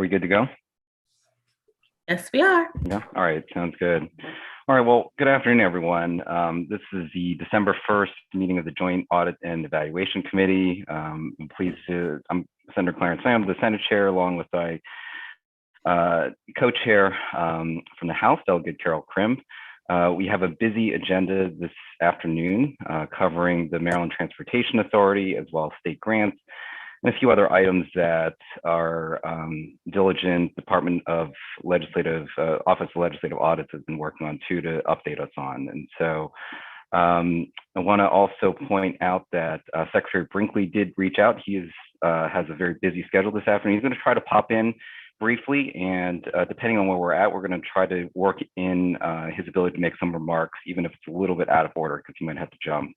we good to go? Yes, we are. Yeah. All right. Sounds good. All right. Well, good afternoon, everyone. This is the December 1st meeting of the Joint Audit and Evaluation Committee. I'm Senator Clarence Lamb, the Senate Chair, along with my co-chair from the House, Delegate Carol Crimp. We have a busy agenda this afternoon covering the Maryland Transportation Authority as well as state grants and a few other items that our diligent Department of Legislative, Office of Legislative Audits has been working on too to update us on. And so I want to also point out that Secretary Brinkley did reach out. He has a very busy schedule this afternoon. He's going to try to pop in briefly, and depending on where we're at, we're going to try to work in his ability to make some remarks, even if it's a little bit out of order, because he might have to jump.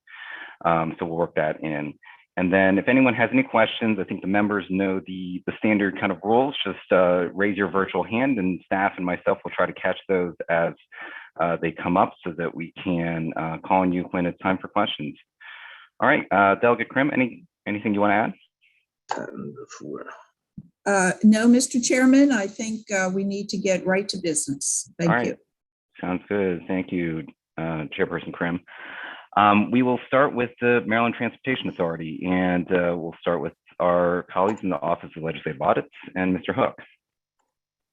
So we'll work that in. And then if anyone has any questions, I think the members know the standard kind of rules. Just raise your virtual hand, and staff and myself will try to catch those as they come up so that we can call on you when it's time for questions. All right, Delegate Crim, anything you want to add? No, Mr. Chairman, I think we need to get right to business. Thank you. Sounds good. Thank you, Chairperson Crim. We will start with the Maryland Transportation Authority, and we'll start with our colleagues in the Office of Legislative Audits and Mr. Hook.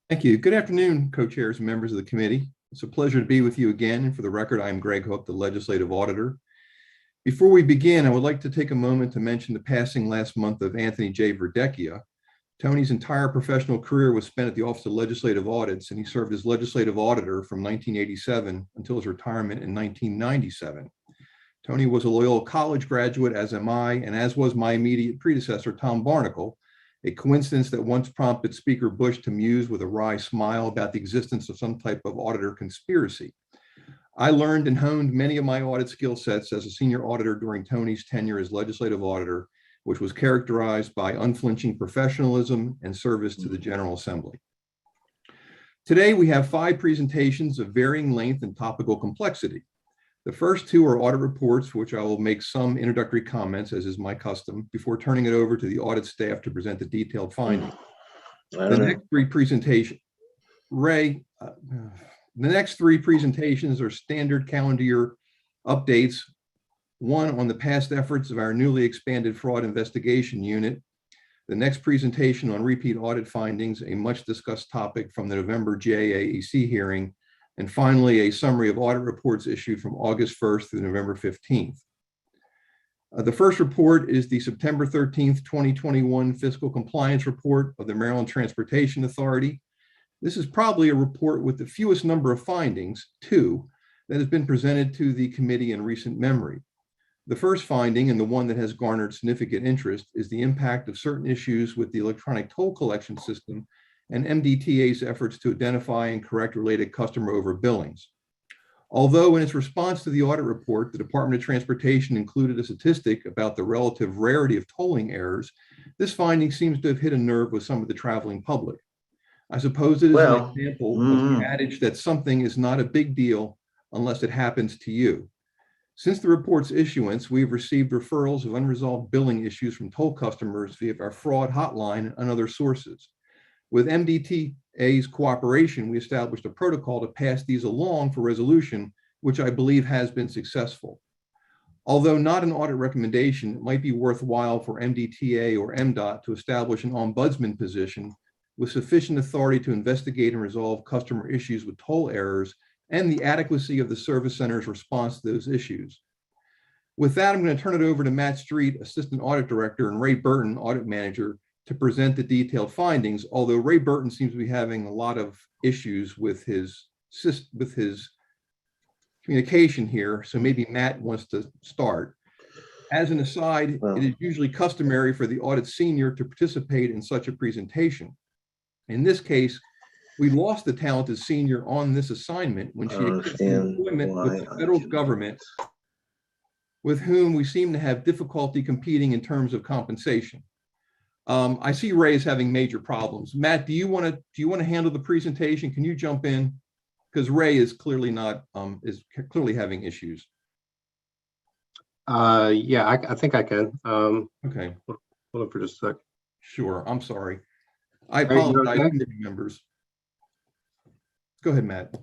Thank you. Good afternoon, co-chairs and members of the committee. It's a pleasure to be with you again. And for the record, I'm Greg Hook, the Legislative Auditor. Before we begin, I would like to take a moment to mention the passing last month of Anthony J. Verdecchia. Tony's entire professional career was spent at the Office of Legislative Audits, and he served as Legislative Auditor from 1987 until his retirement in 1997. Tony was a Loyola College graduate, as am I, and as was my immediate predecessor, Tom Barnacle, a coincidence that once prompted Speaker Bush to muse with a wry smile about the existence of some type of auditor conspiracy. I learned and honed many of my audit skill sets as a senior auditor during Tony's tenure as Legislative Auditor, which was characterized by unflinching professionalism and service to the General Assembly. Today, we have 5 presentations of varying length and topical complexity. The first 2 are audit reports, for which I will make some introductory comments, as is my custom, before turning it over to the audit staff to present the detailed findings. The next 3 presentations, Ray, the next 3 presentations are standard calendar year updates. One on the past efforts of our newly expanded fraud investigation unit. The next presentation on repeat audit findings, a much discussed topic from the November JAEC hearing. And finally, a summary of audit reports issued from August 1st through November 15th. The first report is the September 13th, 2021 Fiscal Compliance Report of the Maryland Transportation Authority. This is probably a report with the fewest number of findings, 2, that has been presented to the committee in recent memory. The first finding, and the one that has garnered significant interest, is the impact of certain issues with the electronic toll collection system and MDTA's efforts to identify and correct related customer overbillings. Although in its response to the audit report, the Department of Transportation included a statistic about the relative rarity of tolling errors, this finding seems to have hit a nerve with some of the traveling public. I suppose it is an example of the adage that something is not a big deal unless it happens to you. Since the report's issuance, we have received referrals of unresolved billing issues from toll customers via our fraud hotline and other sources. With MDTA's cooperation, we established a protocol to pass these along for resolution, which I believe has been successful. Although not an audit recommendation, it might be worthwhile for MDTA or MDOT to establish an ombudsman position with sufficient authority to investigate and resolve customer issues with toll errors and the adequacy of the service center's response to those issues. With that, I'm going to turn it over to Matt Street, Assistant Audit Director, and Ray Burton, Audit Manager, to present the detailed findings, although Ray Burton seems to be having a lot of issues with his communication here, so maybe Matt wants to start. As an aside, it is usually customary for the audit senior to participate in such a presentation. In this case, we lost the talented senior on this assignment when she accepted employment with the federal government, with whom we seem to have difficulty competing in terms of compensation. I see Ray is having major problems. Matt, do you want to handle the presentation? Can you jump in? Because Ray is clearly clearly having issues. Yeah, I think I can. Okay. Hold on for just a sec. Sure. I'm sorry. I apologize, committee members. Go ahead, Matt.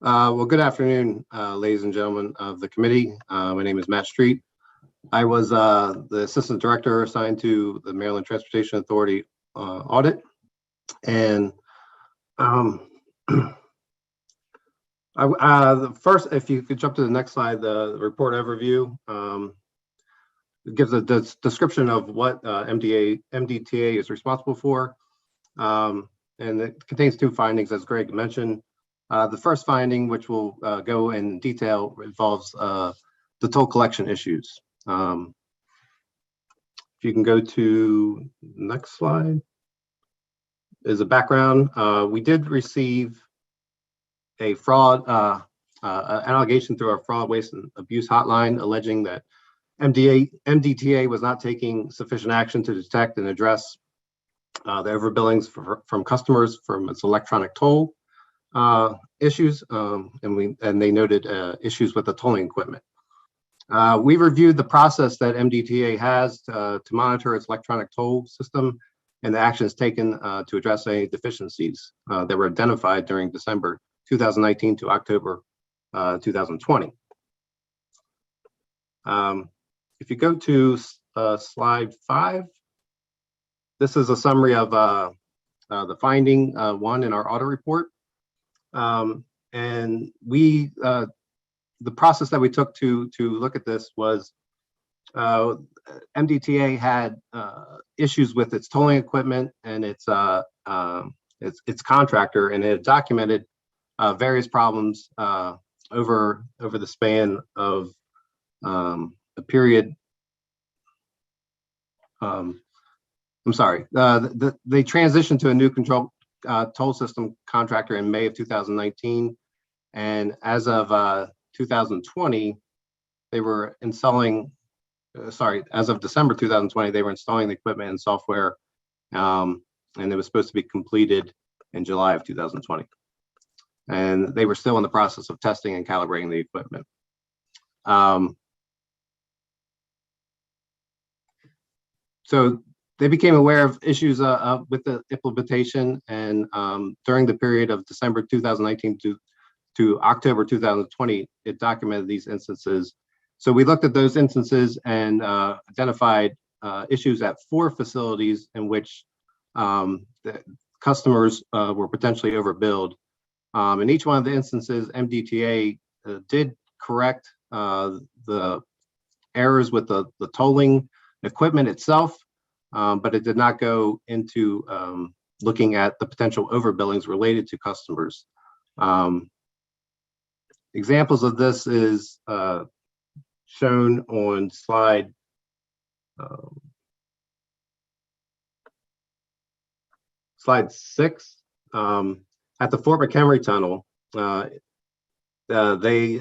Well, good afternoon, ladies and gentlemen of the committee. My name is Matt Street. I was the assistant director assigned to the Maryland Transportation Authority audit. And first, if you could jump to the next slide, the report overview. It gives a description of what MDTA is responsible for. And it contains 2 findings, as Greg mentioned. The first finding, which will go in detail, involves the toll collection issues. If you can go to the next slide, is a background. We did receive a fraud, an allegation through our fraud, waste, and abuse hotline alleging that MDTA was not taking sufficient action to detect and address the overbillings from customers from its electronic toll issues, and they noted issues with the tolling equipment. We reviewed the process that MDTA has to monitor its electronic toll system and the actions taken to address any deficiencies that were identified during December 2019 to October 2020. If you go to slide 5, this is a summary of the finding 1 in our audit report. And we, the process that we took to look at this was MDTA had issues with its tolling equipment and its contractor, and it had documented various problems over the span of a period. I'm sorry. They transitioned to a new control toll system contractor in May of 2019, and as of 2020, they were installing. As of December 2020, they were installing the equipment and software, and it was supposed to be completed in July of 2020. And they were still in the process of testing and calibrating the equipment. So they became aware of issues with the implementation, and during the period of December 2019 to October 2020, it documented these instances. So we looked at those instances and identified issues at 4 facilities in which the customers were potentially overbilled. In each one of the instances, MDTA did correct the errors with the tolling equipment itself, but it did not go into looking at the potential overbillings related to customers. Examples of this is shown on slide slide 6. At the Fort McHenry Tunnel, they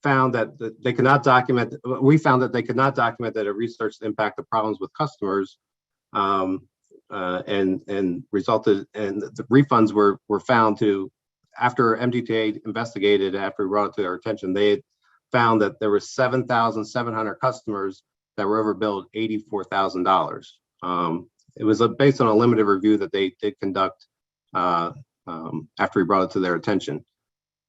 found that they could not document. We found that they could not document that it researched the impact of problems with customers, and resulted. And the refunds were found to, after MDTA investigated, after we brought it to their attention, they had found that there were 7,700 customers that were overbilled $84,000. It was based on a limited review that they did conduct after we brought it to their attention.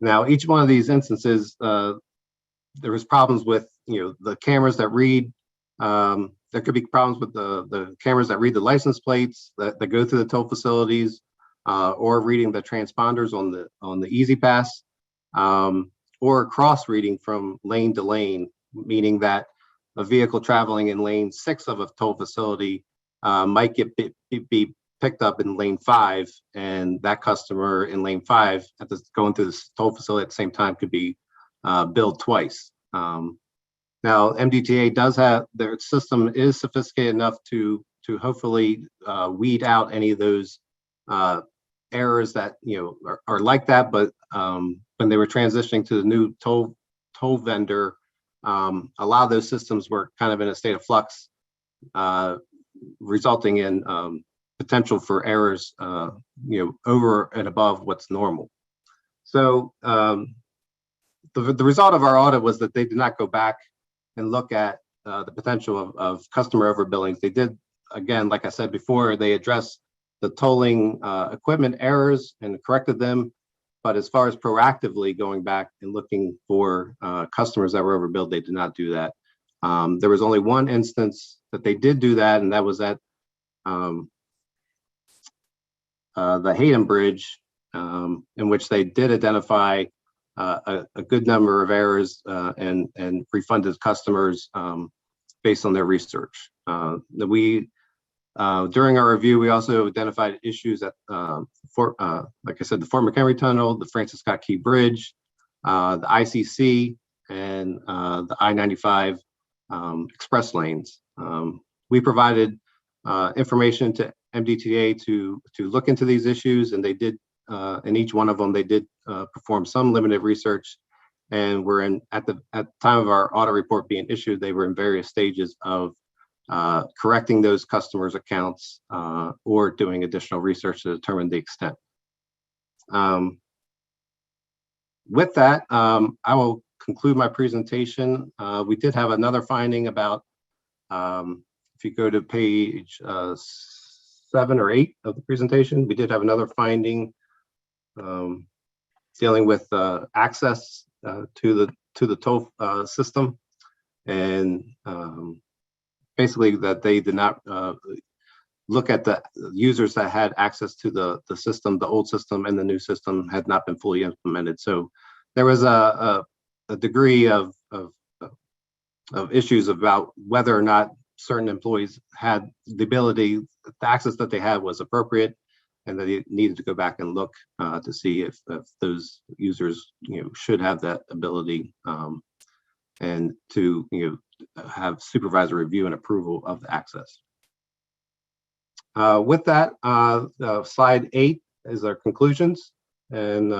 Now, each one of these instances, there was problems with the cameras that read. There could be problems with the cameras that read the license plates that go through the toll facilities, or reading the transponders on the Easy Pass, or cross reading from lane to lane, meaning that a vehicle traveling in lane 6 of a toll facility might be picked up in lane 5, and that customer in lane 5 going through the toll facility at the same time could be billed twice. Now, MDTA does have, their system is sophisticated enough to hopefully weed out any of those errors that are like that, but when they were transitioning to the new toll vendor, a lot of those systems were kind of in a state of flux, resulting in potential for errors, over and above what's normal. So the result of our audit was that they did not go back and look at the potential of customer overbillings. They did, again, like I said before, they addressed the tolling equipment errors and corrected them. But as far as proactively going back and looking for customers that were overbilled, they did not do that. There was only one instance that they did do that, and that was at the Hayden Bridge, in which they did identify a good number of errors and refunded customers based on their research. During our review, we also identified issues at, like I said, the Fort McHenry Tunnel, the Francis Scott Key Bridge, the ICC, and the I-95 express lanes. We provided information to MDTA to look into these issues, and they did, in each one of them, they did perform some limited research, and we're at the time of our audit report being issued, they were in various stages of correcting those customers' accounts or doing additional research to determine the extent. With that, I will conclude my presentation. We did have another finding about, if you go to page 7 or 8 of the presentation, we did have another finding dealing with access to the toll system, and basically that they did not look at the users that had access to the system. The old system and the new system had not been fully implemented. So there was a degree of issues about whether or not certain employees had the ability, the access that they had was appropriate, and that they needed to go back and look to see if those users, should have that ability, and to, have supervisor review and approval of the access. With that, slide 8 is our conclusions and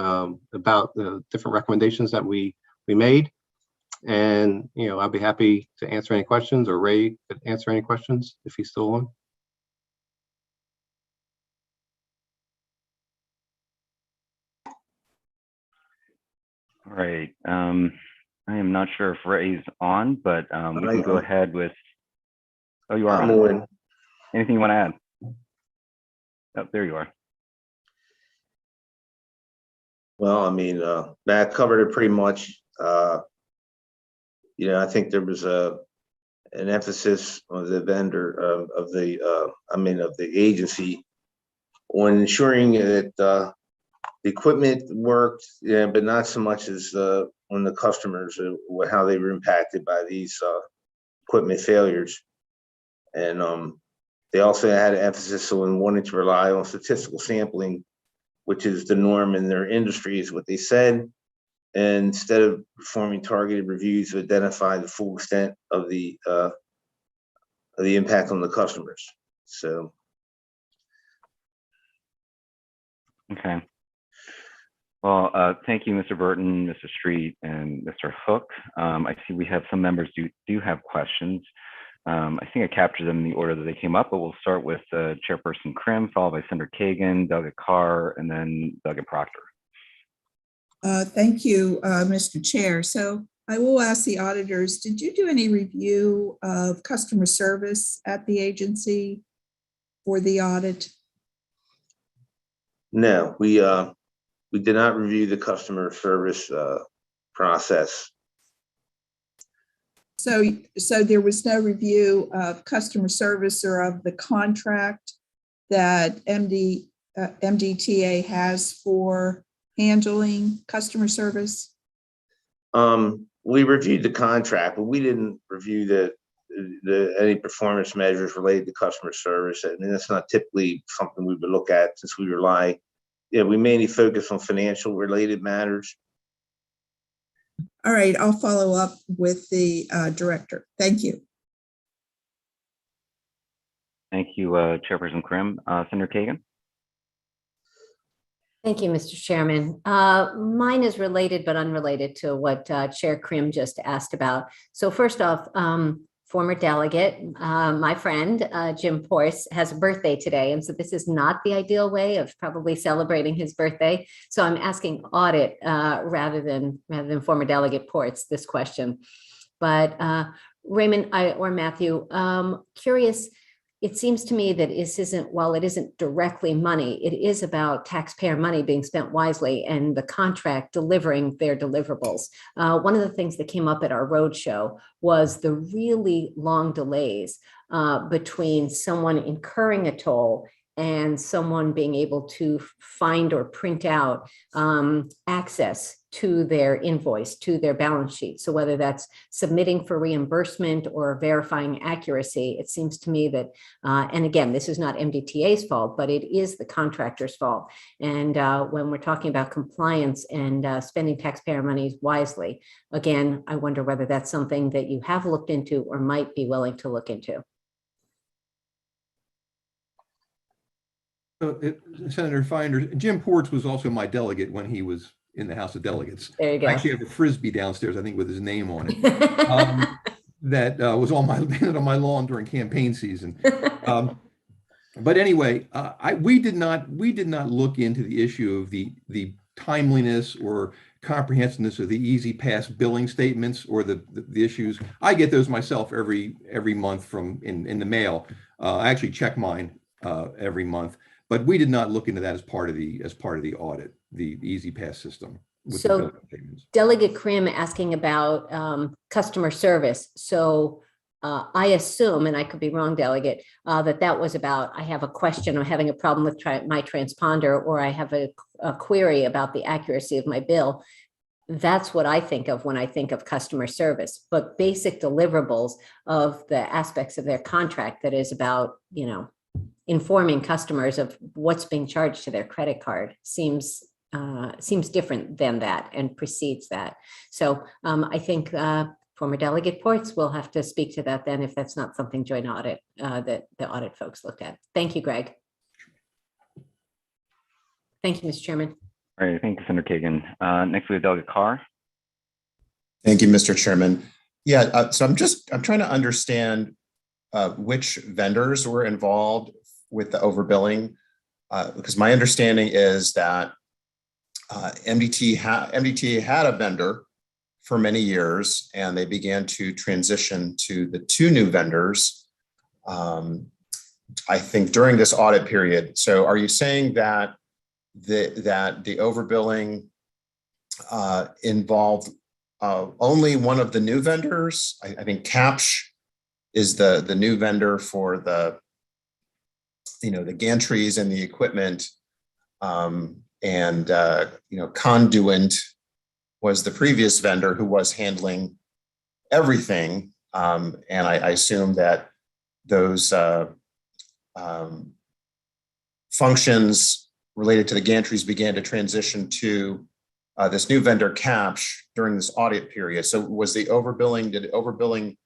about the different recommendations that we made. And, I'll be happy to answer any questions, or Ray could answer any questions if he's still on. All right. I am not sure if Ray's on, but we can go ahead with. Oh, you are on. Anything you want to add? Oh, there you are. Well, I mean, Matt covered it pretty much. I think there was an emphasis on the vendor of the agency on ensuring that the equipment worked, but not so much as on the customers, how they were impacted by these equipment failures. And they also had an emphasis on wanting to rely on statistical sampling, which is the norm in their industry, is what they said. And instead of performing targeted reviews to identify the full extent of the impact on the customers. So. Okay. Well, thank you, Mr. Burton, Mr. Street, and Mr. Hook. I see we have some members do have questions. I think I captured them in the order that they came up, but we'll start with Chairperson Krim, followed by Senator Kagan, Doug Carr, and then Doug Proctor. Thank you, Mr. Chair. So I will ask the auditors, did you do any review of customer service at the agency for the audit? No, we did not review the customer service process. So there was no review of customer service or of the contract that MDTA has for handling customer service? We reviewed the contract, but we didn't review any performance measures related to customer service. I mean, that's not typically something we would look at, since we rely. We mainly focus on financial related matters. All right, I'll follow up with the director. Thank you. Thank you, Chairperson Krim. Senator Kagan. Thank you, Mr. Chairman. Mine is related but unrelated to what Chair Krim just asked about. So first off, former delegate, my friend, Jim Porce, has a birthday today. And so this is not the ideal way of probably celebrating his birthday. So I'm asking audit rather than former delegate Porce this question. But Raymond or Matthew, curious, it seems to me that this isn't, while it isn't directly money, it is about taxpayer money being spent wisely and the contract delivering their deliverables. One of the things that came up at our roadshow was the really long delays between someone incurring a toll and someone being able to find or print out access to their invoice, to their balance sheet. So whether that's submitting for reimbursement or verifying accuracy, it seems to me that, and again, this is not MDTA's fault, but it is the contractor's fault. And when we're talking about compliance and spending taxpayer money wisely, again, I wonder whether that's something that you have looked into or might be willing to look into. Senator Finder, Jim Ports was also my delegate when he was in the House of Delegates. There you go. I actually have a Frisbee downstairs, I think, with his name on it. That was on my lawn during campaign season. But anyway, we did not look into the issue of the timeliness or comprehensiveness of the Easy Pass billing statements or the issues. I get those myself every month from in the mail. I actually check mine every month. But we did not look into that as part of the audit, the Easy Pass system. So Delegate Krim asking about customer service. So I assume, and I could be wrong, Delegate, that was about, I have a question, I'm having a problem with my transponder, or I have a query about the accuracy of my bill. That's what I think of when I think of customer service, but basic deliverables of the aspects of their contract that is about, informing customers of what's being charged to their credit card seems different than that and precedes that. So I think former Delegate Ports will have to speak to that then if that's not something joint audit that the audit folks looked at. Thank you, Greg. Thank you, Mr. Chairman. All right, thank you, Senator Kagan. Next we have Delegate Carr. Thank you, Mr. Chairman. Yeah, so I'm trying to understand which vendors were involved with the overbilling, because my understanding is that MDTA had a vendor for many years, and they began to transition to the two new vendors, I think, during this audit period. So are you saying that the overbilling involved only one of the new vendors? I think Capsh is the new vendor for the gantries and the equipment, and Conduent was the previous vendor who was handling everything, and I assume that those functions related to the gantries began to transition to this new vendor Capsh during this audit period. So was the overbilling, did overbilling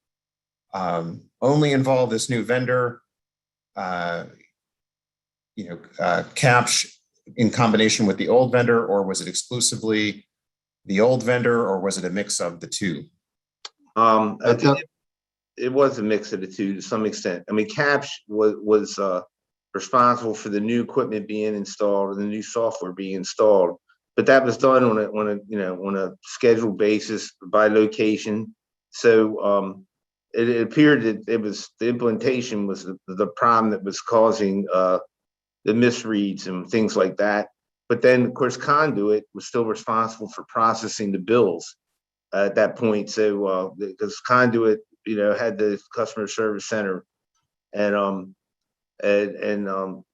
only involve this new vendor, Capsh in combination with the old vendor, or was it exclusively the old vendor, or was it a mix of the two? I think it was a mix of the two to some extent. I mean, Capsh was responsible for the new equipment being installed and the new software being installed, but that was done on a scheduled basis by location. So it appeared that the implementation was the problem that was causing the misreads and things like that. But then, of course, Conduit was still responsible for processing the bills at that point. So because Conduit, had the customer service center, and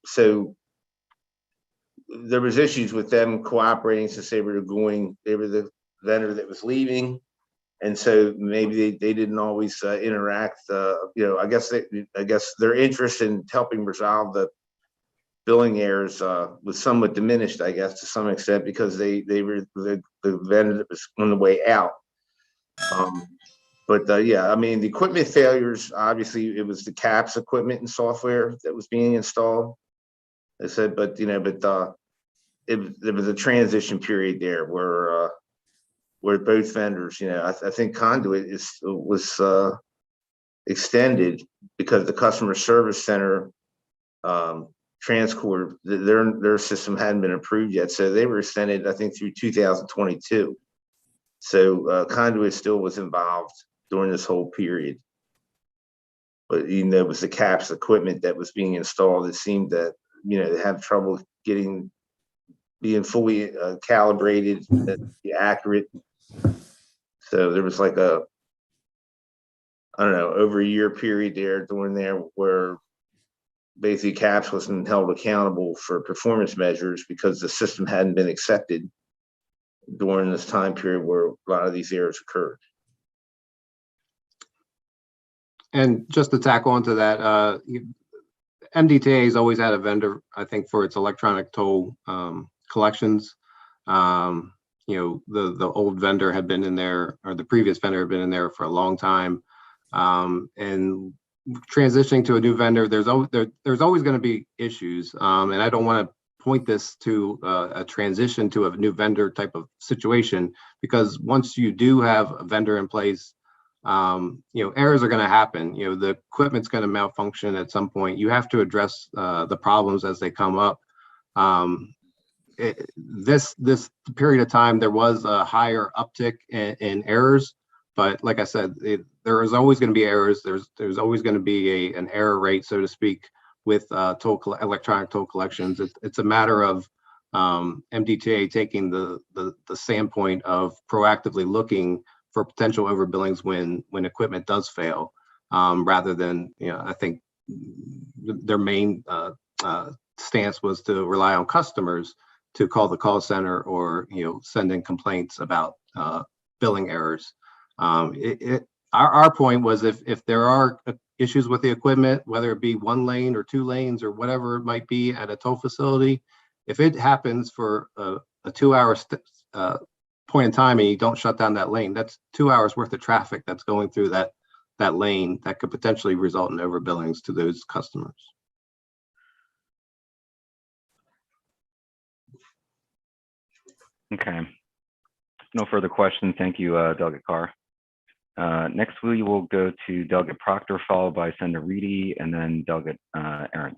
so there was issues with them cooperating since they were the vendor that was leaving, and so maybe they didn't always interact. I guess their interest in helping resolve the billing errors was somewhat diminished, I guess, to some extent, because they were the vendor that was on the way out. Yeah, I mean, the equipment failures, obviously it was the CAPS equipment and software that was being installed. I said, but there was a transition period there where both vendors, I think Conduit was extended because the customer service center Transcord, their system hadn't been approved yet, so they were extended, I think, through 2022. So Conduit still was involved during this whole period. But even though it was the CAPS equipment that was being installed, it seemed that, they have trouble being fully calibrated, accurate. So there was like a, I don't know, over a year period during there where basically CAPS wasn't held accountable for performance measures because the system hadn't been accepted during this time period where a lot of these errors occurred. And just to tack on to that, MDTA has always had a vendor, I think, for its electronic toll collections. The old vendor had been in there, or the previous vendor had been in there for a long time. And transitioning to a new vendor, there's always going to be issues. And I don't want to point this to a transition to a new vendor type of situation, because once you do have a vendor in place, errors are going to happen. The equipment's going to malfunction at some point. You have to address the problems as they come up. This period of time, there was a higher uptick in errors, but like I said, there is always going to be errors. There's always going to be an error rate, so to speak, with electronic toll collections. It's a matter of MDTA taking the standpoint of proactively looking for potential overbillings when equipment does fail, rather than, I think their main stance was to rely on customers to call the call center or, send in complaints about billing errors. Our point was if there are issues with the equipment, whether it be 1 lane or 2 lanes or whatever it might be at a toll facility, if it happens for a 2-hour point in time and you don't shut down that lane, that's 2 hours worth of traffic that's going through that lane that could potentially result in overbillings to those customers. Okay. No further questions. Thank you, Delegate Carr. Next, we will go to Delegate Proctor, followed by Senator Reedy, and then Delegate Ahrens.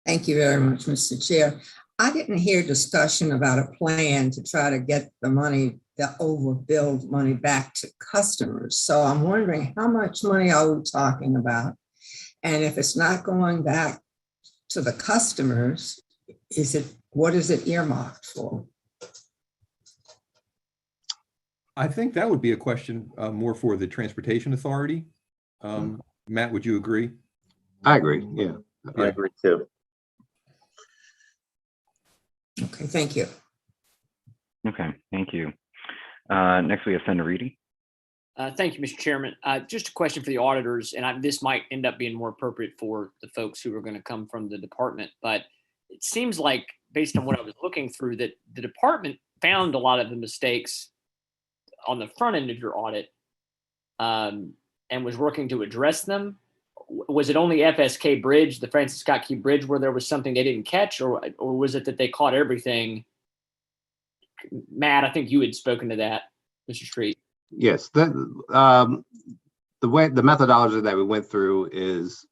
Thank you very much, Mr. Chair. I didn't hear discussion about a plan to try to get the money, the overbilled money, back to customers. So I'm wondering, how much money are we talking about? And if it's not going back to the customers, what is it earmarked for? I think that would be a question more for the Transportation Authority. Matt, would you agree? I agree. Yeah. I agree too. Okay, thank you. Okay, thank you. Next, we have Senator Reedy. Thank you, Mr. Chairman. Just a question for the auditors, and this might end up being more appropriate for the folks who are going to come from the department, but it seems like, based on what I was looking through, that the department found a lot of the mistakes on the front end of your audit and was working to address them. Was it only FSK Bridge, the Francis Scott Key Bridge, where there was something they didn't catch, or was it that they caught everything? Matt, I think you had spoken to that, Mr. Street. Yes, the methodology that we went through is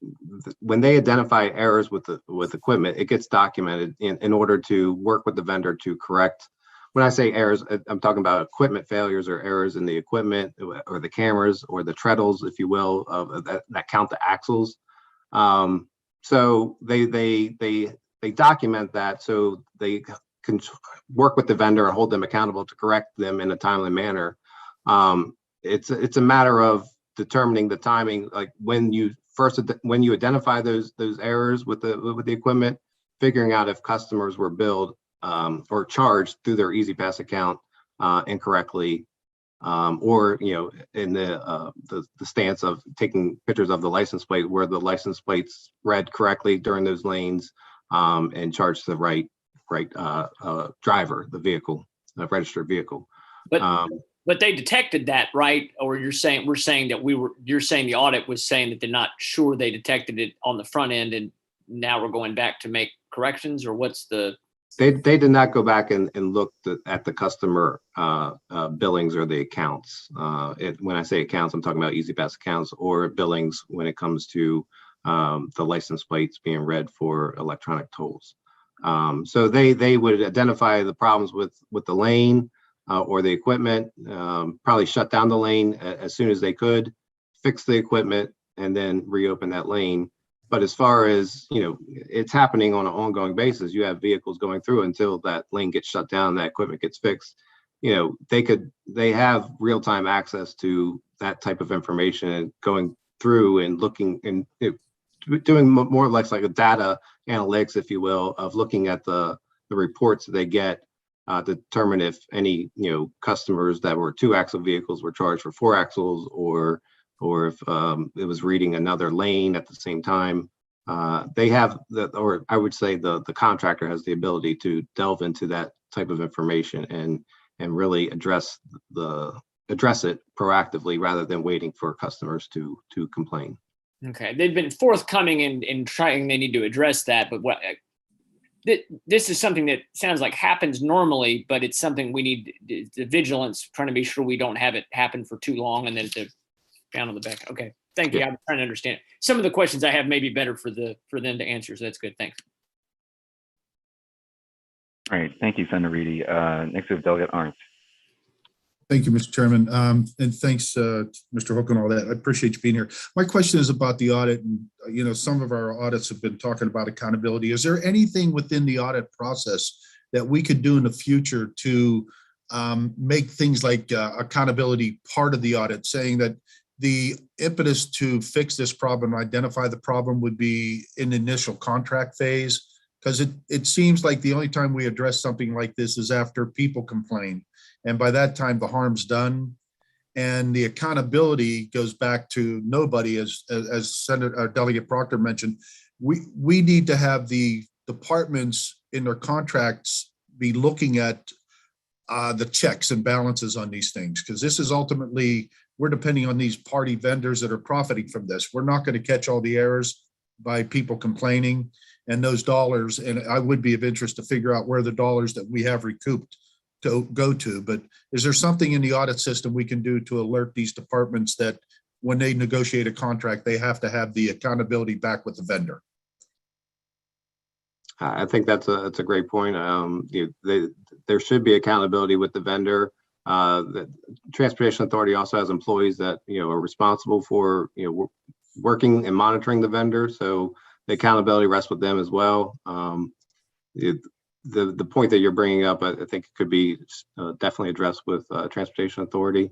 when they identify errors with equipment, it gets documented in order to work with the vendor to correct. When I say errors, I'm talking about equipment failures or errors in the equipment or the cameras or the treadles, if you will, that count the axles. So they document that so they can work with the vendor and hold them accountable to correct them in a timely manner. It's a matter of determining the timing, like when you identify those errors with the equipment, figuring out if customers were billed or charged through their EasyPass account incorrectly, or in the stance of taking pictures of the license plate where the license plate's read correctly during those lanes, and charged the right driver, the vehicle, the registered vehicle. But they detected that, right? Or you're saying the audit was saying that they're not sure they detected it on the front end, and now we're going back to make corrections, or what's the? They did not go back and look at the customer billings or the accounts. When I say accounts, I'm talking about EasyPass accounts or billings when it comes to the license plates being read for electronic tolls. So they would identify the problems with the lane, or the equipment, probably shut down the lane as soon as they could, fix the equipment, and then reopen that lane. But as far as, it's happening on an ongoing basis. You have vehicles going through until that lane gets shut down, that equipment gets fixed. They have real-time access to that type of information and going through and looking and doing more or less like a data analytics, if you will, of looking at the reports that they get to determine if any, customers that were 2-axle vehicles were charged for 4 axles, or if it was reading another lane at the same time. They have or I would say the contractor has the ability to delve into that type of information and really address it proactively rather than waiting for customers to complain. Okay, they've been forthcoming in trying. They need to address that, but this is something that sounds like happens normally, but it's something we need the vigilance, trying to be sure we don't have it happen for too long and then it's down on the back. Okay, thank you. I'm trying to understand. Some of the questions I have may be better for them to answer, so that's good. Thanks. All right, thank you, Senator Reedy. Next we have Delegate Arndt. Thank you, Mr. Chairman. And thanks, Mr. Hook and all that. I appreciate you being here. My question is about the audit. And, some of our audits have been talking about accountability. Is there anything within the audit process that we could do in the future to make things like accountability part of the audit, saying that the impetus to fix this problem, identify the problem, would be in the initial contract phase? Because it seems like the only time we address something like this is after people complain. And by that time, the harm's done. And the accountability goes back to nobody, as Senator Delegate Proctor mentioned. We need to have the departments in their contracts be looking at the checks and balances on these things, because this is ultimately, we're depending on these party vendors that are profiting from this. We're not going to catch all the errors by people complaining, and those dollars, and I would be of interest to figure out where the dollars that we have recouped to go to. But is there something in the audit system we can do to alert these departments that when they negotiate a contract, they have to have the accountability back with the vendor? I think that's a great point. There should be accountability with the vendor. The Transportation Authority also has employees that are responsible for working and monitoring the vendor, so the accountability rests with them as well. The point that you're bringing up, I think it could be definitely addressed with Transportation Authority.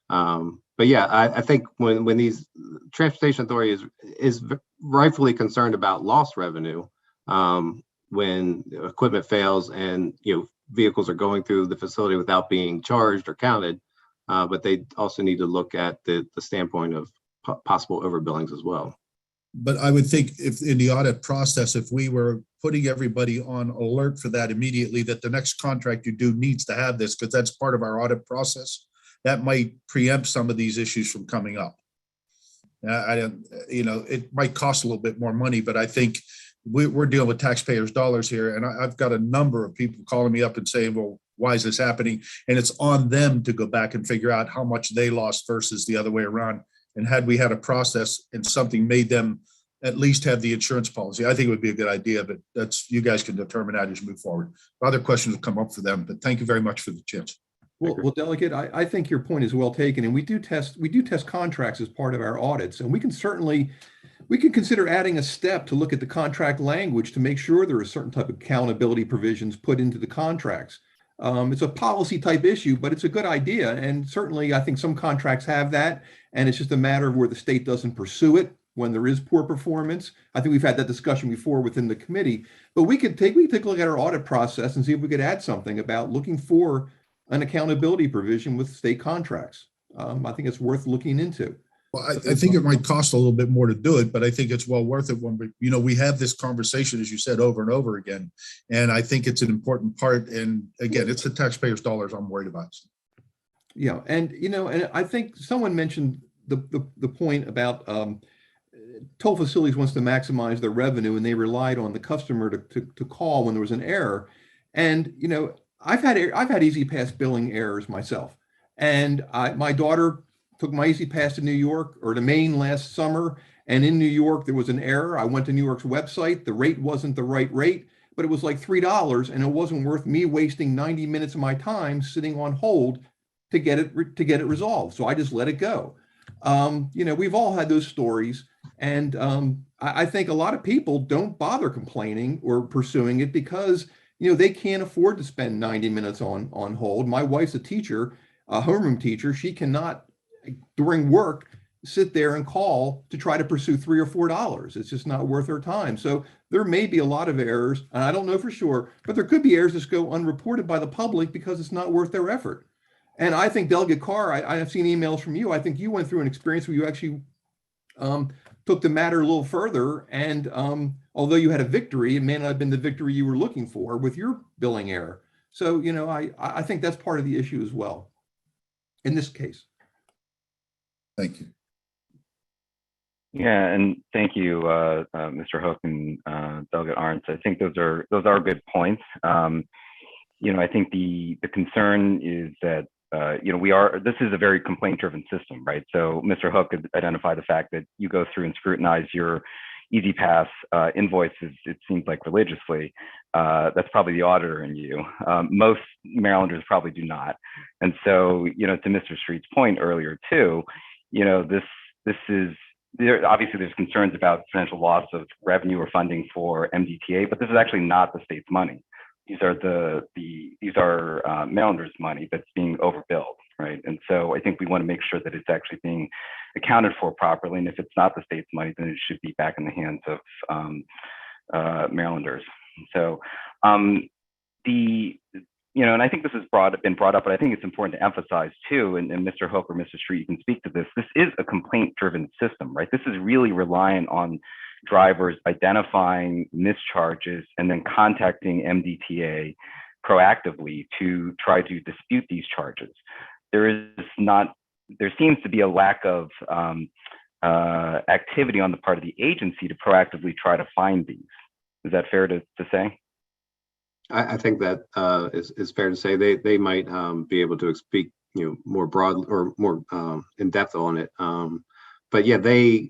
But yeah, I think when these Transportation Authority is rightfully concerned about lost revenue when equipment fails and vehicles are going through the facility without being charged or counted, but they also need to look at the standpoint of possible overbillings as well. But I would think if in the audit process, if we were putting everybody on alert for that immediately, that the next contract you do needs to have this, because that's part of our audit process, that might preempt some of these issues from coming up. I don't, it might cost a little bit more money, but I think we're dealing with taxpayers' dollars here. And I've got a number of people calling me up and saying, well, why is this happening? And it's on them to go back and figure out how much they lost versus the other way around. And had we had a process and something made them at least have the insurance policy, I think it would be a good idea, but that's, you guys can determine that as you move forward. Other questions will come up for them, but thank you very much for the chance. Well, Delegate, I think your point is well taken, and we do test contracts as part of our audits, and we can consider adding a step to look at the contract language to make sure there are certain type of accountability provisions put into the contracts. It's a policy type issue, but it's a good idea, and certainly I think some contracts have that, and it's just a matter of where the state doesn't pursue it when there is poor performance. I think we've had that discussion before within the committee, but we could take a look at our audit process and see if we could add something about looking for an accountability provision with state contracts. I think it's worth looking into. Well, I think it might cost a little bit more to do it, but I think it's well worth it when we have this conversation, as you said, over and over again. And I think it's an important part. And again, it's the taxpayers' dollars I'm worried about. Yeah, and and I think someone mentioned the point about toll facilities wants to maximize their revenue, and they relied on the customer to call when there was an error. And I've had Easy Pass billing errors myself, and my daughter took my Easy Pass to New York or to Maine last summer, and in New York there was an error. I went to New York's website. The rate wasn't the right rate, but it was like $3, and it wasn't worth me wasting 90 minutes of my time sitting on hold to get it resolved. So I just let it go. You know, we've all had those stories, and I think a lot of people don't bother complaining or pursuing it because, you know, they can't afford to spend 90 minutes on hold. My wife's a teacher, a homeroom teacher. She cannot, during work, sit there and call to try to pursue $3 or $4. It's just not worth her time. So there may be a lot of errors, and I don't know for sure, but there could be errors that go unreported by the public because it's not worth their effort. And I think Delegate Carr, I've seen emails from you. I think you went through an experience where you actually took the matter a little further. And although you had a victory, it may not have been the victory you were looking for with your billing error. So, you know, I think that's part of the issue as well in this case. Thank you. Yeah, and thank you, Mr. Hook and Delegate Arntz. I think those are good points. You know, I think the concern is that you know, this is a very complaint-driven system, right? So Mr. Hook could identify the fact that you go through and scrutinize your Easy Pass invoices, it seems like religiously. That's probably the auditor in you. Most Marylanders probably do not. And so, you know, to Mr. Street's point earlier too, you know, this is, obviously there's concerns about potential loss of revenue or funding for MDTA, but this is actually not the state's money. These are Marylanders' money that's being overbilled, right? And so I think we want to make sure that it's actually being accounted for properly. And if it's not the state's money, then it should be back in the hands of Marylanders. So you know, and I think this has been brought up, but I think it's important to emphasize too, and Mr. Hook or Mr. Street, you can speak to this. This is a complaint-driven system, right? This is really reliant on drivers identifying mischarges and then contacting MDTA proactively to try to dispute these charges. There seems to be a lack of activity on the part of the agency to proactively try to find these. Is that fair to say? I think that is fair to say. They might be able to speak, you know, more broadly or more in depth on it. But yeah, they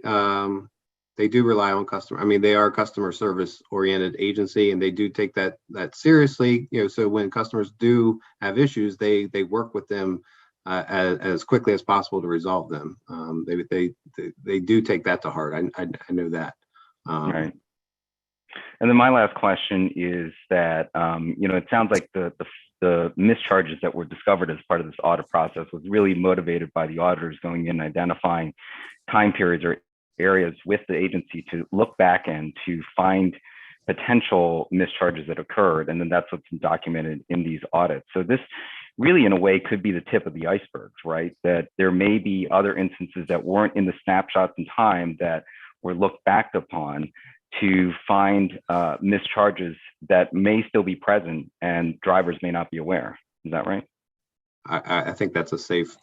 do rely on customer. I mean, they are a customer service oriented agency, and they do take that seriously. You know, so when customers do have issues, they work with them as quickly as possible to resolve them. They do take that to heart. I know that. Right. And then my last question is that, you know, it sounds like the mischarges that were discovered as part of this audit process was really motivated by the auditors going in and identifying time periods or areas with the agency to look back and to find potential mischarges that occurred. And then that's what's documented in these audits. So this really, in a way, could be the tip of the iceberg, right? That there may be other instances that weren't in the snapshots in time that were looked back upon to find mischarges that may still be present and drivers may not be aware. Is that right? I think that's a safe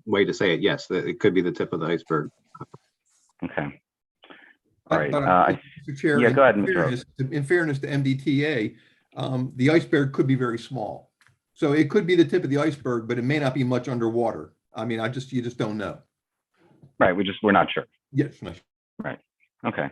way to say it. Yes, it could be the tip of the iceberg. Okay. All right. Mr. Chair, yeah, go ahead, Mr. In fairness to MDTA, the iceberg could be very small. So it could be the tip of the iceberg, but it may not be much underwater. I mean, you just don't know. Right. We're not sure. Yes. Not sure. Right. Okay.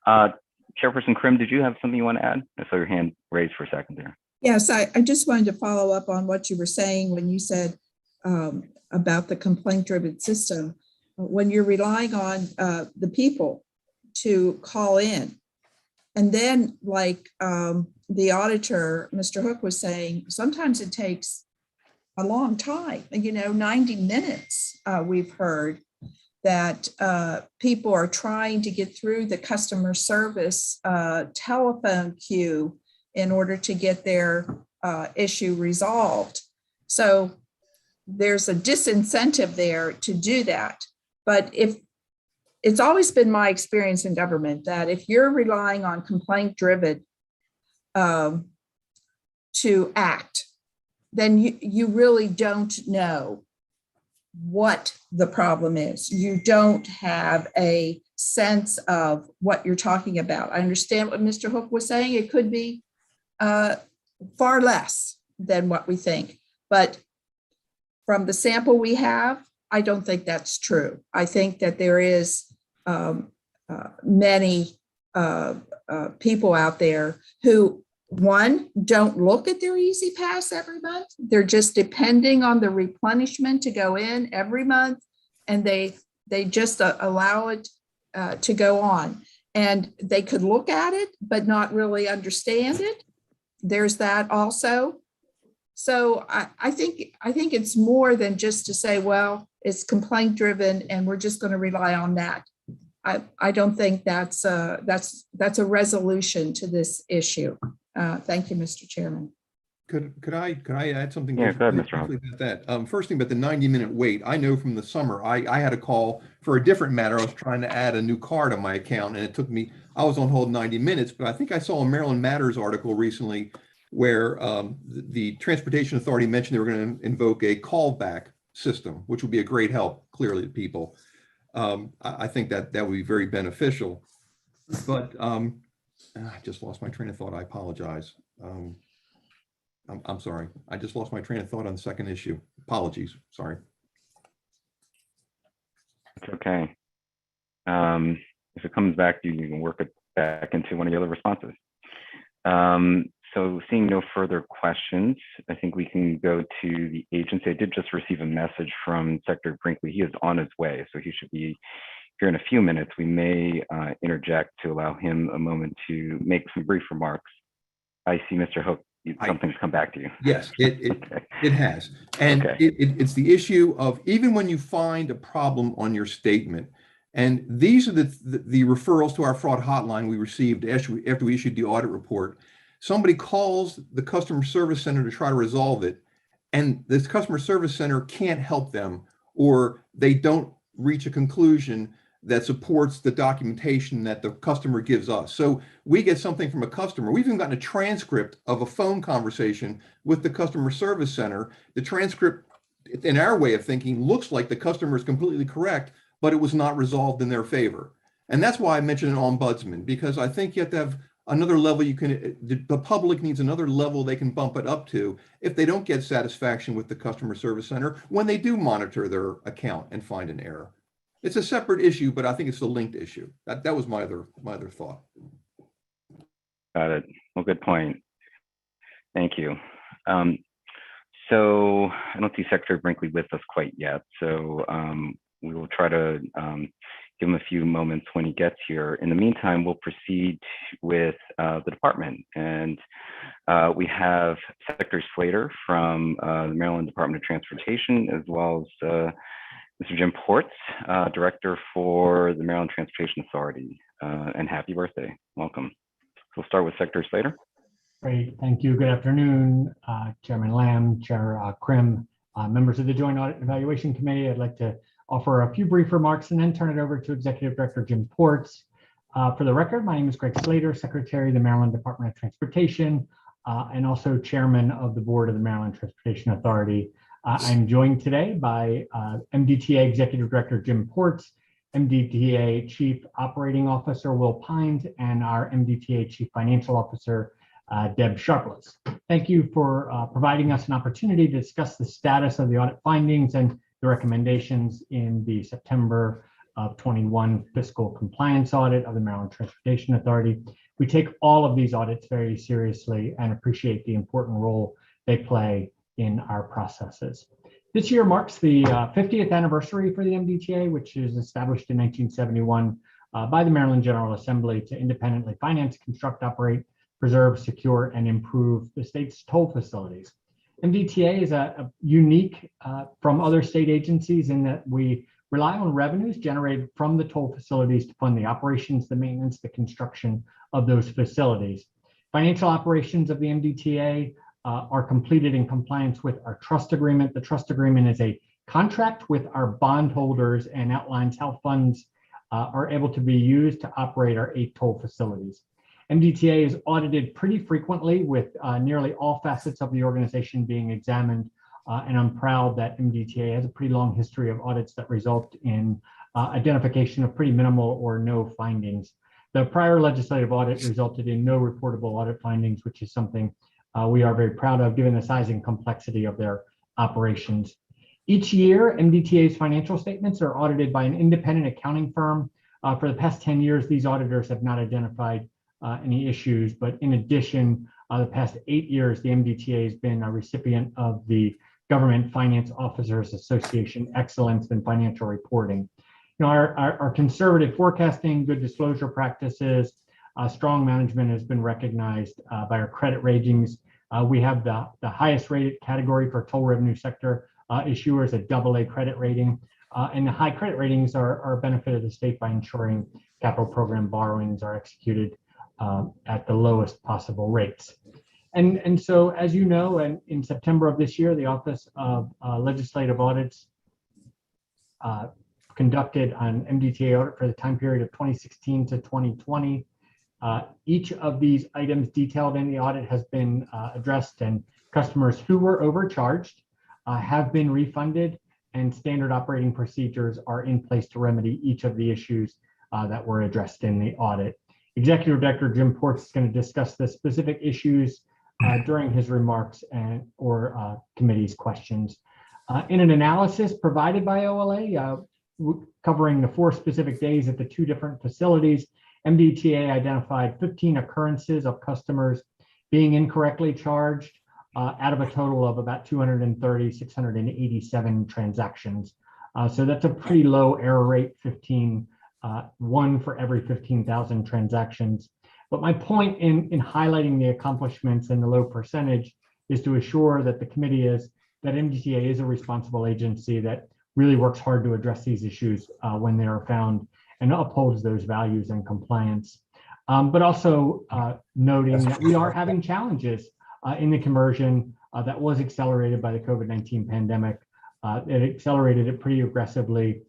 Chairperson Krim, did you have something you want to add? I saw your hand raised for a second there. Yes, I just wanted to follow up on what you were saying when you said about the complaint-driven system. When you're relying on the people to call in, and then like the auditor, Mr. Hook, was saying, sometimes it takes a long time, 90 minutes, we've heard that people are trying to get through the customer service telephone queue in order to get their issue resolved. So there's a disincentive there to do that. But if it's always been my experience in government that if you're relying on complaint-driven to act, then you really don't know what the problem is. You don't have a sense of what you're talking about. I understand what Mr. Hook was saying. It could be far less than what we think. But from the sample we have, I don't think that's true. I think that there is many people out there who, one, don't look at their Easy Pass every month. They're just depending on the replenishment to go in every month, and they just allow it to go on. And they could look at it, but not really understand it. There's that also. So I think it's more than just to say, well, it's complaint driven and we're just going to rely on that. I don't think that's a resolution to this issue. Thank you, Mr. Chairman. Could I add something? Yeah, go ahead, Mr. Hawk. About that. First thing about the 90-minute wait, I know from the summer, I had a call for a different matter. I was trying to add a new card on my account, and it took me, I was on hold 90 minutes, but I think I saw a Maryland Matters article recently where the Transportation Authority mentioned they were going to invoke a callback system, which would be a great help, clearly, to people. I think that would be very beneficial. But I just lost my train of thought. I apologize. I'm sorry. I just lost my train of thought on the second issue. Apologies. Sorry. It's okay. If it comes back to you, you can work it back into one of the other responses. So seeing no further questions, I think we can go to the agency. I did just receive a message from Secretary Brinkley. He is on his way, so he should be here in a few minutes. We may interject to allow him a moment to make some brief remarks. I see Mr. Hook, something's come back to you. Yes, it has. And Okay. it's the issue of, even when you find a problem on your statement, and these are the referrals to our fraud hotline we received after we issued the audit report. Somebody calls the customer service center to try to resolve it, and this customer service center can't help them, or they don't reach a conclusion that supports the documentation that the customer gives us. So we get something from a customer. We've even gotten a transcript of a phone conversation with the customer service center. The transcript, in our way of thinking, looks like the customer is completely correct, but it was not resolved in their favor. And that's why I mentioned an ombudsman, because I think you have to have another level the public needs another level they can bump it up to if they don't get satisfaction with the customer service center when they do monitor their account and find an error. It's a separate issue, but I think it's a linked issue. That was my other thought. Got it. Well, good point. Thank you. So I don't see Secretary Brinkley with us quite yet. So we will try to give him a few moments when he gets here. In the meantime, we'll proceed with the department. And we have Secretary Slater from the Maryland Department of Transportation, as well as Mr. Jim Ports, Director for the Maryland Transportation Authority. And happy birthday. Welcome. So we'll start with Secretary Slater. Great. Thank you. Good afternoon, Chairman Lamb, Chair Krim, members of the Joint Audit and Evaluation Committee. I'd like to offer a few brief remarks and then turn it over to Executive Director Jim Ports. For the record, my name is Greg Slater, Secretary of the Maryland Department of Transportation, and also Chairman of the Board of the Maryland Transportation Authority. I'm joined today by MDTA Executive Director Jim Ports, MDTA Chief Operating Officer Will Pines, and our MDTA Chief Financial Officer Deb Sharpless. Thank you for providing us an opportunity to discuss the status of the audit findings and the recommendations in the September of 21 fiscal compliance audit of the Maryland Transportation Authority. We take all of these audits very seriously and appreciate the important role they play in our processes. This year marks the 50th anniversary for the MDTA, which is established in 1971 by the Maryland General Assembly to independently finance, construct, operate, preserve, secure, and improve the state's toll facilities. MDTA is a unique from other state agencies in that we rely on revenues generated from the toll facilities to fund the operations, the maintenance, the construction of those facilities. Financial operations of the MDTA are completed in compliance with our trust agreement. The trust agreement is a contract with our bondholders and outlines how funds are able to be used to operate our 8 toll facilities. MDTA is audited pretty frequently, with nearly all facets of the organization being examined, and I'm proud that MDTA has a pretty long history of audits that result in identification of pretty minimal or no findings. The prior legislative audit resulted in no reportable audit findings, which is something we are very proud of given the size and complexity of their operations. Each year, MDTA's financial statements are audited by an independent accounting firm For the past 10 years, these auditors have not identified any issues, but in addition, the past 8 years, the MDTA has been a recipient of the Government Finance Officers Association Excellence in Financial Reporting. Our conservative forecasting, good disclosure practices, strong management has been recognized by our credit ratings. We have the highest rated category for toll revenue sector issuers, a AA credit rating. And the high credit ratings are a benefit of the state by ensuring capital program borrowings are executed at the lowest possible rates. And so, as you know, and in September of this year, the Office of Legislative Audits conducted an MDTA audit for the time period of 2016 to 2020. Each of these items detailed in the audit has been addressed, and customers who were overcharged have been refunded, and standard operating procedures are in place to remedy each of the issues that were addressed in the audit. Executive Director Jim Ports is going to discuss the specific issues during his remarks or committee's questions. In an analysis provided by OLA, covering the 4 specific days at the 2 different facilities, MDTA identified 15 occurrences of customers being incorrectly charged out of a total of about 687 transactions. So that's a pretty low error rate, 1 for every 15,000 transactions. But my point in highlighting the accomplishments and the low percentage is to assure that the committee is that MDTA is a responsible agency that really works hard to address these issues when they are found and upholds those values and compliance. But also noting that we are having challenges in the conversion that was accelerated by the COVID-19 pandemic. It accelerated it pretty aggressively.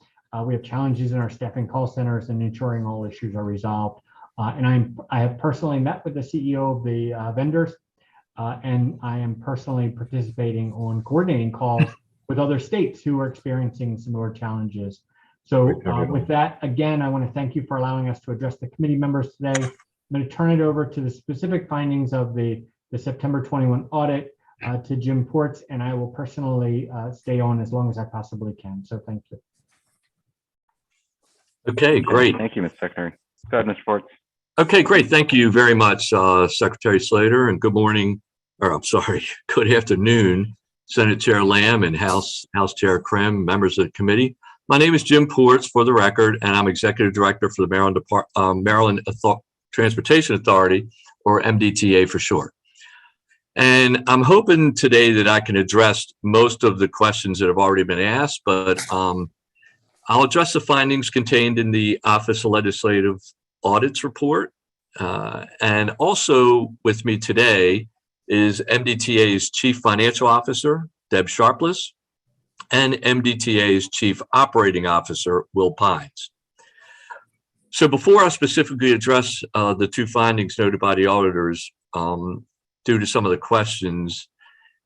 We have challenges in our staffing call centers and ensuring all issues are resolved. And I have personally met with the CEO of the vendors, and I am personally participating on coordinating calls with other states who are experiencing similar challenges. So with that, again, I want to thank you for allowing us to address the committee members today. I'm going to turn it over to the specific findings of the September 21 audit to Jim Ports, and I will personally stay on as long as I possibly can. So thank you. Okay, great. Thank you, Mr. Secretary. Go ahead, Mr. Ports. Okay, great. Thank you very much, Secretary Slater, and good morning, or I'm sorry, good afternoon, Senate Chair Lamb and House Chair Krim, members of the committee. My name is Jim Ports, for the record, and I'm Executive Director for the Maryland Transportation Authority, or MDTA for short. And I'm hoping today that I can address most of the questions that have already been asked, but I'll address the findings contained in the Office of Legislative Audits report. And also with me today is MDTA's Chief Financial Officer, Deb Sharpless, and MDTA's Chief Operating Officer, Will Pines. So before I specifically address the 2 findings noted by the auditors, due to some of the questions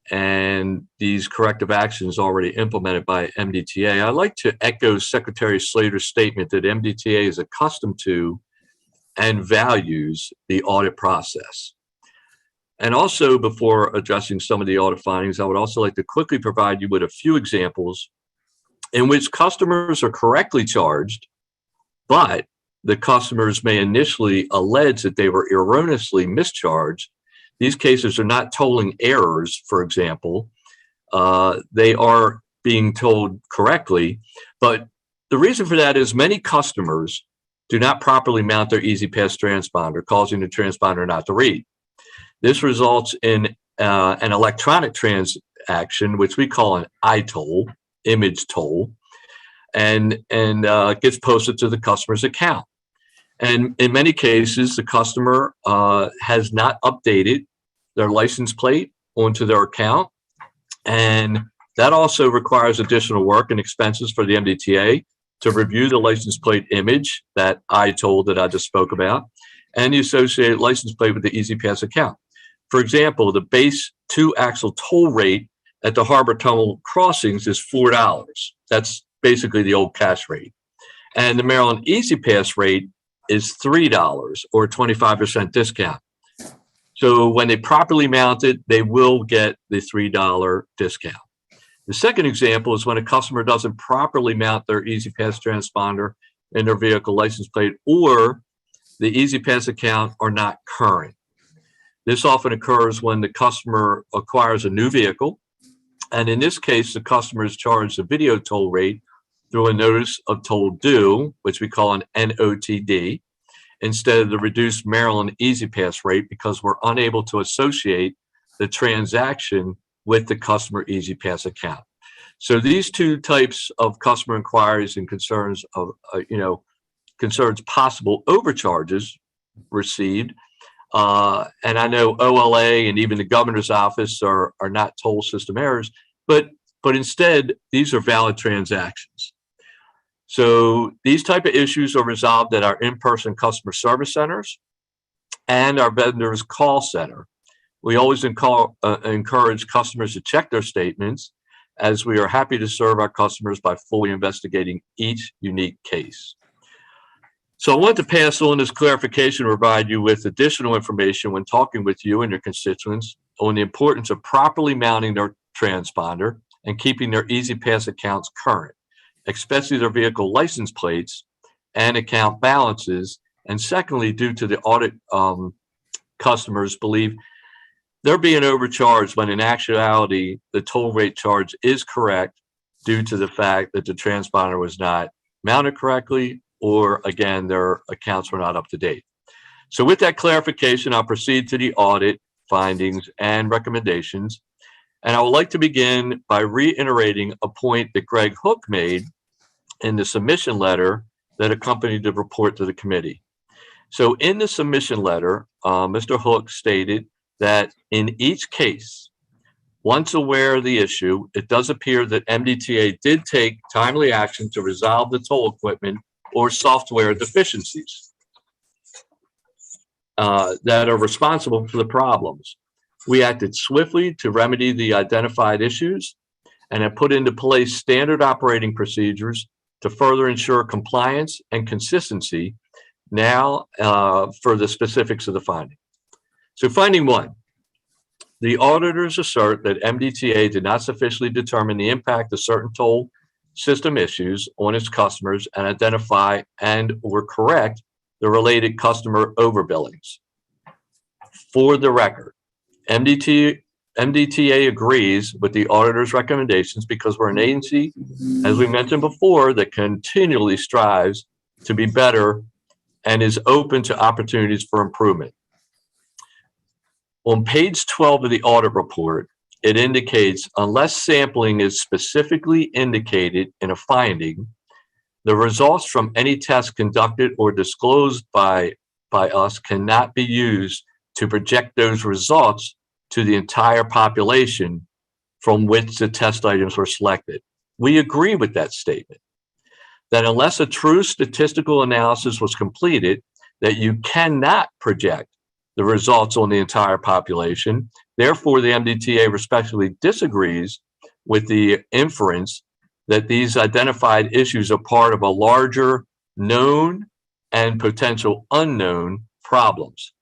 and these corrective actions already implemented by MDTA, I'd like to echo Secretary Slater's statement that MDTA is accustomed to and values the audit process. And also, before addressing some of the audit findings, I would also like to quickly provide you with a few examples in which customers are correctly charged, but the customers may initially allege that they were erroneously mischarged. These cases are not tolling errors, for example. They are being told correctly, but the reason for that is many customers do not properly mount their EasyPass transponder, causing the transponder not to read. This results in an electronic transaction, which we call an iToll, image toll, and gets posted to the customer's account. And in many cases, the customer has not updated their license plate onto their account. And that also requires additional work and expenses for the MDTA to review the license plate image, that iToll that I just spoke about, and the associated license plate with the EasyPass account. For example, the base 2-axle toll rate at the Harbor Tunnel crossings is $4. That's basically the old cash rate. And the Maryland EasyPass rate is $3 or 25% discount. So when they properly mount it, they will get the $3 discount. The second example is when a customer doesn't properly mount their EasyPass transponder in their vehicle license plate or the Easy Pass account are not current. This often occurs when the customer acquires a new vehicle, and in this case, the customer is charged a video toll rate through a notice of toll due, which we call an NOTD, instead of the reduced Maryland Easy Pass rate because we're unable to associate the transaction with the customer Easy Pass account. So these two types of customer inquiries and concerns of, concerns possible overcharges received. And I know OLA and even the governor's office are not toll system errors, but instead these are valid transactions. So these type of issues are resolved at our in-person customer service centers and our vendor's call center. We always encourage customers to check their statements, as we are happy to serve our customers by fully investigating each unique case. So I want to pass on this clarification to provide you with additional information when talking with you and your constituents on the importance of properly mounting their transponder and keeping their Easy Pass accounts current, especially their vehicle license plates and account balances. And secondly, due to the audit, customers believe they're being overcharged when in actuality, the toll rate charge is correct due to the fact that the transponder was not mounted correctly, or again, their accounts were not up to date. So with that clarification, I'll proceed to the audit findings and recommendations. And I would like to begin by reiterating a point that Greg Hook made in the submission letter that accompanied the report to the committee. So in the submission letter, Mr. Hook stated that in each case, once aware of the issue, it does appear that MDTA did take timely action to resolve the toll equipment or software deficiencies that are responsible for the problems. We acted swiftly to remedy the identified issues and have put into place standard operating procedures to further ensure compliance and consistency. Now for the specifics of the finding. So finding one, the auditors assert that MDTA did not sufficiently determine the impact of certain toll system issues on its customers and identify and or correct the related customer overbillings. For the record, MDTA agrees with the auditor's recommendations because we're an agency, as we mentioned before, that continually strives to be better and is open to opportunities for improvement. On page 12 of the audit report, it indicates unless sampling is specifically indicated in a finding, the results from any test conducted or disclosed by us cannot be used to project those results to the entire population from which the test items were selected. We agree with that statement, that unless a true statistical analysis was completed, that you cannot project the results on the entire population. Therefore, the MDTA respectfully disagrees with the inference that these identified issues are part of a larger known and potential unknown problems.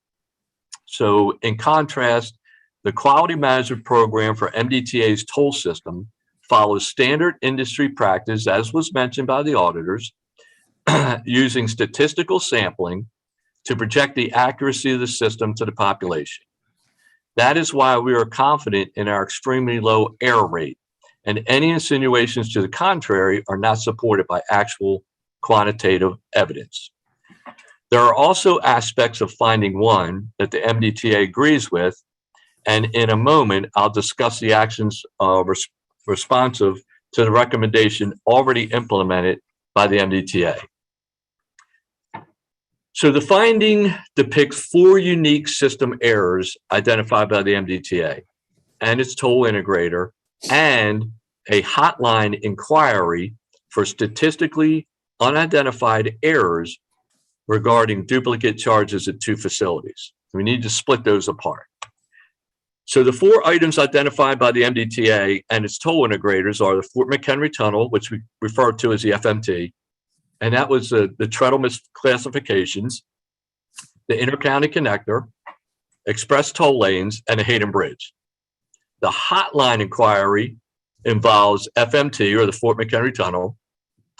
So in contrast, the quality management program for MDTA's toll system follows standard industry practice, as was mentioned by the auditors, using statistical sampling to project the accuracy of the system to the population. That is why we are confident in our extremely low error rate, and any insinuations to the contrary are not supported by actual quantitative evidence. There are also aspects of finding one that the MDTA agrees with, and in a moment, I'll discuss the actions responsive to the recommendation already implemented by the MDTA. So the finding depicts 4 unique system errors identified by the MDTA and its toll integrator, and a hotline inquiry for statistically unidentified errors regarding duplicate charges at 2 facilities. We need to split those apart. So the 4 items identified by the MDTA and its toll integrators are the Fort McHenry Tunnel, which we refer to as the FMT, and that was the treadle misclassifications, the intercounty connector, express toll lanes, and the Hayden Bridge. The hotline inquiry involves FMT, or the Fort McHenry Tunnel,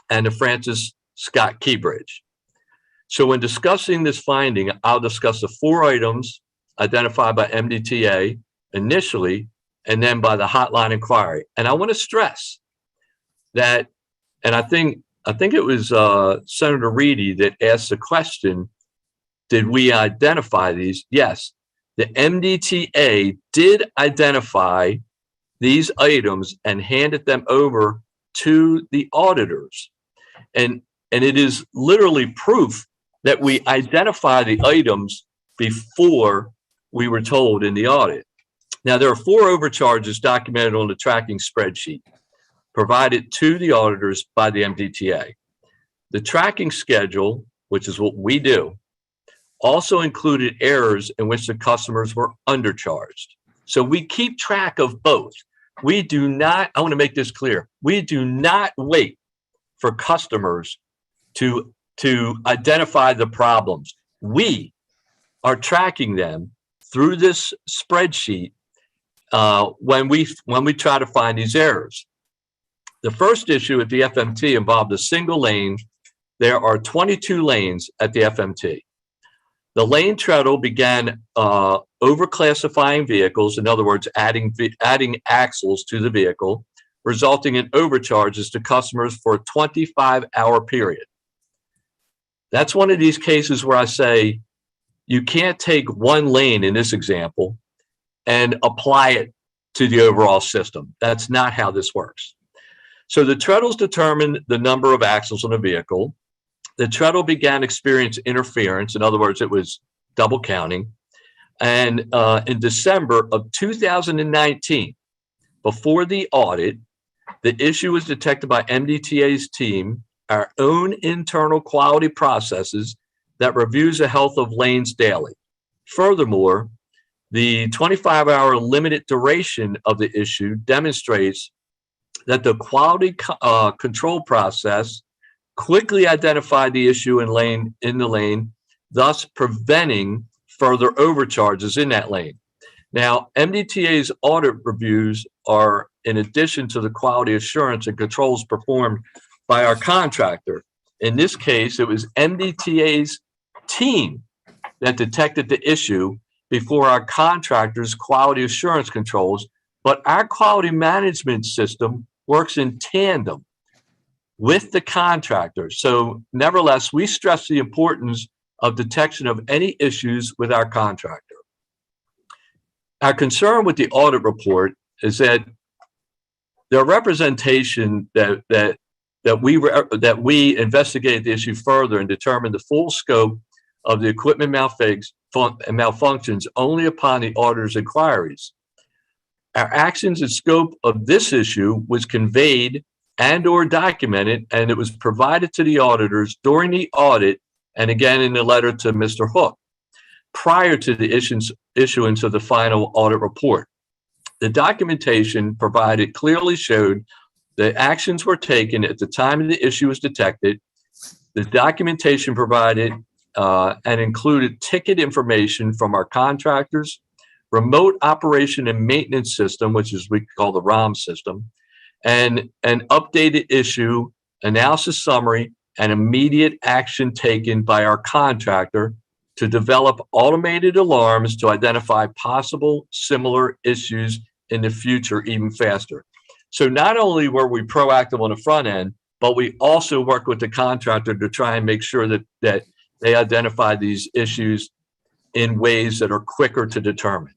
and the Francis Scott Keybridge. So when discussing this finding, I'll discuss the 4 items identified by MDTA initially, and then by the hotline inquiry. And I want to stress that, and I think it was Senator Reedy that asked the question, did we identify these? Yes, the MDTA did identify these items and handed them over to the auditors. And it is literally proof that we identify the items before we were told in the audit. Now, there are 4 overcharges documented on the tracking spreadsheet provided to the auditors by the MDTA. The tracking schedule, which is what we do, also included errors in which the customers were undercharged. So we keep track of both. We do not, I want to make this clear, we do not wait for customers to identify the problems. We are tracking them through this spreadsheet when we try to find these errors. The first issue at the FMT involved a single lane. There are 22 lanes at the FMT. The lane treadle began overclassifying vehicles, in other words, adding axles to the vehicle, resulting in overcharges to customers for a 25-hour period. That's one of these cases where I say, you can't take one lane in this example and apply it to the overall system. That's not how this works. So the treadles determine the number of axles on a vehicle. The treadle began experiencing interference. In other words, it was double counting. And in December of 2019, before the audit, the issue was detected by MDTA's team, our own internal quality processes that reviews the health of lanes daily. Furthermore, the 25-hour limited duration of the issue demonstrates that the quality control process quickly identified the issue in the lane, thus preventing further overcharges in that lane. Now, MDTA's audit reviews are in addition to the quality assurance and controls performed by our contractor. In this case, it was MDTA's team that detected the issue before our contractor's quality assurance controls, but our quality management system works in tandem with the contractor. So nevertheless, we stress the importance of detection of any issues with our contractor. Our concern with the audit report is that the representation that we investigated the issue further and determined the full scope of the equipment malfunctions only upon the auditor's inquiries. Our actions and scope of this issue was conveyed and or documented, and it was provided to the auditors during the audit and again in the letter to Mr. Hook prior to the issuance of the final audit report. The documentation provided clearly showed that actions were taken at the time the issue was detected. The documentation provided and included ticket information from our contractors, remote operation and maintenance system, which is we call the ROM system, and an updated issue, analysis summary, and immediate action taken by our contractor to develop automated alarms to identify possible similar issues in the future even faster. So not only were we proactive on the front end, but we also worked with the contractor to try and make sure that they identify these issues in ways that are quicker to determine.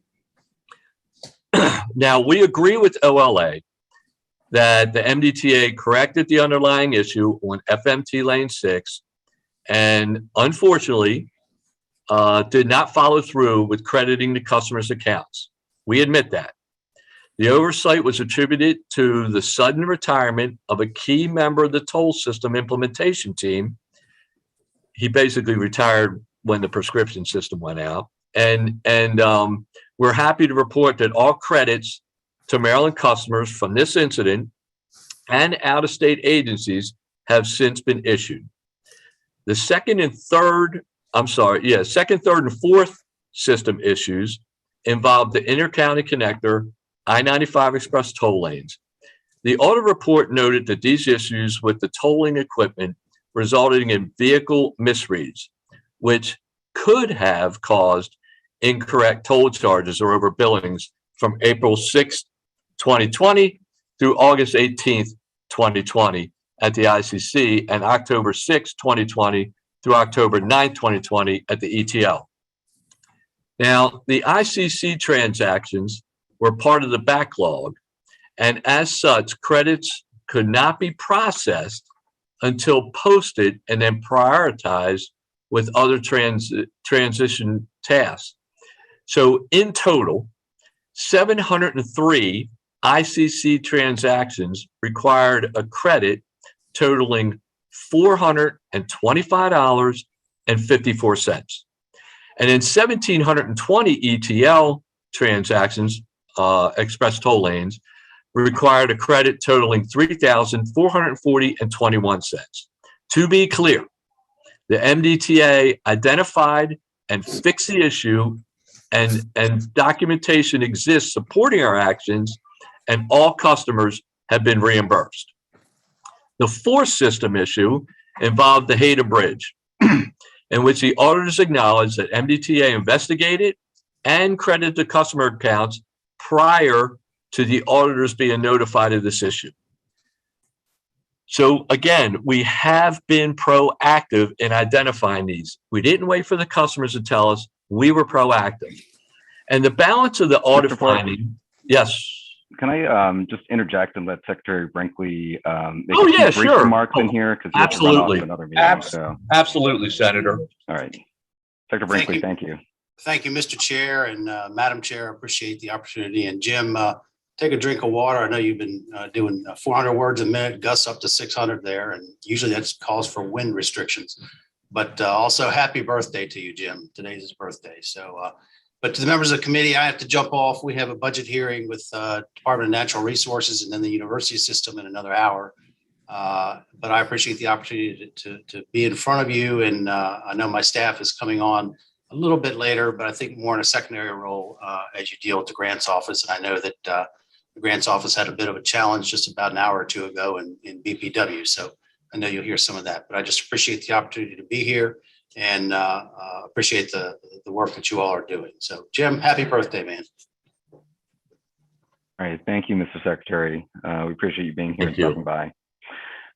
Now, we agree with OLA that the MDTA corrected the underlying issue on FMT Lane 6 and unfortunately did not follow through with crediting the customer's accounts. We admit that. The oversight was attributed to the sudden retirement of a key member of the toll system implementation team. He basically retired when the prescription system went out. And we're happy to report that all credits to Maryland customers from this incident and out-of-state agencies have since been issued. The second, third, and fourth system issues involved the inter-county connector, I-95 express toll lanes. The audit report noted that these issues with the tolling equipment resulting in vehicle misreads, which could have caused incorrect toll charges or overbillings from April 6th, 2020 through August 18th, 2020 at the ICC and October 6th, 2020 through October 9th, 2020 at the ETL. Now, the ICC transactions were part of the backlog, and as such, credits could not be processed until posted and then prioritized with other transition tasks. So in total, 703 ICC transactions required a credit totaling $425.54. And in 1,720 ETL transactions, express toll lanes, required a credit totaling $3,440.21. To be clear, the MDTA identified and fixed the issue, and documentation exists supporting our actions, and all customers have been reimbursed. The fourth system issue involved the Hayden Bridge, in which the auditors acknowledged that MDTA investigated and credited the customer accounts prior to the auditors being notified of this issue. So again, we have been proactive in identifying these. We didn't wait for the customers to tell us, we were proactive. And the balance of the audit finding, yes. Can I just interject and let Secretary Brinkley make a few brief sure. remarks in here? Because Absolutely. Another meeting, so. Absolutely, Senator. All right. Secretary Brinkley, thank you. Thank you, Mr. Chair and Madam Chair. I appreciate the opportunity. And Jim, take a drink of water. I know you've been doing 400 words a minute, Gus up to 600 there, and usually that calls for wind restrictions. But also happy birthday to you, Jim. Today's his birthday. So, but to the members of the committee, I have to jump off. We have a budget hearing with Department of Natural Resources and then the university system in another hour. But I appreciate the opportunity to be in front of you. And I know my staff is coming on a little bit later, but I think more in a secondary role as you deal with the grants office. And I know that the grants office had a bit of a challenge just about an hour or two ago in BPW. So I know you'll hear some of that, but I just appreciate the opportunity to be here and appreciate the work that you all are doing. So Jim, happy birthday, man. All right. Thank you, Mr. Secretary. We appreciate you being here and stopping by.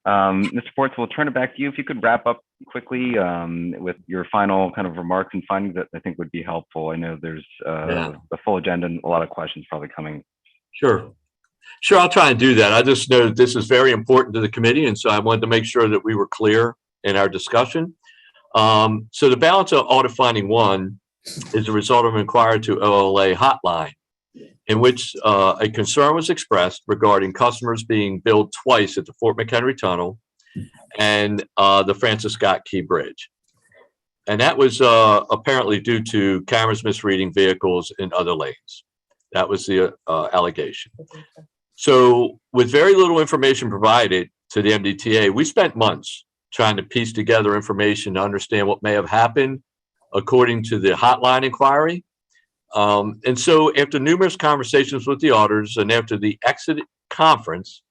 Mr. Ports, we'll turn it back to you. If you could wrap up quickly with your final kind of remarks and findings that I think would be helpful. I know there's a full agenda and a lot of questions probably coming. Sure, I'll try and do that. I just know that this is very important to the committee, and so I wanted to make sure that we were clear in our discussion. So the balance of audit finding 1 is a result of an inquiry to OLA hotline, in which a concern was expressed regarding customers being billed twice at the Fort McHenry Tunnel and the Francis Scott Key Bridge. And that was apparently due to cameras misreading vehicles in other lanes. That was the allegation. So with very little information provided to the MDTA, we spent months trying to piece together information to understand what may have happened according to the hotline inquiry. And so after numerous conversations with the auditors and after the exit conference,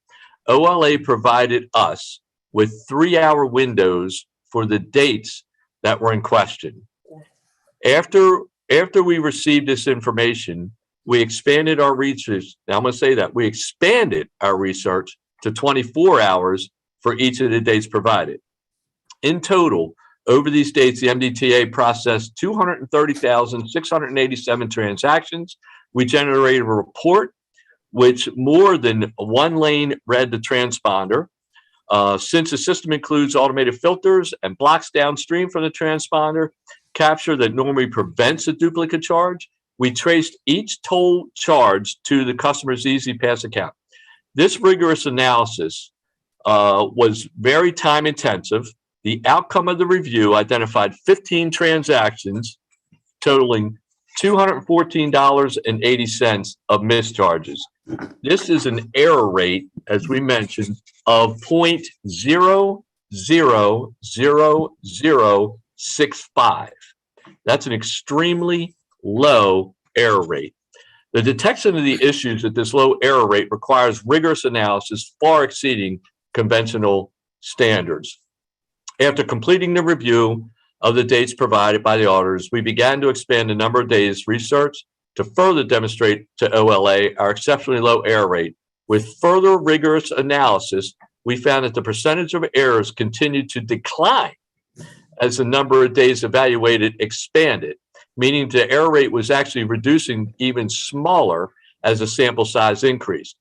OLA provided us with 3-hour windows for the dates that were in question. After we received this information, we expanded our research. Now I'm going to say that we expanded our research to 24 hours for each of the dates provided. In total, over these dates, the MDTA processed 230,687 transactions. We generated a report which more than one lane read the transponder. Since the system includes automated filters and blocks downstream from the transponder capture that normally prevents a duplicate charge, we traced each toll charge to the customer's Easy Pass account. This rigorous analysis was very time intensive. The outcome of the review identified 15 transactions totaling $214.80 of mischarges. This is an error rate, as we mentioned, of 0.00065. That's an extremely low error rate. The detection of the issues at this low error rate requires rigorous analysis far exceeding conventional standards. After completing the review of the dates provided by the auditors, we began to expand the number of days research to further demonstrate to OLA our exceptionally low error rate. With further rigorous analysis, we found that the percentage of errors continued to decline as the number of days evaluated expanded, meaning the error rate was actually reducing even smaller as the sample size increased.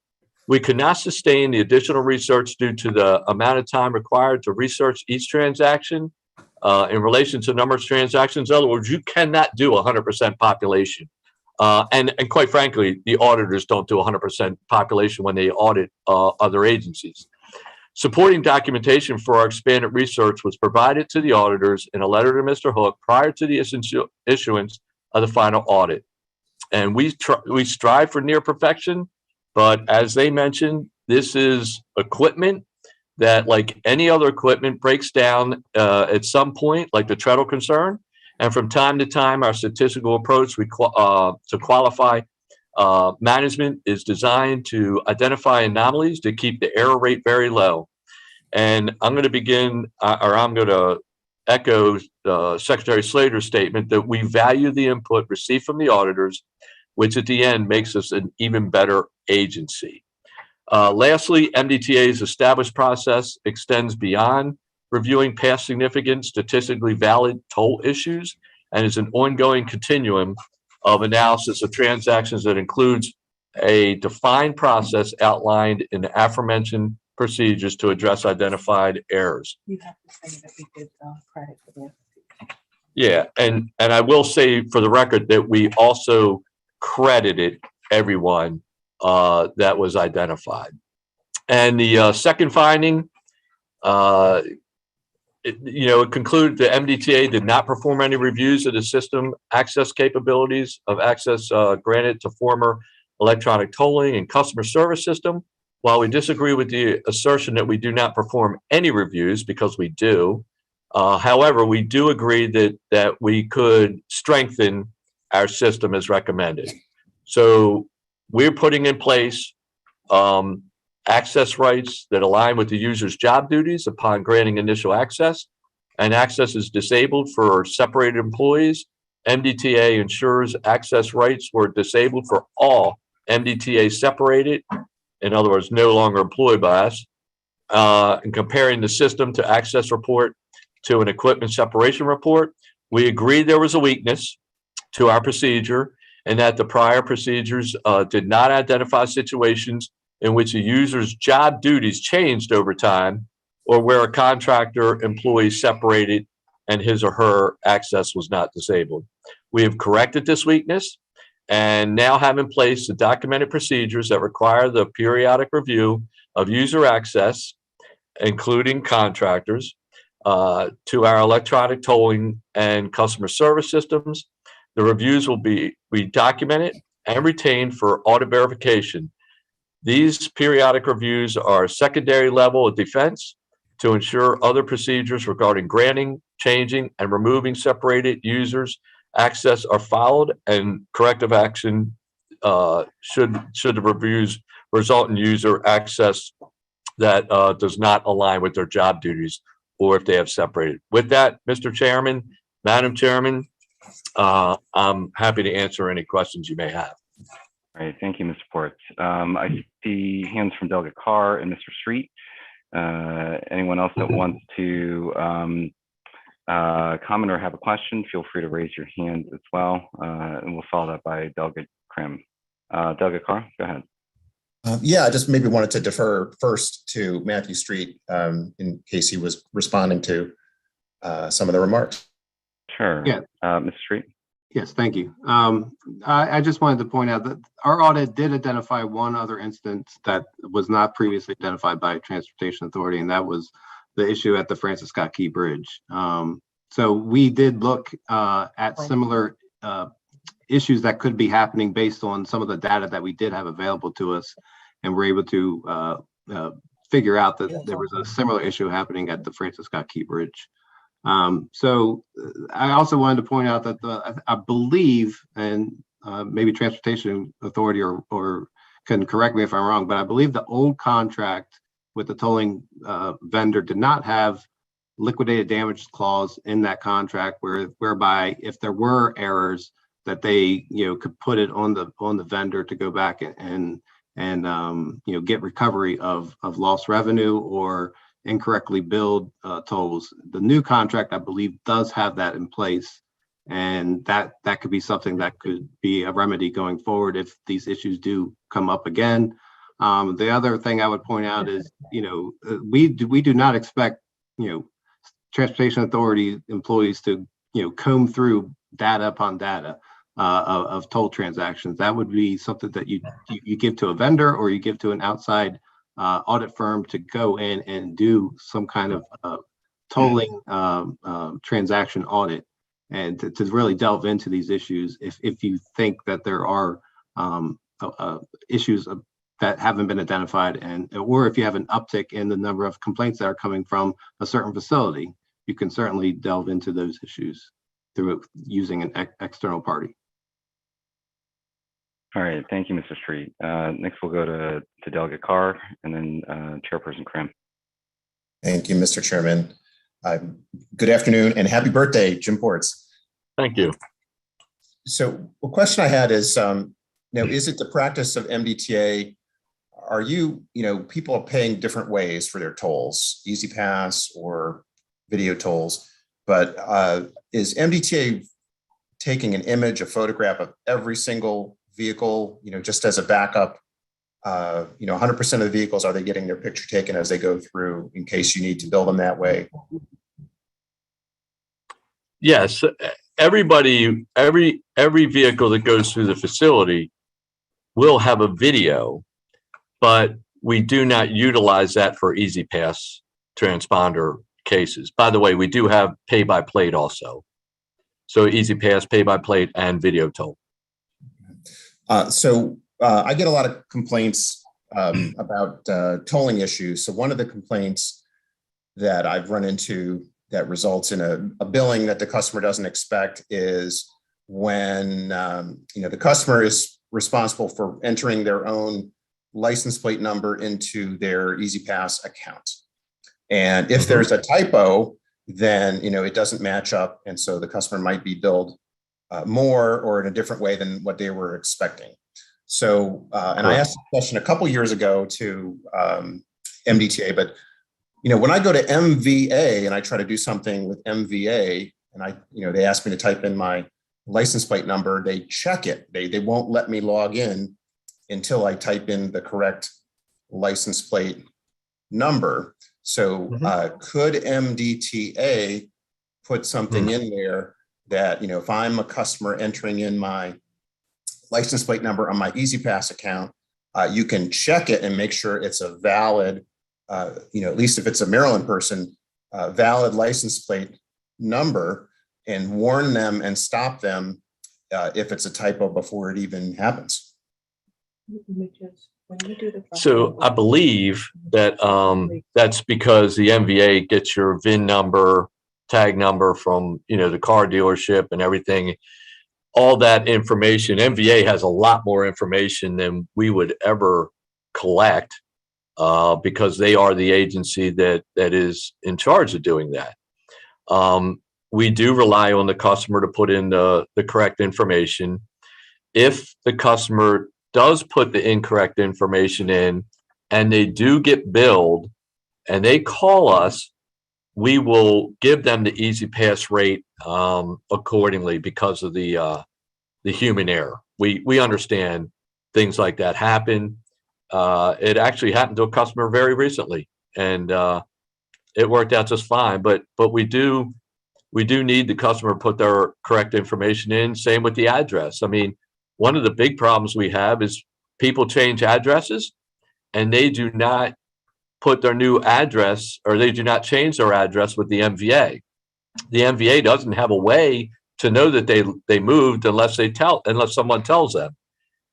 We could not sustain the additional research due to the amount of time required to research each transaction in relation to number of transactions. In other words, you cannot do 100% population. And quite frankly, the auditors don't do 100% population when they audit other agencies. Supporting documentation for our expanded research was provided to the auditors in a letter to Mr. Hook prior to the issuance of the final audit. And we strive for near perfection, but as they mentioned, this is equipment that, like any other equipment, breaks down at some point, like the treadle concern. And from time to time, our statistical approach to qualify management is designed to identify anomalies to keep the error rate very low. And I'm going to begin, or I'm going to echo Secretary Slater's statement that we value the input received from the auditors, which at the end makes us an even better agency. Lastly, MDTA's established process extends beyond reviewing past significant statistically valid toll issues and is an ongoing continuum of analysis of transactions that includes a defined process outlined in the aforementioned procedures to address identified errors. You have to say that we did credit for that. Yeah, and I will say for the record that we also credited everyone that was identified. And the second finding, it concluded the MDTA did not perform any reviews of the system access capabilities of access granted to former electronic tolling and customer service system. While we disagree with the assertion that we do not perform any reviews, because we do, however, we do agree that we could strengthen our system as recommended. So we're putting in place access rights that align with the user's job duties upon granting initial access, and access is disabled for separated employees. MDTA ensures access rights were disabled for all MDTA separated, in other words, no longer employed by us, and comparing the system to access report to an equipment separation report. We agreed there was a weakness to our procedure and that the prior procedures did not identify situations in which a user's job duties changed over time or where a contractor employee separated and his or her access was not disabled. We have corrected this weakness and now have in place the documented procedures that require the periodic review of user access, including contractors, to our electronic tolling and customer service systems. The reviews will be documented and retained for audit verification. These periodic reviews are secondary level of defense to ensure other procedures regarding granting, changing, and removing separated users' access are followed, and corrective action should the reviews result in user access that does not align with their job duties or if they have separated. With that, Mr. Chairman, Madam Chairman, I'm happy to answer any questions you may have. All right, thank you, Mr. Ports. I see hands from Delegate Carr and Mr. Street. Anyone else that wants to comment or have a question, feel free to raise your hand as well, and we'll follow that by Delegate Krim. Delegate Carr, go ahead. Yeah, I just maybe wanted to defer first to Matthew Street in case he was responding to some of the remarks. Sure. Yeah. Mr. Street. Yes, thank you. I just wanted to point out that our audit did identify one other instance that was not previously identified by Transportation Authority, and that was the issue at the Francis Scott Key Bridge. So we did look at similar issues that could be happening based on some of the data that we did have available to us, and we're able to figure out that there was a similar issue happening at the Francis Scott Key Bridge. So I also wanted to point out that I believe, and maybe Transportation Authority or can correct me if I'm wrong, but I believe the old contract with the tolling vendor did not have liquidated damage clause in that contract whereby if there were errors that they, could put it on the vendor to go back and get recovery of lost revenue or incorrectly billed tolls. The new contract, I believe, does have that in place, and that could be something that could be a remedy going forward if these issues do come up again. The other thing I would point out is, we do not expect, Transportation Authority employees to, comb through data upon data of toll transactions. That would be something that you give to a vendor or you give to an outside audit firm to go in and do some kind of tolling transaction audit, and to really delve into these issues if you think that there are issues that haven't been identified, or if you have an uptick in the number of complaints that are coming from a certain facility, you can certainly delve into those issues through using an external party. All right, thank you, Mr. Street. Next, we'll go to Delegate Carr and then Chairperson Krim. Thank you, Mr. Chairman. Good afternoon and happy birthday, Jim Ports. Thank you. So a question I had is, is it the practice of MDTA? Are people are paying different ways for their tolls, Easy Pass or video tolls, but is MDTA taking an image, a photograph of every single vehicle, just as a backup? 100% of the vehicles, are they getting their picture taken as they go through in case you need to bill them that way? Yes, every vehicle that goes through the facility will have a video, but we do not utilize that for Easy Pass transponder cases. By the way, we do have pay by plate also. So Easy Pass, pay by plate, and video toll. I get a lot of complaints about tolling issues. So one of the complaints that I've run into that results in a billing that the customer doesn't expect is when the customer is responsible for entering their own license plate number into their Easy Pass account. And if there's a typo, then it doesn't match up. And so the customer might be billed more or in a different way than what they were expecting. So, and I asked a question a couple years ago to MDTA, but when I go to MVA and I try to do something with MVA, and they ask me to type in my license plate number, they check it. They won't let me log in until I type in the correct license plate number. So, could MDTA put something in there that, if I'm a customer entering in my license plate number on my Easy Pass account, you can check it and make sure it's a valid, at least if it's a Maryland person, valid license plate number, and warn them and stop them if it's a typo before it even happens. So I believe that that's because the MVA gets your VIN number, tag number from the car dealership and everything. All that information, MVA has a lot more information than we would ever collect because they are the agency that is in charge of doing that. We do rely on the customer to put in the correct information. If the customer does put the incorrect information in and they do get billed and they call us, we will give them the Easy Pass rate accordingly because of the human error. We understand things like that happen. It actually happened to a customer very recently, and it worked out just fine. But we do need the customer to put their correct information in. Same with the address. I mean, one of the big problems we have is people change addresses and they do not put their new address, or they do not change their address with the MVA. The MVA doesn't have a way to know that they moved unless someone tells them.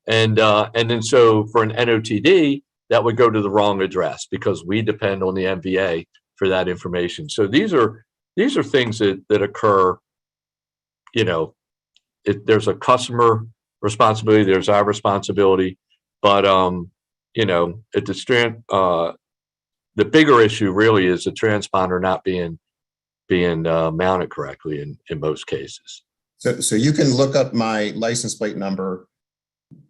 And then so for an NOTD, that would go to the wrong address because we depend on the MVA for that information. So these are things that occur. There's a customer responsibility, there's our responsibility, but at the bigger issue really is the transponder not being being mounted correctly in most cases. So you can look up my license plate number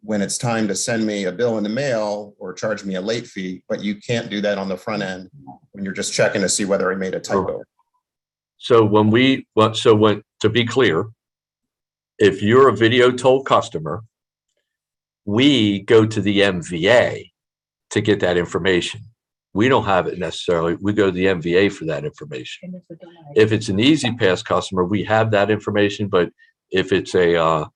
when it's time to send me a bill in the mail or charge me a late fee, but you can't do that on the front end when you're just checking to see whether I made a typo. So to be clear, if you're a video toll customer, we go to the MVA to get that information. We don't have it necessarily. We go to the MVA for that information. If it's an Easy Pass customer, we have that information. But if it's a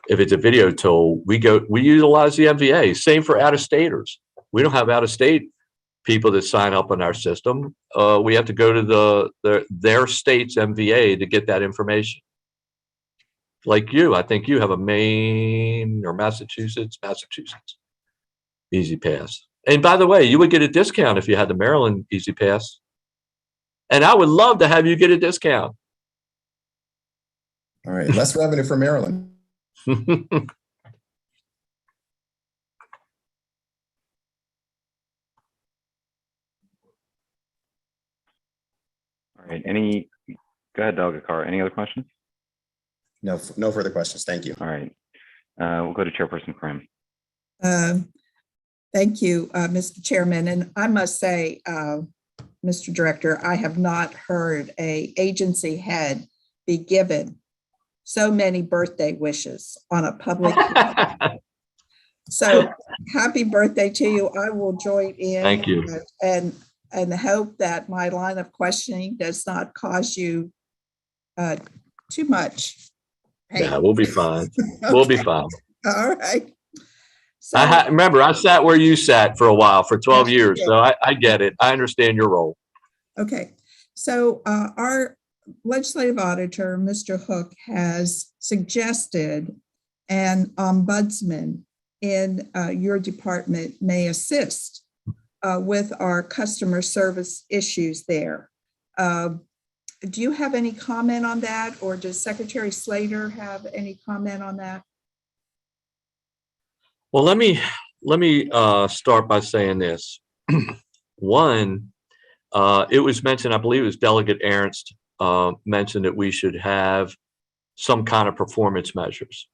video toll, we utilize the MVA. Same for out-of-staters. We don't have out-of-state people that sign up on our system. We have to go to their state's MVA to get that information. Like you, I think you have a Maine or Massachusetts Easy Pass. And by the way, you would get a discount if you had the Maryland Easy Pass. And I would love to have you get a discount. All right, less revenue for Maryland. All right, go ahead, Delegate Carr. Any other questions? No further questions. Thank you. All right, we'll go to Chairperson Krim. Thank you, Mr. Chairman. And I must say, Mr. Director, I have not heard an agency head be given so many birthday wishes on a public. So happy birthday to you. I will join in. Thank you. And hope that my line of questioning does not cause you too much pain. Yeah, we'll be fine. We'll be fine. All right. So, Remember, I sat where you sat for a while, for 12 years. So I get it. I understand your role. Okay. So our legislative auditor, Mr. Hook, has suggested an ombudsman in your department may assist with our customer service issues there. Do you have any comment on that, or does Secretary Slater have any comment on that? Well, let me start by saying this. One, it was mentioned, I believe it was Delegate Ernst mentioned that we should have some kind of performance measures.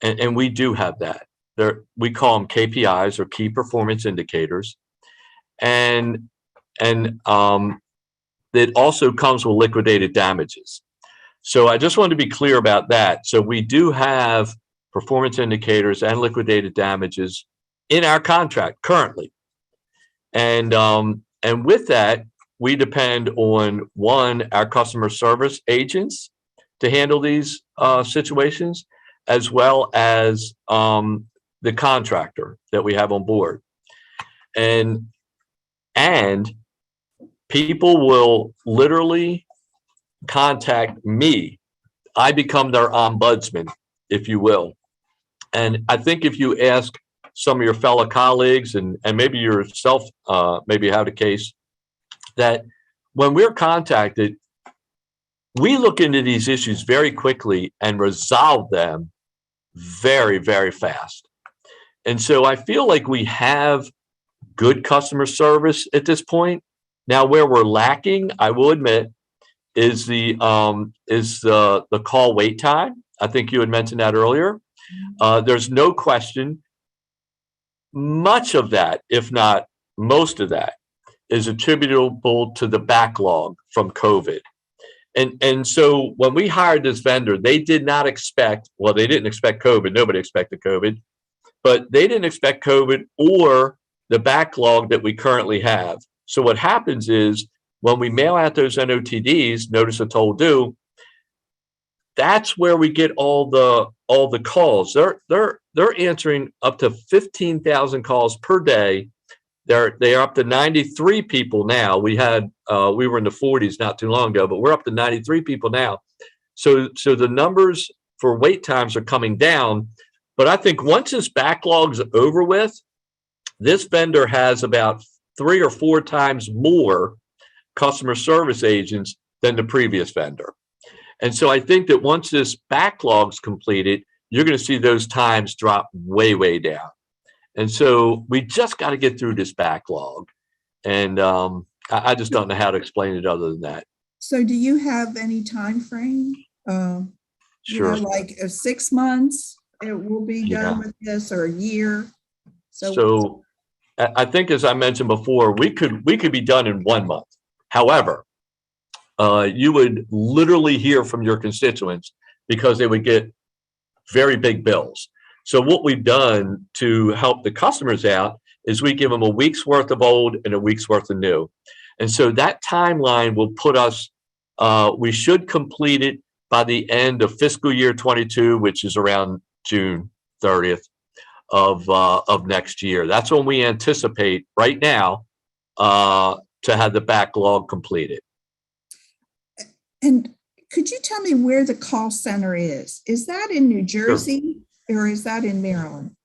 And we do have that. We call them KPIs, or key performance indicators. And it also comes with liquidated damages. So I just wanted to be clear about that. So we do have performance indicators and liquidated damages in our contract currently. And with that, we depend on, one, our customer service agents to handle these situations, as well as the contractor that we have on board. And people will literally contact me. I become their ombudsman, if you will. And I think if you ask some of your fellow colleagues and maybe yourself, maybe you have a case, that when we're contacted, we look into these issues very quickly and resolve them very, very fast. And so I feel like we have good customer service at this point. Now, where we're lacking, I will admit, is the call wait time. I think you had mentioned that earlier. There's no question. Much of that, if not most of that, is attributable to the backlog from COVID. And so when we hired this vendor, they did not expect, well, they didn't expect COVID. Nobody expected COVID, but they didn't expect COVID or the backlog that we currently have. So what happens is when we mail out those NOTDs, notice of toll due, that's where we get all the calls. They're answering up to 15,000 calls per day. They're up to 93 people now. We were in the 40s not too long ago, but we're up to 93 people now. So the numbers for wait times are coming down. But I think once this backlog's over with, this vendor has about 3 or 4 times more customer service agents than the previous vendor. And so I think that once this backlog's completed, you're going to see those times drop way, way down. And so we just got to get through this backlog. And I just don't know how to explain it other than that. So do you have any time frame? Sure. Like 6 months, it will be done with this, or a year? So I think, as I mentioned before, we could be done in 1 month. However, you would literally hear from your constituents because they would get very big bills. So what we've done to help the customers out is we give them a week's worth of old and a week's worth of new. And so that timeline will put us, we should complete it by the end of fiscal year 22, which is around June 30th of next year. That's when we anticipate right now to have the backlog completed. And could you tell me where the call center is? Is that in New Jersey or is that in Maryland?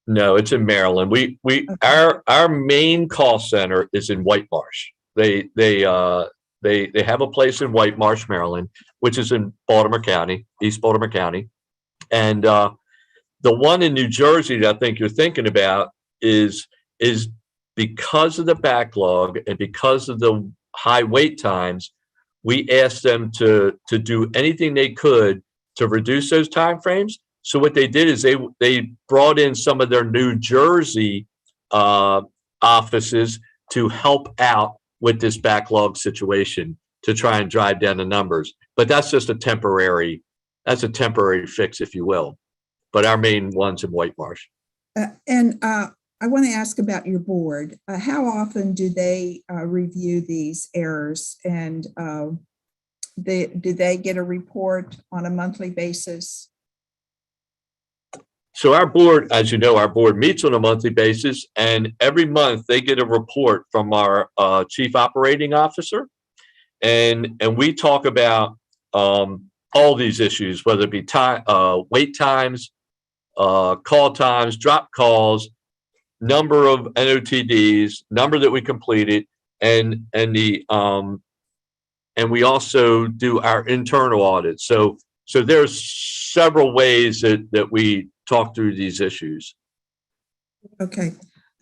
No, it's in Maryland. Our main call center is in White Marsh. They have a place in White Marsh, Maryland, which is in Baltimore County, East Baltimore County. And the one in New Jersey that I think you're thinking about is because of the backlog and because of the high wait times, we asked them to do anything they could to reduce those timeframes. So what they did is they brought in some of their New Jersey offices to help out with this backlog situation to try and drive down the numbers. But that's just a temporary fix, if you will. But our main one's in White Marsh. I want to ask about your board. How often do they review these errors, and do they get a report on a monthly basis? So our board, as you know, our board meets on a monthly basis, and every month they get a report from our chief operating officer, and we talk about all these issues, whether it be time, wait times, call times, drop calls, number of NOTDs, number that we completed, and we also do our internal audits. So there's several ways that we talk through these issues. Okay.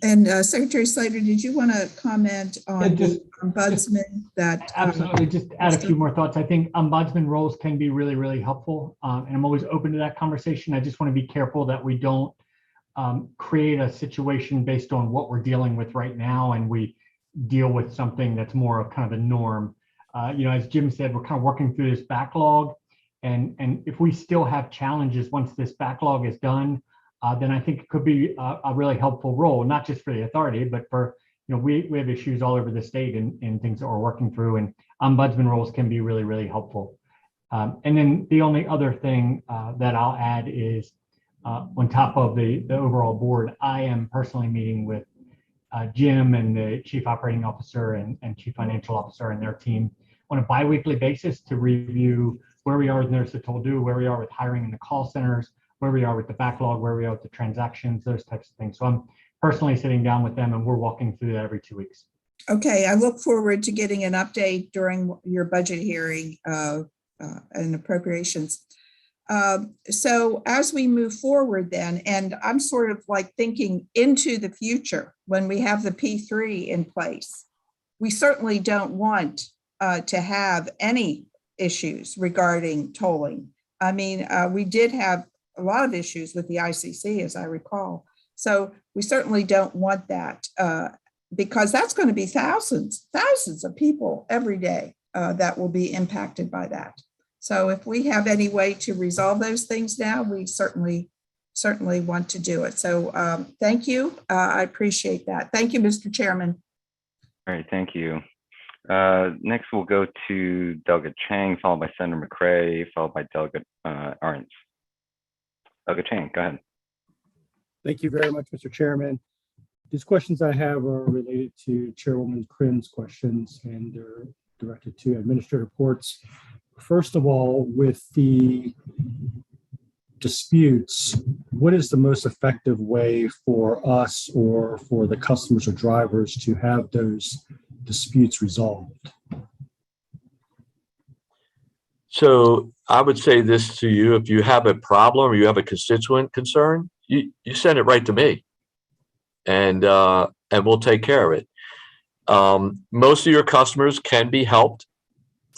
And Secretary Slater, did you want to comment on the ombudsman? That absolutely, just add a few more thoughts. I think ombudsman roles can be really, really helpful, and I'm always open to that conversation. I just want to be careful that we don't create a situation based on what we're dealing with right now, and we deal with something that's more of kind of a norm. As Jim said, we're kind of working through this backlog, and if we still have challenges once this backlog is done, then I think it could be a really helpful role, not just for the authority, but for, we have issues all over the state and things that we're working through, and ombudsman roles can be really, really helpful. And then the only other thing that I'll add is on top of the overall board, I am personally meeting with Jim and the chief operating officer and chief financial officer and their team on a biweekly basis to review where we are with nurse to toll due, where we are with hiring in the call centers, where we are with the backlog, where we are with the transactions, those types of things. So I'm personally sitting down with them and we're walking through that every 2 weeks. Okay, I look forward to getting an update during your budget hearing and appropriations. So as we move forward then, and I'm sort of like thinking into the future when we have the P3 in place, we certainly don't want to have any issues regarding tolling. I mean, we did have a lot of issues with the ICC, as I recall. So we certainly don't want that because that's going to be thousands of people every day that will be impacted by that. So if we have any way to resolve those things now, we certainly want to do it. So thank you. I appreciate that. Thank you, Mr. Chairman. All right, thank you. Next, we'll go to Delegate Chang, followed by Senator McCray, followed by Delegate Arntz. Delegate Chang, go ahead. Thank you very much, Mr. Chairman. These questions I have are related to Chairwoman Krim's questions, and they're directed to administrative reports. First of all, with the disputes, what is the most effective way for us or for the customers or drivers to have those disputes resolved? So I would say this to you: if you have a problem or you have a constituent concern, you send it right to me, and we'll take care of it. Most of your customers can be helped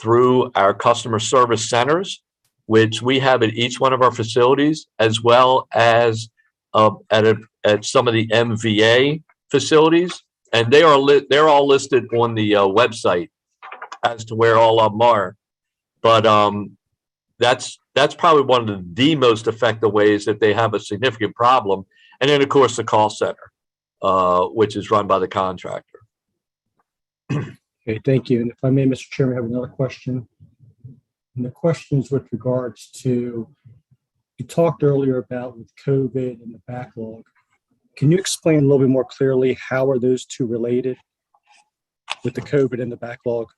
through our customer service centers, which we have at each one of our facilities, as well as at some of the MVA facilities, and they're all listed on the website as to where all of them are. But that's probably one of the most effective ways that they have a significant problem. And then, of course, the call center, which is run by the contractor. Okay, thank you. And if I may, Mr. Chairman, I have another question. And the question is with regards to, you talked earlier about with COVID and the backlog. Can you explain a little bit more clearly how are those two related with the COVID and the backlog?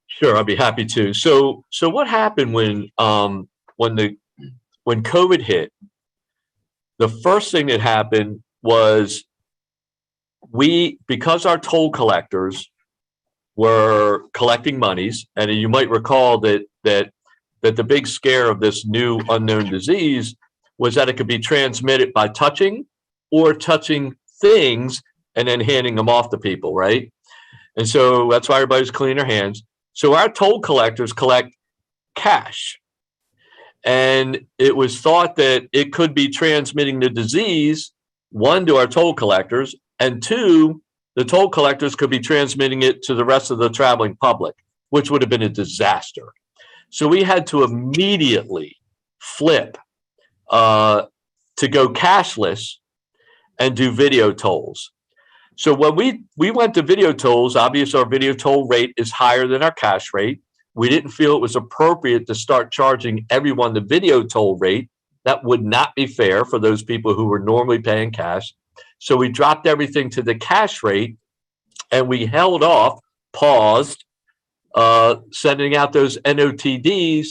Sure, I'd be happy to. So what happened when COVID hit? The first thing that happened was because our toll collectors were collecting monies, and you might recall that the big scare of this new unknown disease was that it could be transmitted by touching or touching things and then handing them off to people, right? And so that's why everybody's cleaning their hands. So our toll collectors collect cash. And it was thought that it could be transmitting the disease, one, to our toll collectors, and two, the toll collectors could be transmitting it to the rest of the traveling public, which would have been a disaster. So we had to immediately flip to go cashless and do video tolls. So when we went to video tolls, obviously our video toll rate is higher than our cash rate. We didn't feel it was appropriate to start charging everyone the video toll rate. That would not be fair for those people who were normally paying cash. So we dropped everything to the cash rate, and we held off, paused, sending out those NOTDs,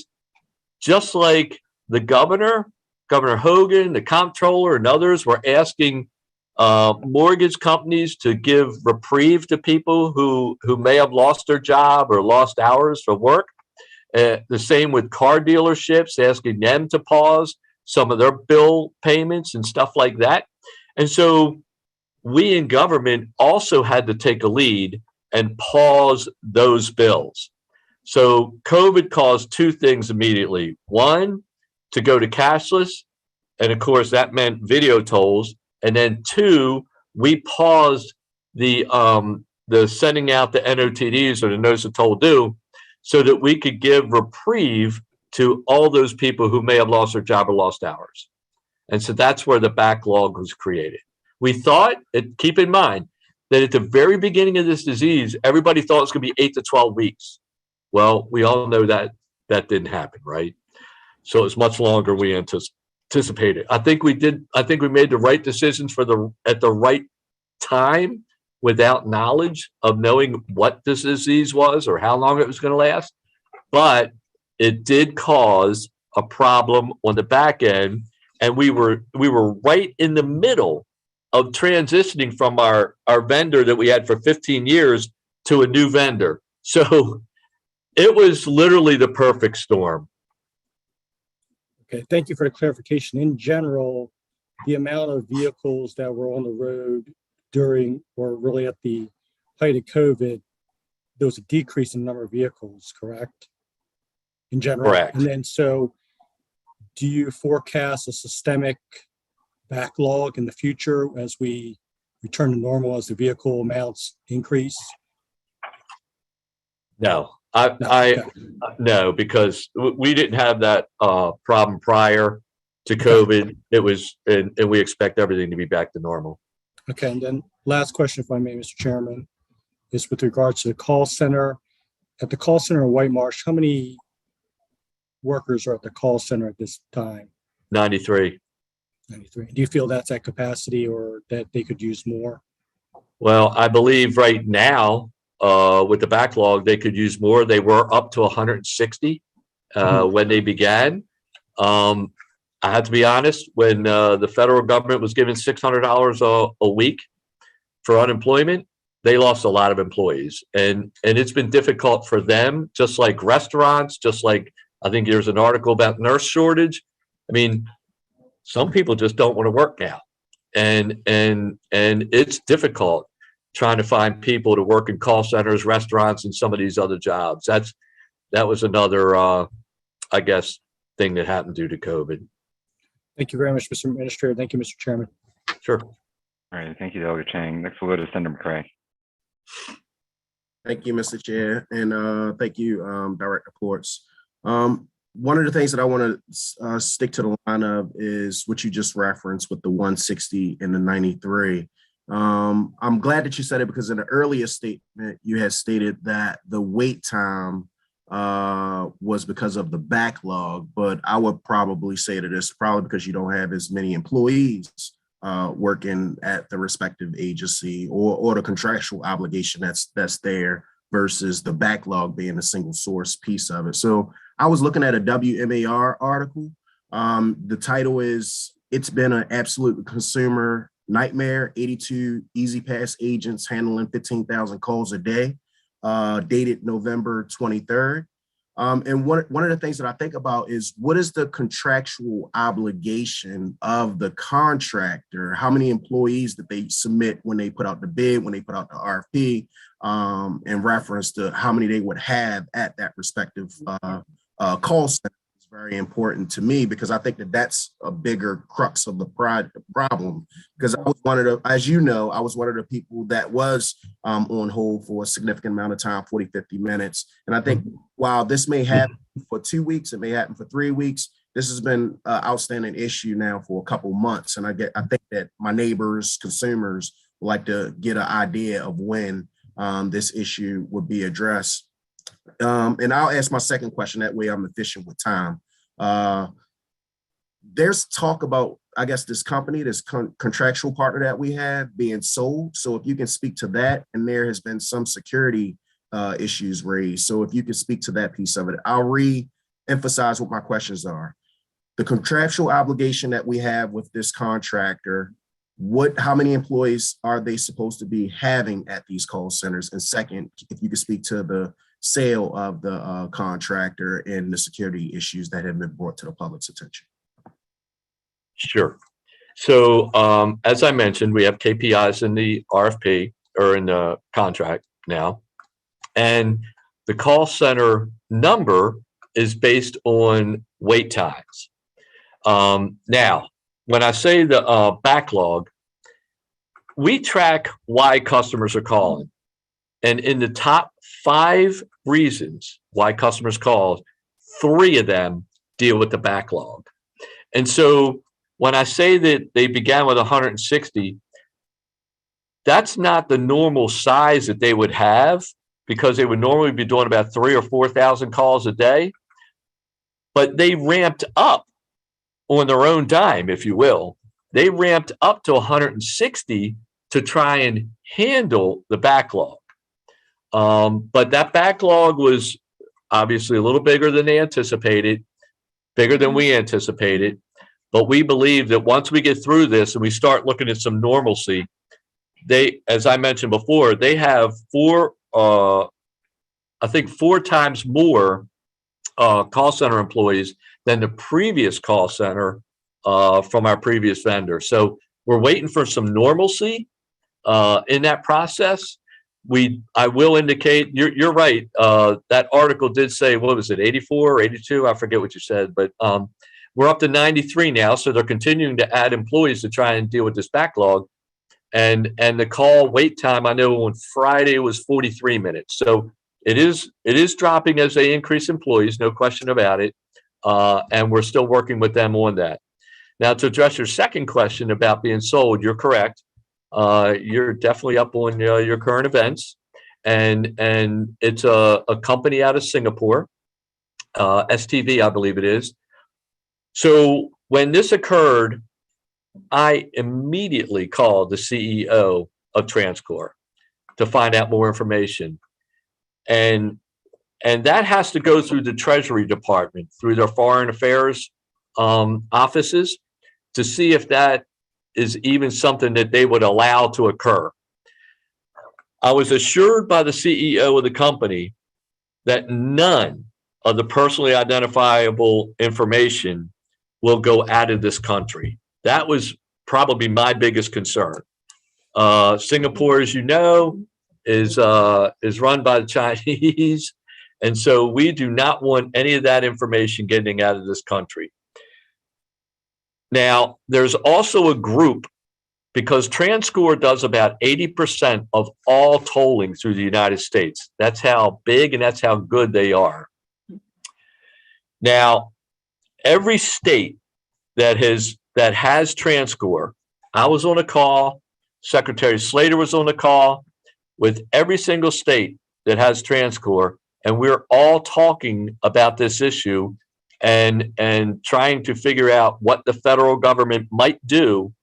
just like the Governor Hogan, the comptroller, and others were asking mortgage companies to give reprieve to people who may have lost their job or lost hours for work. The same with car dealerships, asking them to pause some of their bill payments and stuff like that. And so we in government also had to take a lead and pause those bills. So COVID caused two things immediately. One, to go to cashless. And of course, that meant video tolls. And then two, we paused the sending out the NOTDs or the notice of toll due so that we could give reprieve to all those people who may have lost their job or lost hours. And so that's where the backlog was created. We thought, keep in mind, that at the very beginning of this disease, everybody thought it was going to be 8 to 12 weeks. Well, we all know that that didn't happen, right? So it was much longer we anticipated. I think we made the right decisions at the right time without knowledge of knowing what this disease was or how long it was going to last. But it did cause a problem on the back end, and we were right in the middle of transitioning from our vendor that we had for 15 years to a new vendor. So it was literally the perfect storm. Okay, thank you for the clarification. In general, the amount of vehicles that were on the road during or really at the height of COVID, there was a decrease in the number of vehicles, correct? In general? Correct. And then so do you forecast a systemic backlog in the future as we return to normal, as the vehicle amounts increase? No, no, because we didn't have that problem prior to COVID. It was, and we expect everything to be back to normal. Okay, and then last question, if I may, Mr. Chairman, is with regards to the call center. At the call center in White Marsh, how many workers are at the call center at this time? 93. 93. Do you feel that's at capacity or that they could use more? Well, I believe right now, with the backlog, they could use more. They were up to 160 when they began. I have to be honest, when the federal government was giving $600 a week for unemployment, they lost a lot of employees. And it's been difficult for them, just like restaurants, just like I think there's an article about nurse shortage. I mean, some people just don't want to work now. And it's difficult trying to find people to work in call centers, restaurants, and some of these other jobs. that was another, I guess, thing that happened due to COVID. Thank you very much, Mr. Administrator. Thank you, Mr. Chairman. Sure. All right, thank you, Delegate Chang. Next, we'll go to Senator McCray. Thank you, Mr. Chair, and thank you, Director Ports. One of the things that I want to stick to the line of is what you just referenced with the 160 and the 93. I'm glad that you said it, because in the earlier statement, you had stated that the wait time was because of the backlog, but I would probably say that it's probably because you don't have as many employees working at the respective agency, or the contractual obligation that's there versus the backlog being a single source piece of it. So I was looking at a WMAR article. The title is, "It's Been an Absolute Consumer Nightmare, 82 Easy Pass Agents Handling 15,000 Calls a Day," dated November 23rd. And one of the things that I think about is, what is the contractual obligation of the contractor? How many employees that they submit when they put out the bid, when they put out the RFP, in reference to how many they would have at that respective call center is very important to me, because I think that that's a bigger crux of the problem. Because I was one of the, as you know, I was one of the people that was on hold for a significant amount of time, 40, 50 minutes. And I think while this may happen for 2 weeks, it may happen for 3 weeks, this has been an outstanding issue now for a couple months. And I think that my neighbors, consumers, would like to get an idea of when this issue would be addressed. And I'll ask my second question, that way I'm efficient with time. There's talk about, I guess, this company, this contractual partner that we have being sold. So if you can speak to that, and there has been some security issues raised. So if you can speak to that piece of it, I'll re-emphasize what my questions are. The contractual obligation that we have with this contractor, how many employees are they supposed to be having at these call centers? And second, if you could speak to the sale of the contractor and the security issues that have been brought to the public's attention. Sure. So as I mentioned, we have KPIs in the RFP, or in the contract now, and the call center number is based on wait times. Now, when I say the backlog, we track why customers are calling. And in the top 5 reasons why customers call, 3 of them deal with the backlog. And so when I say that they began with 160, that's not the normal size that they would have, because they would normally be doing about 3,000 or 4,000 calls a day. But they ramped up on their own dime, if you will. They ramped up to 160 to try and handle the backlog. But that backlog was obviously a little bigger than they anticipated, bigger than we anticipated. But we believe that once we get through this and we start looking at some normalcy, as I mentioned before, they have 4 times more call center employees than the previous call center from our previous vendor. So we're waiting for some normalcy in that process. I will indicate, you're right. That article did say, what was it, 84 or 82? I forget what you said, but we're up to 93 now. So they're continuing to add employees to try and deal with this backlog. And the call wait time, I know on Friday was 43 minutes. So it is dropping as they increase employees, no question about it. And we're still working with them on that. Now, to address your second question about being sold, you're correct. You're definitely up on your current events, and it's a company out of Singapore, STV, I believe it is. So when this occurred, I immediately called the CEO of TransCore to find out more information, and that has to go through the Treasury Department, through their foreign affairs offices, to see if that is even something that they would allow to occur. I was assured by the CEO of the company that none of the personally identifiable information will go out of this country. That was probably my biggest concern. Singapore, as you know, is run by the Chinese, And so we do not want any of that information getting out of this country. Now, there's also a group, because TransScore does about 80% of all tolling through the United States. That's how big and that's how good they are. Now, every state that has TransScore, I was on a call, Secretary Slater was on a call with every single state that has TransScore, and we're all talking about this issue and trying to figure out what the federal government might do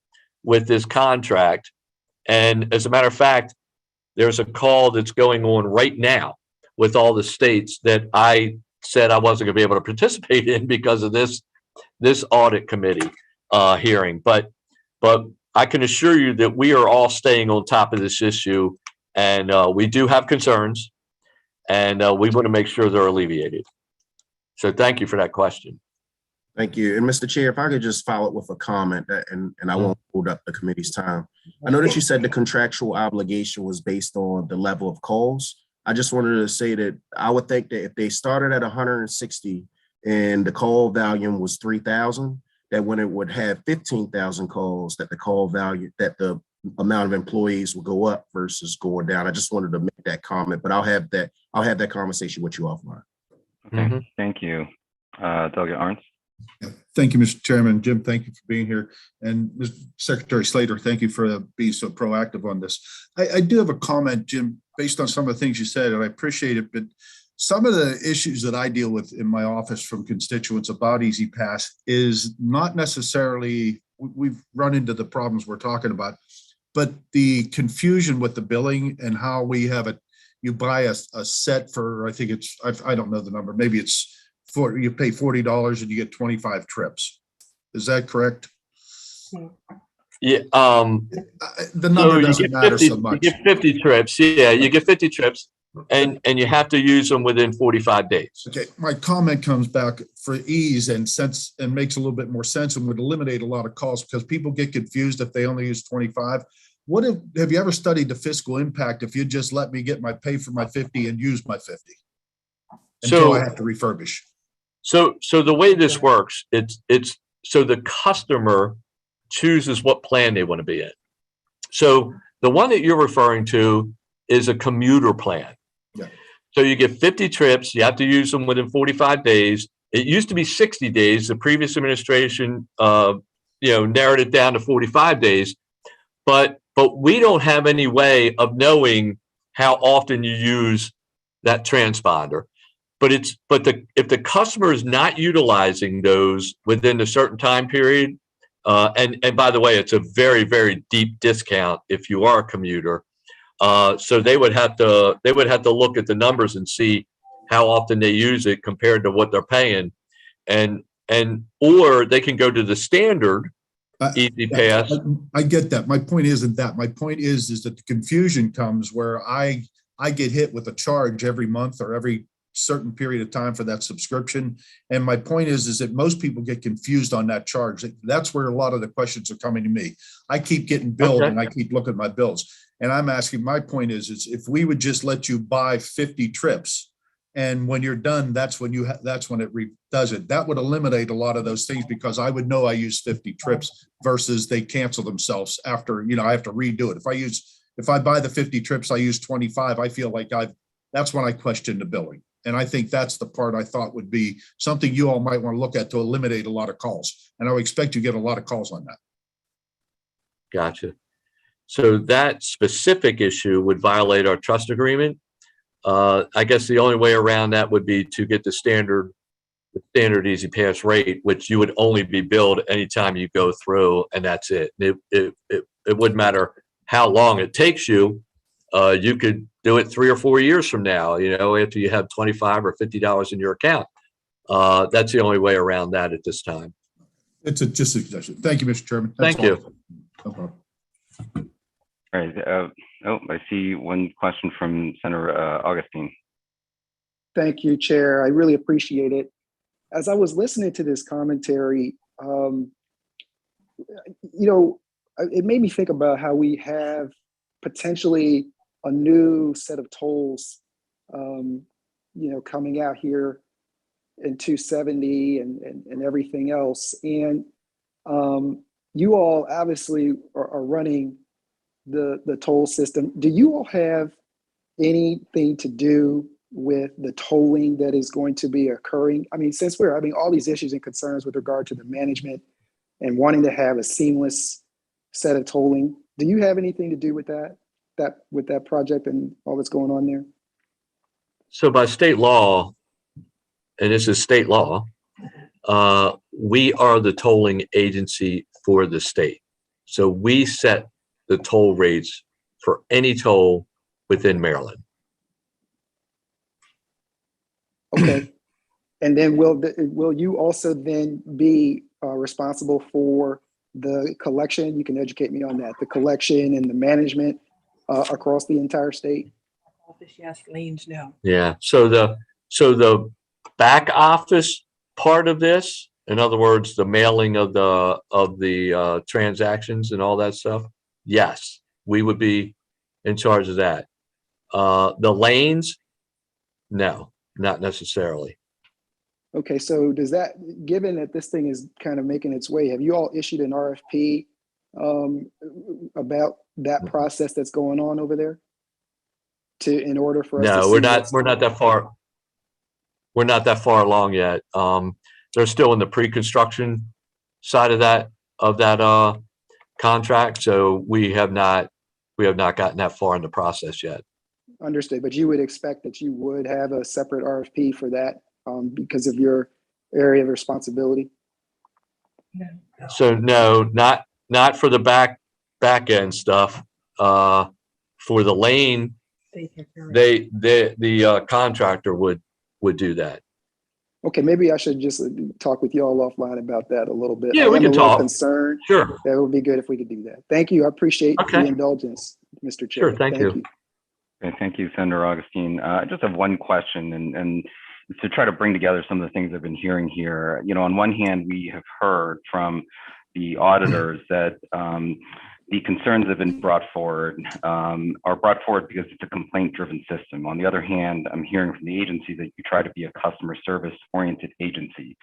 with this contract. And as a matter of fact, there's a call that's going on right now with all the states that I said I wasn't going to be able to participate in because of this audit committee hearing. But I can assure you that we are all staying on top of this issue, and we do have concerns, and we want to make sure they're alleviated. So thank you for that question. Thank you. And Mr. Chair, if I could just follow up with a comment, and I won't hold up the committee's time. I know that you said the contractual obligation was based on the level of calls. I just wanted to say that I would think that if they started at 160 and the call volume was 3,000, that when it would have 15,000 calls, that the call value, that the amount of employees will go up versus going down. I just wanted to make that comment, but I'll have that conversation with you offline. Okay, Thank you. Delegate Arntz. Thank you, Mr. Chairman. Jim, thank you for being here. And Mr. Secretary Slater, thank you for being so proactive on this. I do have a comment, Jim, based on some of the things you said, and I appreciate it, but some of the issues that I deal with in my office from constituents about Easy Pass is not necessarily, we've run into the problems we're talking about, but the confusion with the billing and how we have it, you buy a set for, I think it's, I don't know the number, maybe it's you pay $40 and you get 25 trips. Is that correct? Yeah. The number doesn't matter so much. You get 50 trips. Yeah, you get 50 trips, and you have to use them within 45 days. Okay, my comment comes back for ease and sense and makes a little bit more sense and would eliminate a lot of calls because people get confused if they only use 25. What have you ever studied the fiscal impact if you just let me get my pay for my 50 and use my 50 until I have to refurbish? So the way this works, it's so the customer chooses what plan they want to be in. So the one that you're referring to is a commuter plan. Yeah. So you get 50 trips, you have to use them within 45 days. It used to be 60 days. The previous administration, narrowed it down to 45 days. But we don't have any way of knowing how often you use that transponder. But if the customer is not utilizing those within a certain time period, and by the way, it's a very, very deep discount if you are a commuter. So they would have to look at the numbers and see how often they use it compared to what they're paying, or they can go to the standard Easy Pass. I get that. My point isn't that. My point is that the confusion comes where I get hit with a charge every month or every certain period of time for that subscription. And my point is that most people get confused on that charge. That's where a lot of the questions are coming to me. I keep getting billed and I keep looking at my bills. And I'm asking, my point is if we would just let you buy 50 trips and when you're done, that's when that's when it does it. That would eliminate a lot of those things because I would know I use 50 trips versus they cancel themselves after, I have to redo it. If I buy the 50 trips, I use 25, I feel like that's when I question the billing. And I think that's the part I thought would be something you all might want to look at to eliminate a lot of calls. And I would expect you get a lot of calls on that. Gotcha. So that specific issue would violate our trust agreement. I guess the only way around that would be to get the standard Easy Pass rate, which you would only be billed anytime you go through, and that's it. It wouldn't matter how long it takes you. You could do it 3 or 4 years from now, after you have $25 or $50 in your account. That's the only way around that at this time. It's just a suggestion. Thank you, Mr. Chairman. Thank you. No problem. All right. I see one question from Senator Augustine. Thank you, Chair. I really appreciate it. As I was listening to this commentary, it made me think about how we have potentially a new set of tolls coming out here in 270 and everything else. And you all obviously are running the toll system. Do you all have anything to do with the tolling that is going to be occurring? I mean, since we're having all these issues and concerns with regard to the management and wanting to have a seamless set of tolling, do you have anything to do with that project and all that's going on there? So by state law, and this is state law, we are the tolling agency for the state. So we set the toll rates for any toll within Maryland. Okay. And then will you also then be responsible for the collection? You can educate me on that, the collection and the management across the entire state? Yes, leans no. Yeah. So the back office part of this, in other words, the mailing of the transactions and all that stuff, yes, we would be in charge of that. The lanes, no, not necessarily. Okay, so does that, given that this thing is kind of making its way, have you all issued an RFP about that process that's going on over there? In order for us to No, we're not that far. We're not that far along yet. They're still in the pre-construction side of that contract, so we have not gotten that far in the process yet. Understood, but you would expect that you would have a separate RFP for that because of your area of responsibility? So no, not for the back end stuff. For the lane, the contractor would do that. Okay, maybe I should just talk with you all offline about that a little bit. Yeah, we can talk. Concerned. Sure. That would be good if we could do that. Thank you. I appreciate the indulgence, Mr. Chair. Sure, thank you. Okay, thank you, Senator Augustine. I just have one question, and to try to bring together some of the things I've been hearing here. On one hand, we have heard from the auditors that the concerns that have been brought forward are brought forward because it's a complaint-driven system. On the other hand, I'm hearing from the agency that you try to be a customer service-oriented agency.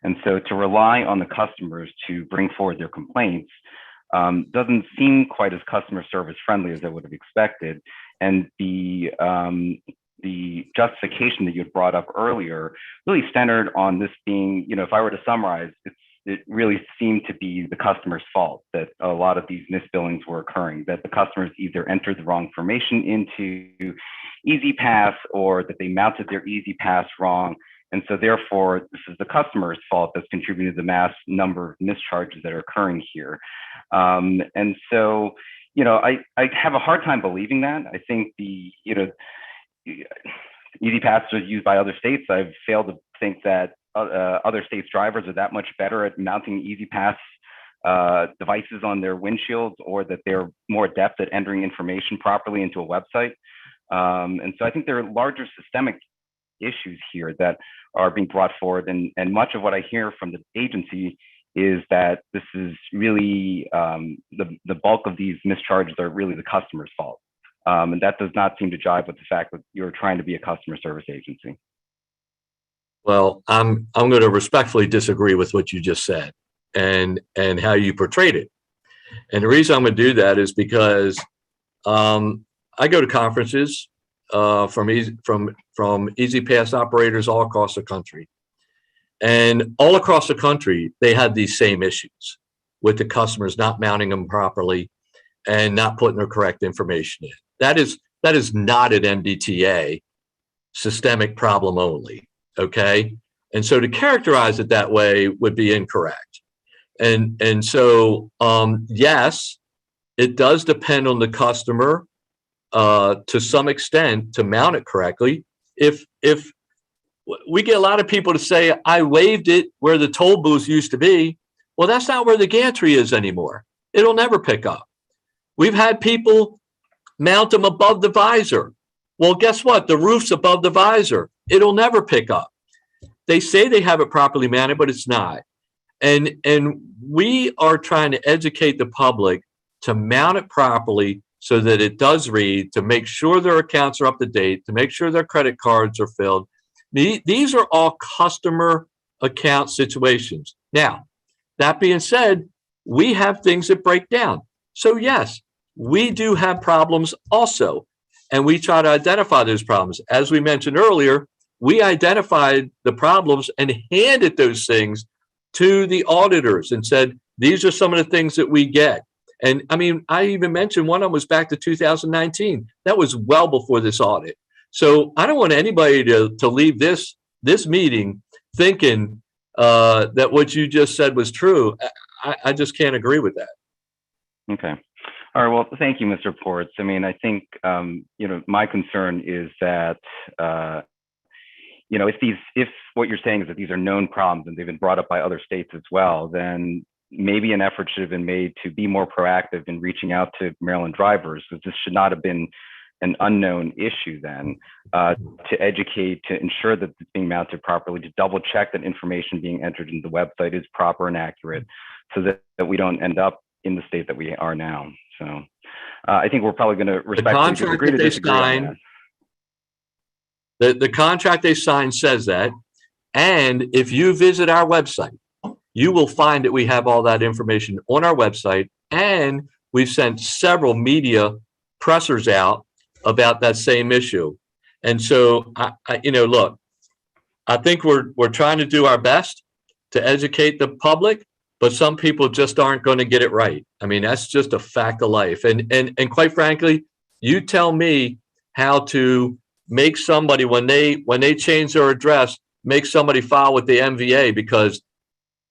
And so to rely on the customers to bring forward their complaints doesn't seem quite as customer service friendly as I would have expected. And the justification that you had brought up earlier really centered on this being, if I were to summarize, it really seemed to be the customer's fault that a lot of these misbillings were occurring, that the customers either entered the wrong information into EasyPass or that they mounted their EasyPass wrong. And so therefore, this is the customer's fault that's contributed to the mass number of mischarges that are occurring here. And so, I have a hard time believing that. I think EasyPass is used by other states. I've failed to think that other states' drivers are that much better at mounting EasyPass devices on their windshields, or that they're more adept at entering information properly into a website. And so I think there are larger systemic issues here that are being brought forward. And much of what I hear from the agency is that this is really the bulk of these mischarges are really the customer's fault. And that does not seem to jive with the fact that you're trying to be a customer service agency. Well, I'm going to respectfully disagree with what you just said and how you portrayed it. And the reason I'm going to do that is because I go to conferences from EasyPass operators all across the country. And all across the country, they had these same issues with the customers not mounting them properly and not putting the correct information in. That is not an MDTA systemic problem only. Okay. And so to characterize it that way would be incorrect. And so, yes, it does depend on the customer to some extent to mount it correctly. If we get a lot of people to say, I waived it where the toll booth used to be. Well, that's not where the gantry is anymore. It'll never pick up. We've had people mount them above the visor. Well, guess what? The roof's above the visor. It'll never pick up. They say they have it properly mounted, but it's not. And we are trying to educate the public to mount it properly so that it does read, to make sure their accounts are up to date, to make sure their credit cards are filled, These are all customer account situations. Now, that being said, we have things that break down. So yes, we do have problems also, and we try to identify those problems. As we mentioned earlier, we identified the problems and handed those things to the auditors and said, these are some of the things that we get. And I mean, I even mentioned one of them was back to 2019. That was well before this audit. So I don't want anybody to leave this meeting thinking that what you just said was true. I just can't agree with that. Okay. All right. Well, thank you, Mr. Ports. I mean, I think, my concern is that, if what you're saying is that these are known problems and they've been brought up by other states as well, then maybe an effort should have been made to be more proactive in reaching out to Maryland drivers, because this should not have been an unknown issue then, to educate, to ensure that it's being mounted properly, to double check that information being entered into the website is proper and accurate, so that we don't end up in the state that we are now. So I think we're probably going to respectfully disagree to disagree on that. The contract they signed says that. And if you visit our website, you will find that we have all that information on our website. And we've sent several media pressers out about that same issue. And so, look, I think we're trying to do our best to educate the public, but some people just aren't going to get it right. I mean, that's just a fact of life. And quite frankly, you tell me how to make somebody, when they change their address, make somebody file with the MVA, because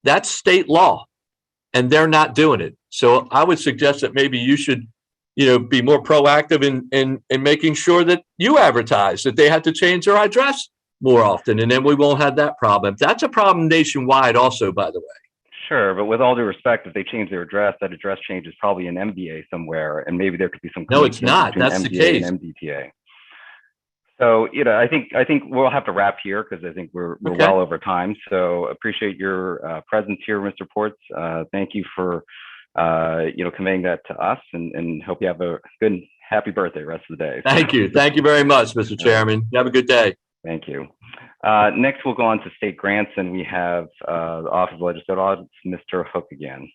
that's state law and they're not doing it. So I would suggest that maybe you should, be more proactive in making sure that you advertise that they have to change their address more often, and then we won't have that problem. That's a problem nationwide also, by the way. Sure, but with all due respect, if they change their address, that address change is probably an MBA somewhere, and maybe there could be some. No, it's not. That's the case. And MDTA. So, I think we'll have to wrap here, because I think we're Okay. well over time. So appreciate your presence here, Mr. Ports. Thank you for conveying that to us, and hope you have a good, happy birthday rest of the day. Thank you. Thank you very much, Mr. Chairman. You have a good day. Thank you. Next, we'll go on to state grants, and we have the Office of Legislative Audits, Mr. Hook again.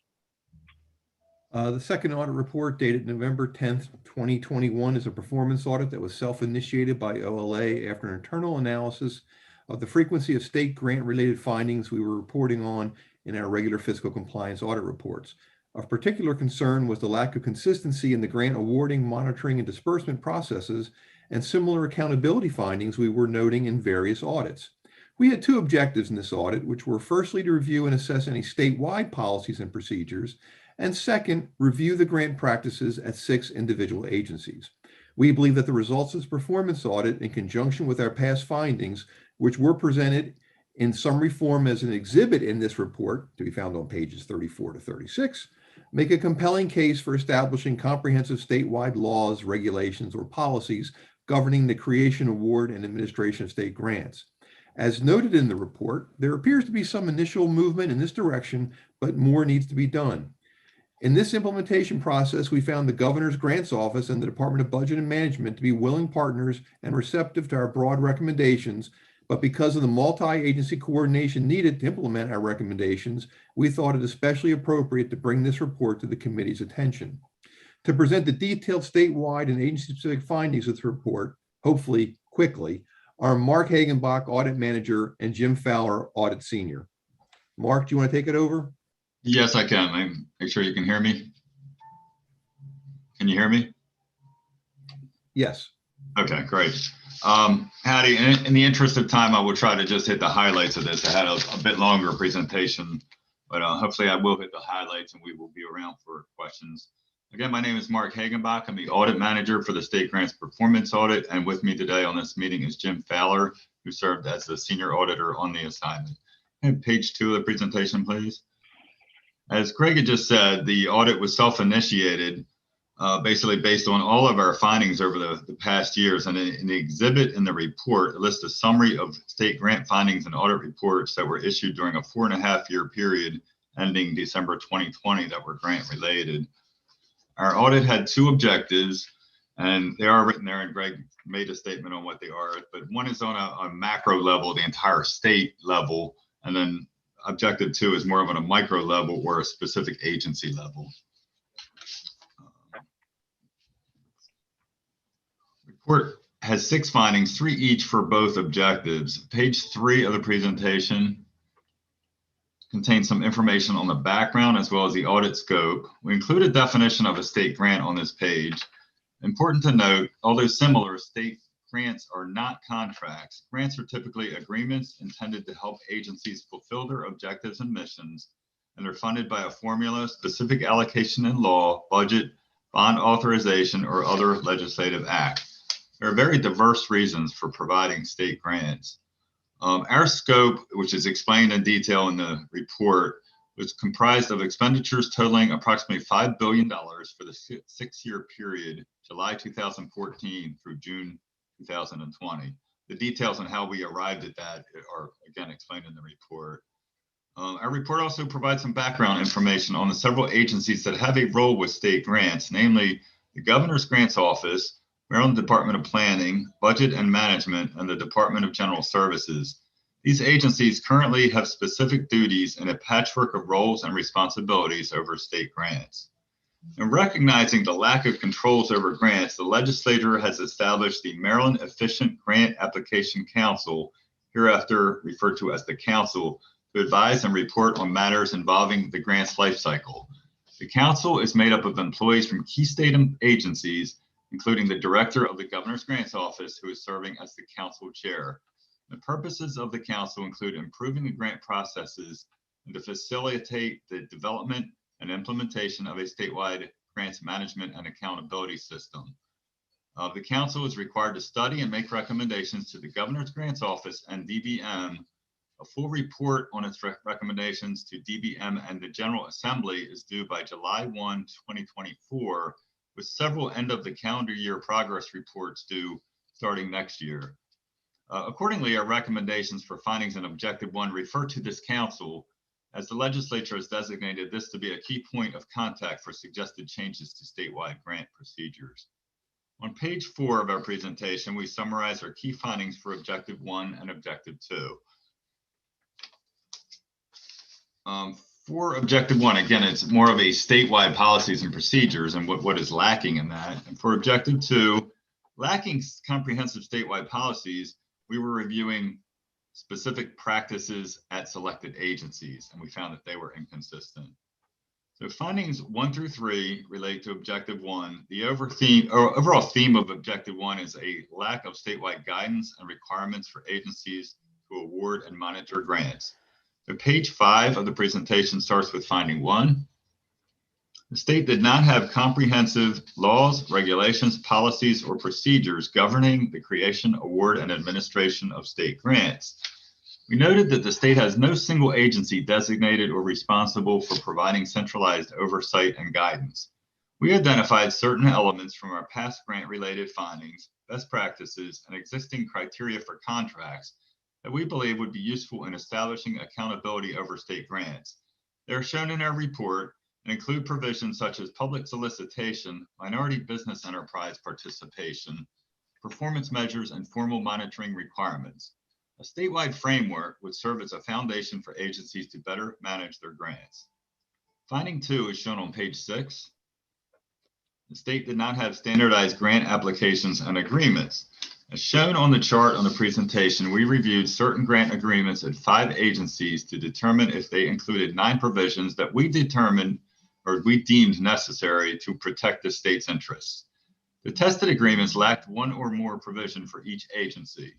The second audit report, dated November 10th, 2021, is a performance audit that was self-initiated by OLA after an internal analysis of the frequency of state grant-related findings we were reporting on in our regular fiscal compliance audit reports. Of particular concern was the lack of consistency in the grant awarding, monitoring, and disbursement processes, and similar accountability findings we were noting in various audits. We had two objectives in this audit, which were firstly to review and assess any statewide policies and procedures, and second, review the grant practices at 6 individual agencies. We believe that the results of this performance audit, in conjunction with our past findings, which were presented in summary form as an exhibit in this report, to be found on pages 34 to 36, make a compelling case for establishing comprehensive statewide laws, regulations, or policies governing the creation, award, and administration of state grants. As noted in the report, there appears to be some initial movement in this direction, but more needs to be done. In this implementation process, we found the Governor's Grants Office and the Department of Budget and Management to be willing partners and receptive to our broad recommendations, but because of the multi-agency coordination needed to implement our recommendations, we thought it especially appropriate to bring this report to the committee's attention. To present the detailed statewide and agency-specific findings of this report, hopefully quickly, are Mark Hagenbach, Audit Manager, and Jim Fowler, Audit Senior. Mark, do you want to take it over? Yes, I can. Make sure you can hear me. Can you hear me? Yes. Okay, great. Hattie, in the interest of time, I will try to just hit the highlights of this. I had a bit longer presentation, but hopefully I will hit the highlights and we will be around for questions. Again, my name is Mark Hagenbach. I'm the Audit Manager for the State Grants Performance Audit. And with me today on this meeting is Jim Fowler, who served as the Senior Auditor on the assignment. And page 2 of the presentation, please. As Craig had just said, the audit was self-initiated, basically based on all of our findings over the past years. And in the exhibit in the report, it lists a summary of state grant findings and audit reports that were issued during a 4.5-year period ending December 2020 that were grant related. Our audit had 2 objectives. And they are written there, and Greg made a statement on what they are, but one is on a macro level, the entire state level, and then objective 2 is more of on a micro level or a specific agency level. Report has 6 findings, 3 each for both objectives. Page 3 of the presentation contains some information on the background as well as the audit scope. We include a definition of a state grant on this page. Important to note, although similar, state grants are not contracts. Grants are typically agreements intended to help agencies fulfill their objectives and missions, and are funded by a formula, specific allocation in law, budget, bond authorization, or other legislative act. There are very diverse reasons for providing state grants. Our scope, which is explained in detail in the report, was comprised of expenditures totaling approximately $5 billion for the 6-year period, July 2014 through June 2020. The details on how we arrived at that are again explained in the report. Our report also provides some background information on the several agencies that have a role with state grants, namely the Governor's Grants Office, Maryland Department of Planning, Budget and Management, and the Department of General Services. These agencies currently have specific duties and a patchwork of roles and responsibilities over state grants. In recognizing the lack of controls over grants, the legislature has established the Maryland Efficient Grant Application Council, hereafter referred to as the Council, to advise and report on matters involving the grants lifecycle. The Council is made up of employees from key state agencies, including the director of the Governor's Grants Office, who is serving as the council chair. The purposes of the council include improving the grant processes and to facilitate the development and implementation of a statewide grants management and accountability system. The council is required to study and make recommendations to the Governor's Grants Office and DBM. A full report on its recommendations to DBM and the General Assembly is due by July 1, 2024, with several end of the calendar year progress reports due starting next year. Accordingly, our recommendations for findings in Objective 1 refer to this council, as the legislature has designated this to be a key point of contact for suggested changes to statewide grant procedures. On page 4 of our presentation, we summarize our key findings for Objective 1 and Objective 2. For Objective 1, again, it's more of a statewide policies and procedures and what is lacking in that. And for Objective 2, lacking comprehensive statewide policies, we were reviewing specific practices at selected agencies, and we found that they were inconsistent. So findings 1 through 3 relate to Objective 1. The overall theme of Objective 1 is a lack of statewide guidance and requirements for agencies to award and monitor grants. So page 5 of the presentation starts with finding 1. The state did not have comprehensive laws, regulations, policies, or procedures governing the creation, award, and administration of state grants. We noted that the state has no single agency designated or responsible for providing centralized oversight and guidance. We identified certain elements from our past grant-related findings, best practices, and existing criteria for contracts that we believe would be useful in establishing accountability over state grants. They are shown in our report and include provisions such as public solicitation, minority business enterprise participation, performance measures, and formal monitoring requirements. A statewide framework would serve as a foundation for agencies to better manage their grants. Finding 2 is shown on page 6. The state did not have standardized grant applications and agreements. As shown on the chart on the presentation, we reviewed certain grant agreements at 5 agencies to determine if they included 9 provisions that we determined or we deemed necessary to protect the state's interests. The tested agreements lacked 1 or more provision for each agency.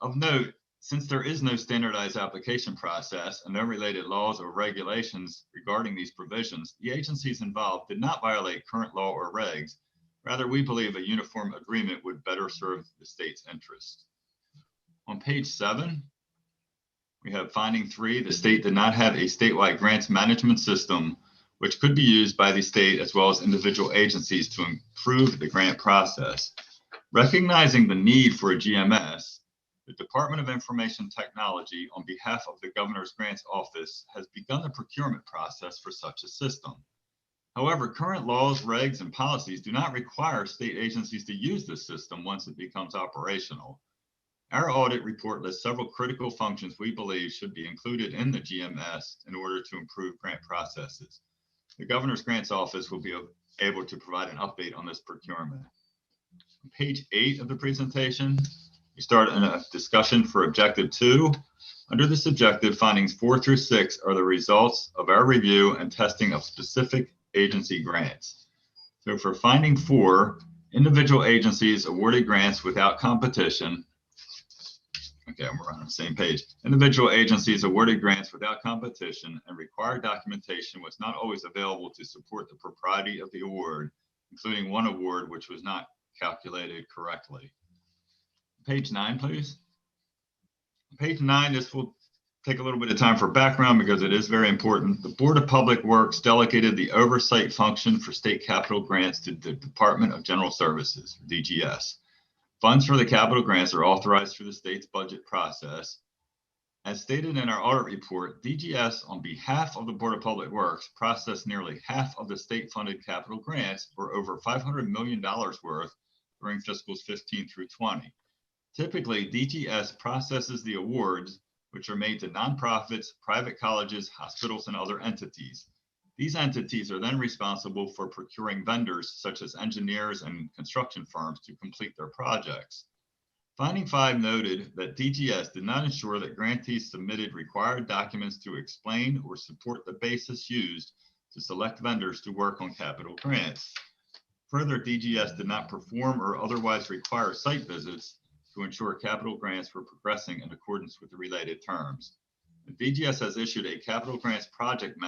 Of note, since there is no standardized application process and no related laws or regulations regarding these provisions, the agencies involved did not violate current law or regs. Rather, we believe a uniform agreement would better serve the state's interests. On page 7, we have finding 3, the state did not have a statewide grants management system, which could be used by the state as well as individual agencies to improve the grant process. Recognizing the need for a GMS, the Department of Information Technology, on behalf of the Governor's Grants Office, has begun the procurement process for such a system. However, current laws, regs, and policies do not require state agencies to use this system once it becomes operational. Our audit report lists several critical functions we believe should be included in the GMS in order to improve grant processes. The Governor's Grants Office will be able to provide an update on this procurement. On page 8 of the presentation, we start in a discussion for Objective 2. Under this objective, findings 4 through 6 are the results of our review and testing of specific agency grants. So for finding 4, individual agencies awarded grants without competition. Okay, we're on the same page. Individual agencies awarded grants without competition, and required documentation was not always available to support the propriety of the award, including one award which was not calculated correctly. Page 9, please. Page 9, this will take a little bit of time for background because it is very important. The Board of Public Works delegated the oversight function for state capital grants to the Department of General Services, DGS. Funds for the capital grants are authorized through the state's budget process. As stated in our audit report, DGS, on behalf of the Board of Public Works, processed nearly half of the state-funded capital grants, or over $500 million worth, during fiscals 15 through 20. Typically, DGS processes the awards, which are made to nonprofits, private colleges, hospitals, and other entities. These entities are then responsible for procuring vendors such as engineers and construction firms to complete their projects. Finding 5 noted that DGS did not ensure that grantees submitted required documents to explain or support the basis used to select vendors to work on capital grants. Further, DGS did not perform or otherwise require site visits to ensure capital grants were progressing in accordance with the related terms. The DGS has issued a capital grants project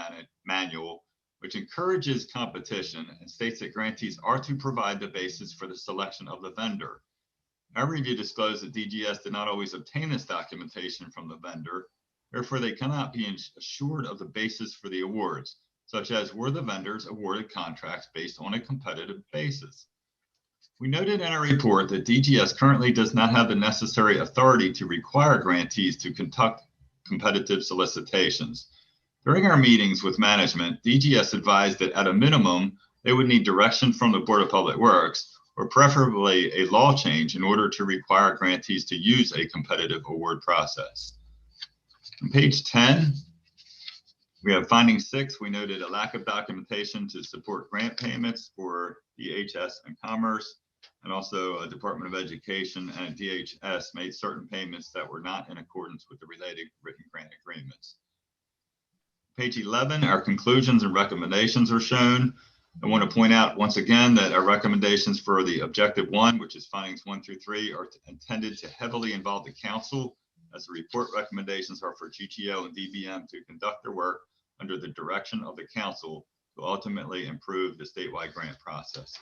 manual, which encourages competition and states that grantees are to provide the basis for the selection of the vendor. Our review disclosed that DGS did not always obtain this documentation from the vendor. Therefore, they cannot be assured of the basis for the awards, such as were the vendors awarded contracts based on a competitive basis. We noted in our report that DGS currently does not have the necessary authority to require grantees to conduct competitive solicitations. During our meetings with management, DGS advised that at a minimum, they would need direction from the Board of Public Works, or preferably a law change in order to require grantees to use a competitive award process. On page 10, we have finding 6. We noted a lack of documentation to support grant payments for DHS and Commerce, and also a Department of Education and DHS made certain payments that were not in accordance with the related written grant agreements. Page 11, our conclusions and recommendations are shown. I want to point out once again that our recommendations for the Objective 1, which is findings 1 through 3, are intended to heavily involve the council, as the report recommendations are for GTO and DBM to conduct their work under the direction of the council to ultimately improve the statewide grant process.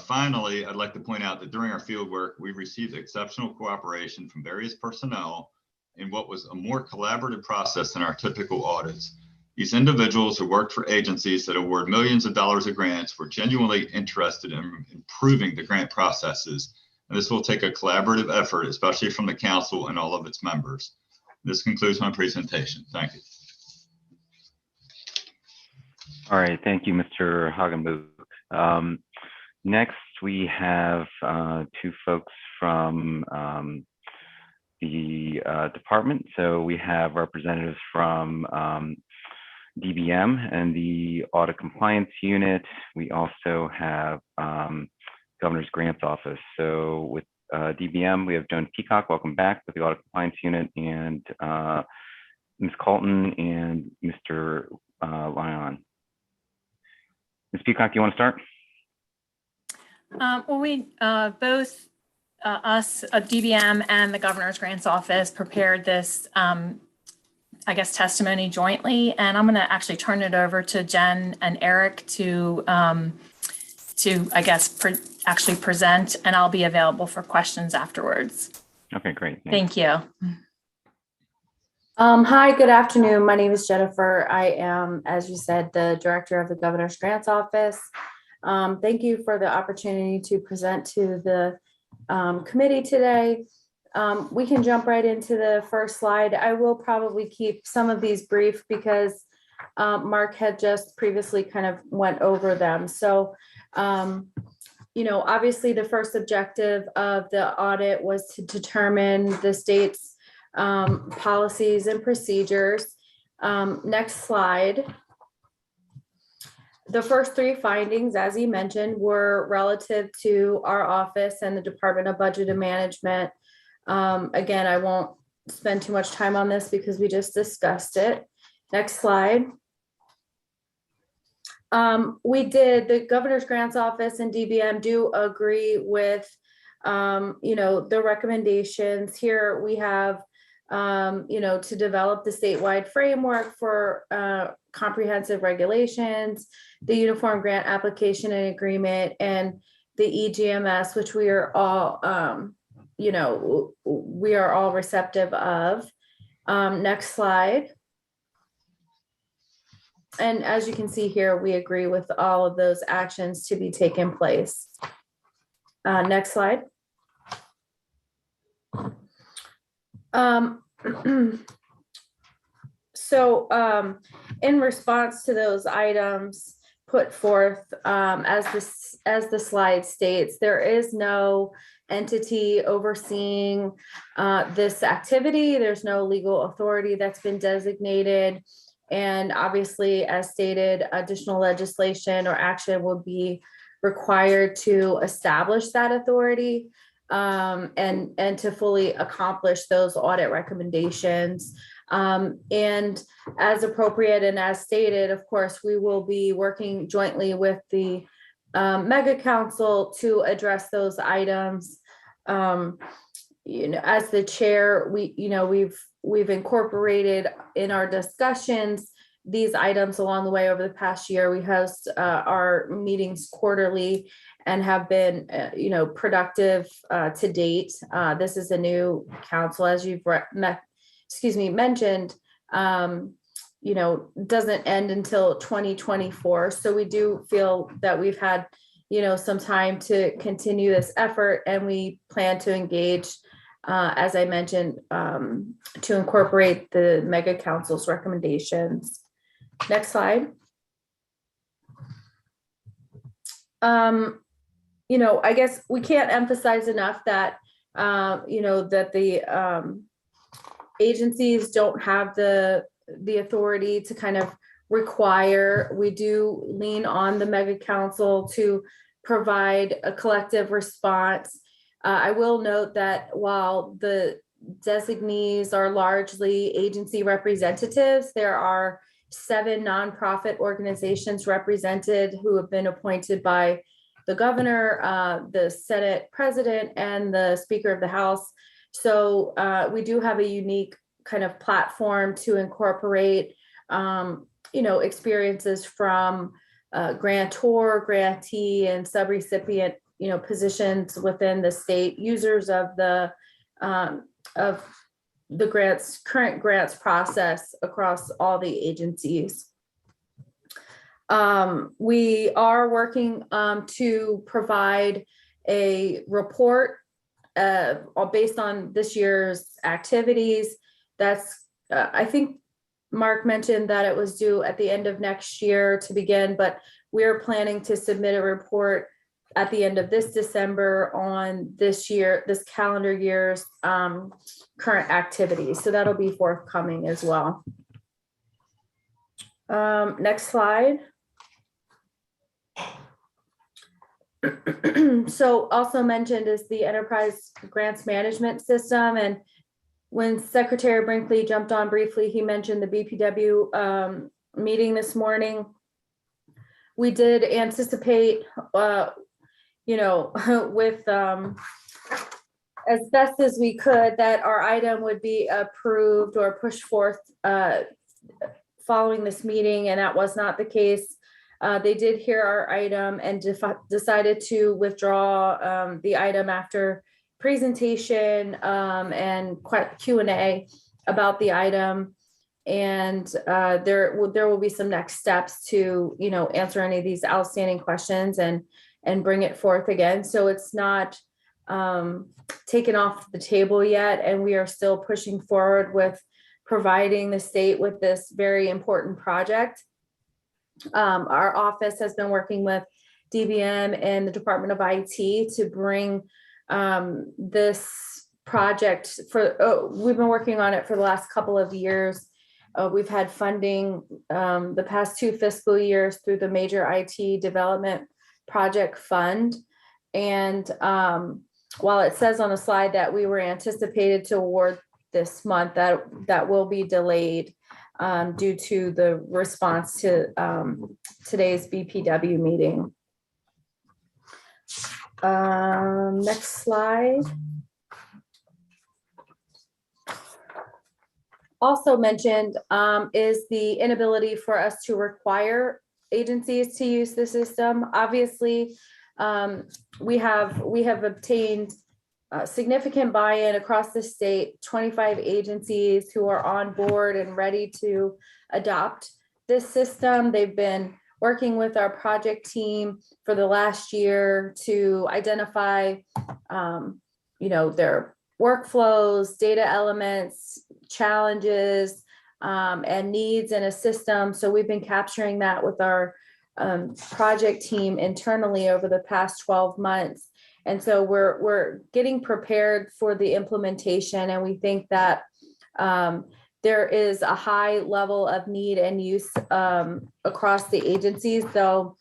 Finally, I'd like to point out that during our field work, we received exceptional cooperation from various personnel in what was a more collaborative process than our typical audits. These individuals who worked for agencies that award millions of dollars of grants were genuinely interested in improving the grant processes. And this will take a collaborative effort, especially from the council and all of its members. This concludes my presentation. Thank you. All right, thank you, Mr. Hagenbuch. Next, we have 2 folks from the department. So we have representatives from DBM and the Audit Compliance Unit. We also have Governor's Grants Office. So with DBM, we have Joan Peacock, welcome back, with the Audit Compliance Unit, and Ms. Colton and Mr. Lyon. Ms. Peacock, you want to start? Well, we both, us, DBM and the Governor's Grants Office prepared this, I guess, testimony jointly, and I'm going to actually turn it over to Jen and Eric to I guess, actually present, and I'll be available for questions afterwards. Okay, great. Thank you. Hi, good afternoon. My name is Jennifer. I am, as you said, the director of the Governor's Grants Office. Thank you for the opportunity to present to the committee today. We can jump right into the first slide. I will probably keep some of these brief because Mark had just previously kind of went over them. So, obviously the first objective of the audit was to determine the state's policies and procedures. Next slide. The first three findings, as he mentioned, were relative to our office and the Department of Budget and Management. Again, I won't spend too much time on this because we just discussed it. Next slide. The Governor's Grants Office and DBM do agree with, the recommendations. Here we have, to develop the statewide framework for comprehensive regulations, the Uniform Grant Application and Agreement, and the EGMS, which we are all, receptive of. Next slide. And as you can see here, we agree with all of those actions to be taken place. Next slide. In response to those items put forth, as the slide states, there is no entity overseeing this activity. There's no legal authority that's been designated. And obviously, as stated, additional legislation or action will be required to establish that authority and to fully accomplish those audit recommendations. And as appropriate and as stated, of course, we will be working jointly with the Mega Council to address those items. As the chair, we've incorporated in our discussions these items along the way over the past year. We host our meetings quarterly and have been, productive to date. This is a new council, as you've mentioned, doesn't end until 2024. So we do feel that we've had, some time to continue this effort, and we plan to engage, as I mentioned, to incorporate the Mega Council's recommendations. Next slide. I guess we can't emphasize enough that, that the agencies don't have the authority to kind of require. We do lean on the Mega Council to provide a collective response. I will note that while the designees are largely agency representatives, there are 7 nonprofit organizations represented who have been appointed by the governor, the Senate president, and the Speaker of the House. So we do have a unique kind of platform to incorporate, experiences from grantor, grantee, and subrecipient, positions within the state, users of the current grants process across all the agencies. We are working to provide a report based on this year's activities. That's, I think Mark mentioned that it was due at the end of next year to begin, but we're planning to submit a report at the end of this December on this calendar year's current activities. So that'll be forthcoming as well. Next slide. So also mentioned is the Enterprise Grants Management System. And when Secretary Brinkley jumped on briefly, he mentioned the BPW meeting this morning. We did anticipate, with as best as we could, that our item would be approved or pushed forth following this meeting, and that was not the case. They did hear our item and decided to withdraw the item after presentation and Q&A about the item. And there will be some next steps to, answer any of these outstanding questions and bring it forth again. So it's not taken off the table yet, and we are still pushing forward with providing the state with this very important project. Our office has been working with DBM and the Department of IT to bring this project we've been working on it for the last couple of years. We've had funding the past 2 fiscal years through the Major IT Development Project Fund. And while it says on the slide that we were anticipated to award this month, that will be delayed due to the response to today's BPW meeting. Next slide. Also mentioned is the inability for us to require agencies to use the system. Obviously, we have obtained significant buy-in across the state, 25 agencies who are on board and ready to adopt this system. They've been working with our project team for the last year to identify, their workflows, data elements, challenges, and needs in a system. So we've been capturing that with our project team internally over the past 12 months. And so we're getting prepared for the implementation, and we think that there is a high level of need and use across the agencies, though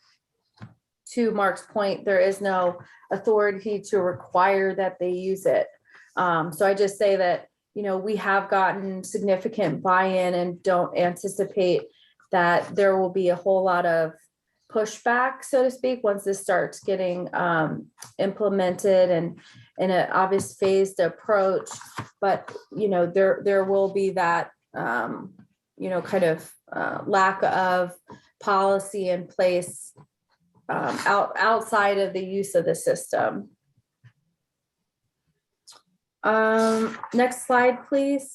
to Mark's point, there is no authority to require that they use it. So I just say that, we have gotten significant buy-in and don't anticipate that there will be a whole lot of pushback, so to speak, once this starts getting implemented and in an obvious phased approach. But, there will be that, lack of policy in place outside of the use of the system. Next slide, please.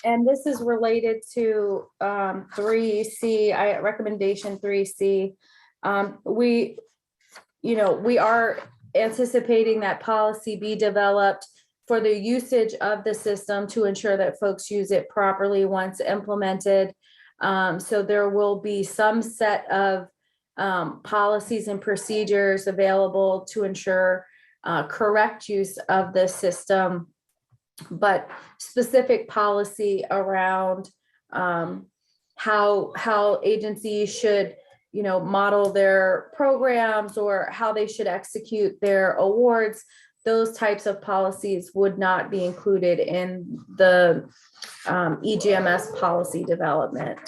And this is related to 3C, recommendation 3C. We are anticipating that policy be developed for the usage of the system to ensure that folks use it properly once implemented. So there will be some set of policies and procedures available to ensure correct use of the system, but specific policy around how agencies should, model their programs or how they should execute their awards. Those types of policies would not be included in the EGMS policy development.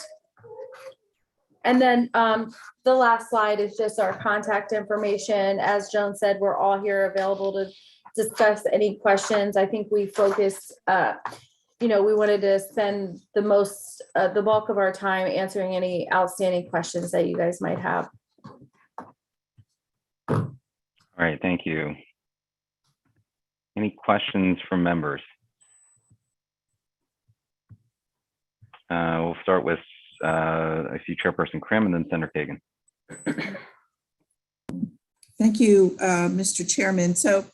And then the last slide is just our contact information. As Joan said, we're all here available to discuss any questions. I think we focused, we wanted to spend the bulk of our time answering any outstanding questions that you guys might have. All right, thank you. Any questions from members? We'll start with I see Chairperson Krim and then Senator Kagan. Thank you, Mr. Chairman. So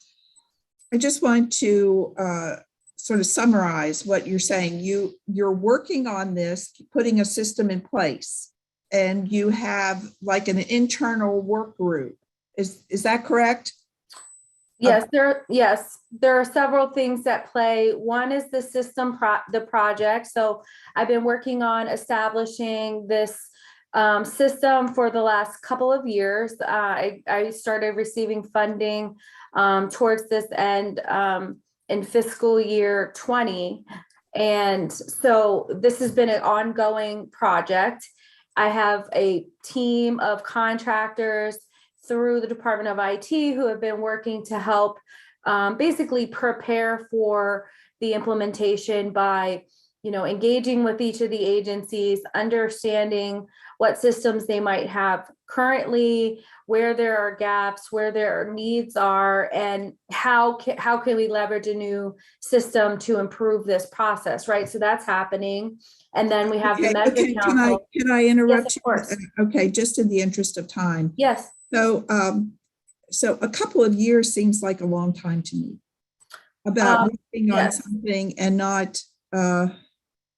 I just want to sort of summarize what you're saying. You're working on this, putting a system in place, and you have like an internal work group. Is that correct? Yes, there are several things at play. One is the system, the project. So I've been working on establishing this system for the last couple of years. I started receiving funding towards this end in fiscal year 20. And so this has been an ongoing project. I have a team of contractors through the Department of IT who have been working to help basically prepare for the implementation by, engaging with each of the agencies, understanding what systems they might have currently, where there are gaps, where their needs are, and how can we leverage a new system to improve this process, right? So that's happening. And then we have the Measure Council. Can I interrupt? Yes, of course. Okay, just in the interest of time. Yes. So, so a couple of years seems like a long time to me. about working on yes. something and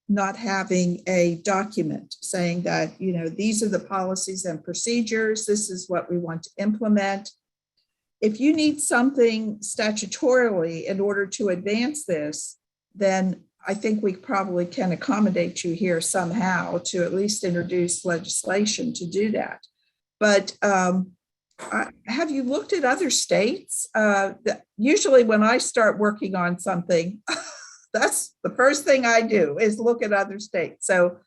not having a document saying that, you know, these are the policies and procedures, this is what we want to implement. If you need something statutorily in order to advance this, then I think we probably can accommodate you here somehow to at least introduce legislation to do that. But have you looked at other states? Usually when I start working on something, that's the first thing I do is look at other states. So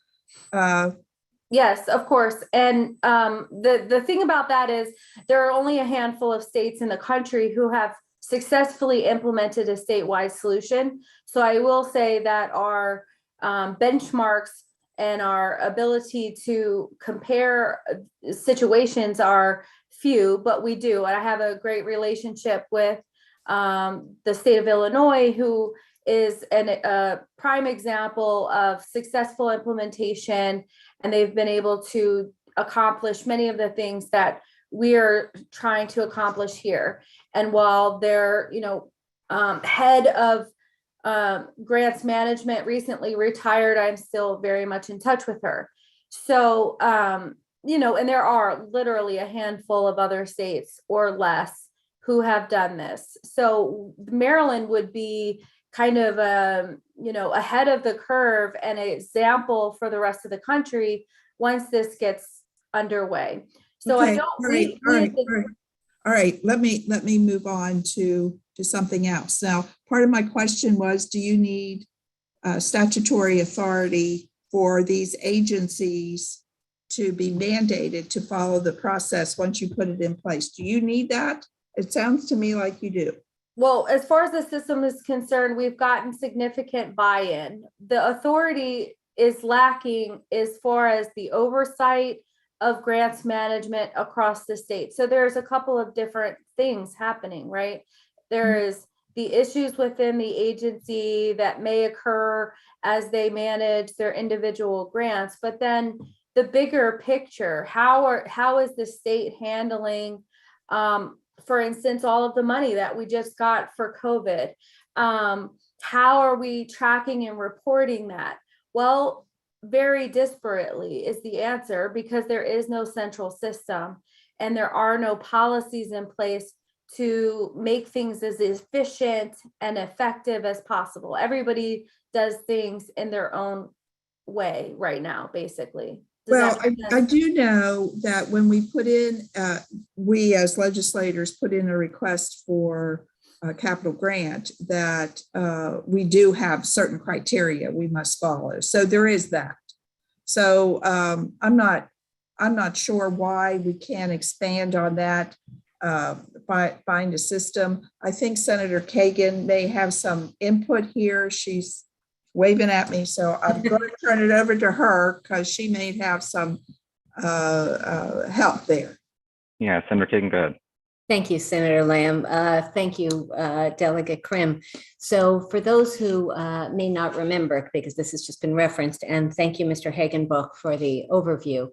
yes, of course. And the thing about that is there are only a handful of states in the country who have successfully implemented a statewide solution. So I will say that our benchmarks and our ability to compare situations are few, but we do. And I have a great relationship with the state of Illinois, who is a prime example of successful implementation, and they've been able to accomplish many of the things that we're trying to accomplish here. And while their, head of grants management recently retired, I'm still very much in touch with her. So, and there are literally a handful of other states or less who have done this. So Maryland would be kind of ahead of the curve and an example for the rest of the country once this gets underway. So okay, I don't. All right. Let me move on to something else. Now, part of my question was, do you need statutory authority for these agencies to be mandated to follow the process once you put it in place? Do you need that? It sounds to me like you do. Well, as far as the system is concerned, we've gotten significant buy-in. The authority is lacking as far as the oversight of grants management across the state. So there's a couple of different things happening, right? There is the issues within the agency that may occur as they manage their individual grants, but then the bigger picture, how is the state handling, for instance, all of the money that we just got for COVID? How are we tracking and reporting that? Well, very disparately is the answer, because there is no central system and there are no policies in place to make things as efficient and effective as possible. Everybody does things in their own way right now, basically. Well, I do know that when we put in, we as legislators put in a request for a capital grant, that we do have certain criteria we must follow. So there is that. So I'm not sure why we can't expand on that, find a system. I think Senator Kagan may have some input here. She's waving at me, so I'm going to turn it over to her because she may have some help there. Yeah, Senator Kagan, go ahead. Thank you, Senator Lamb. Thank you, Delegate Krim. So for those who may not remember, because this has just been referenced, and thank you, Mr. Hagenbuch, for the overview.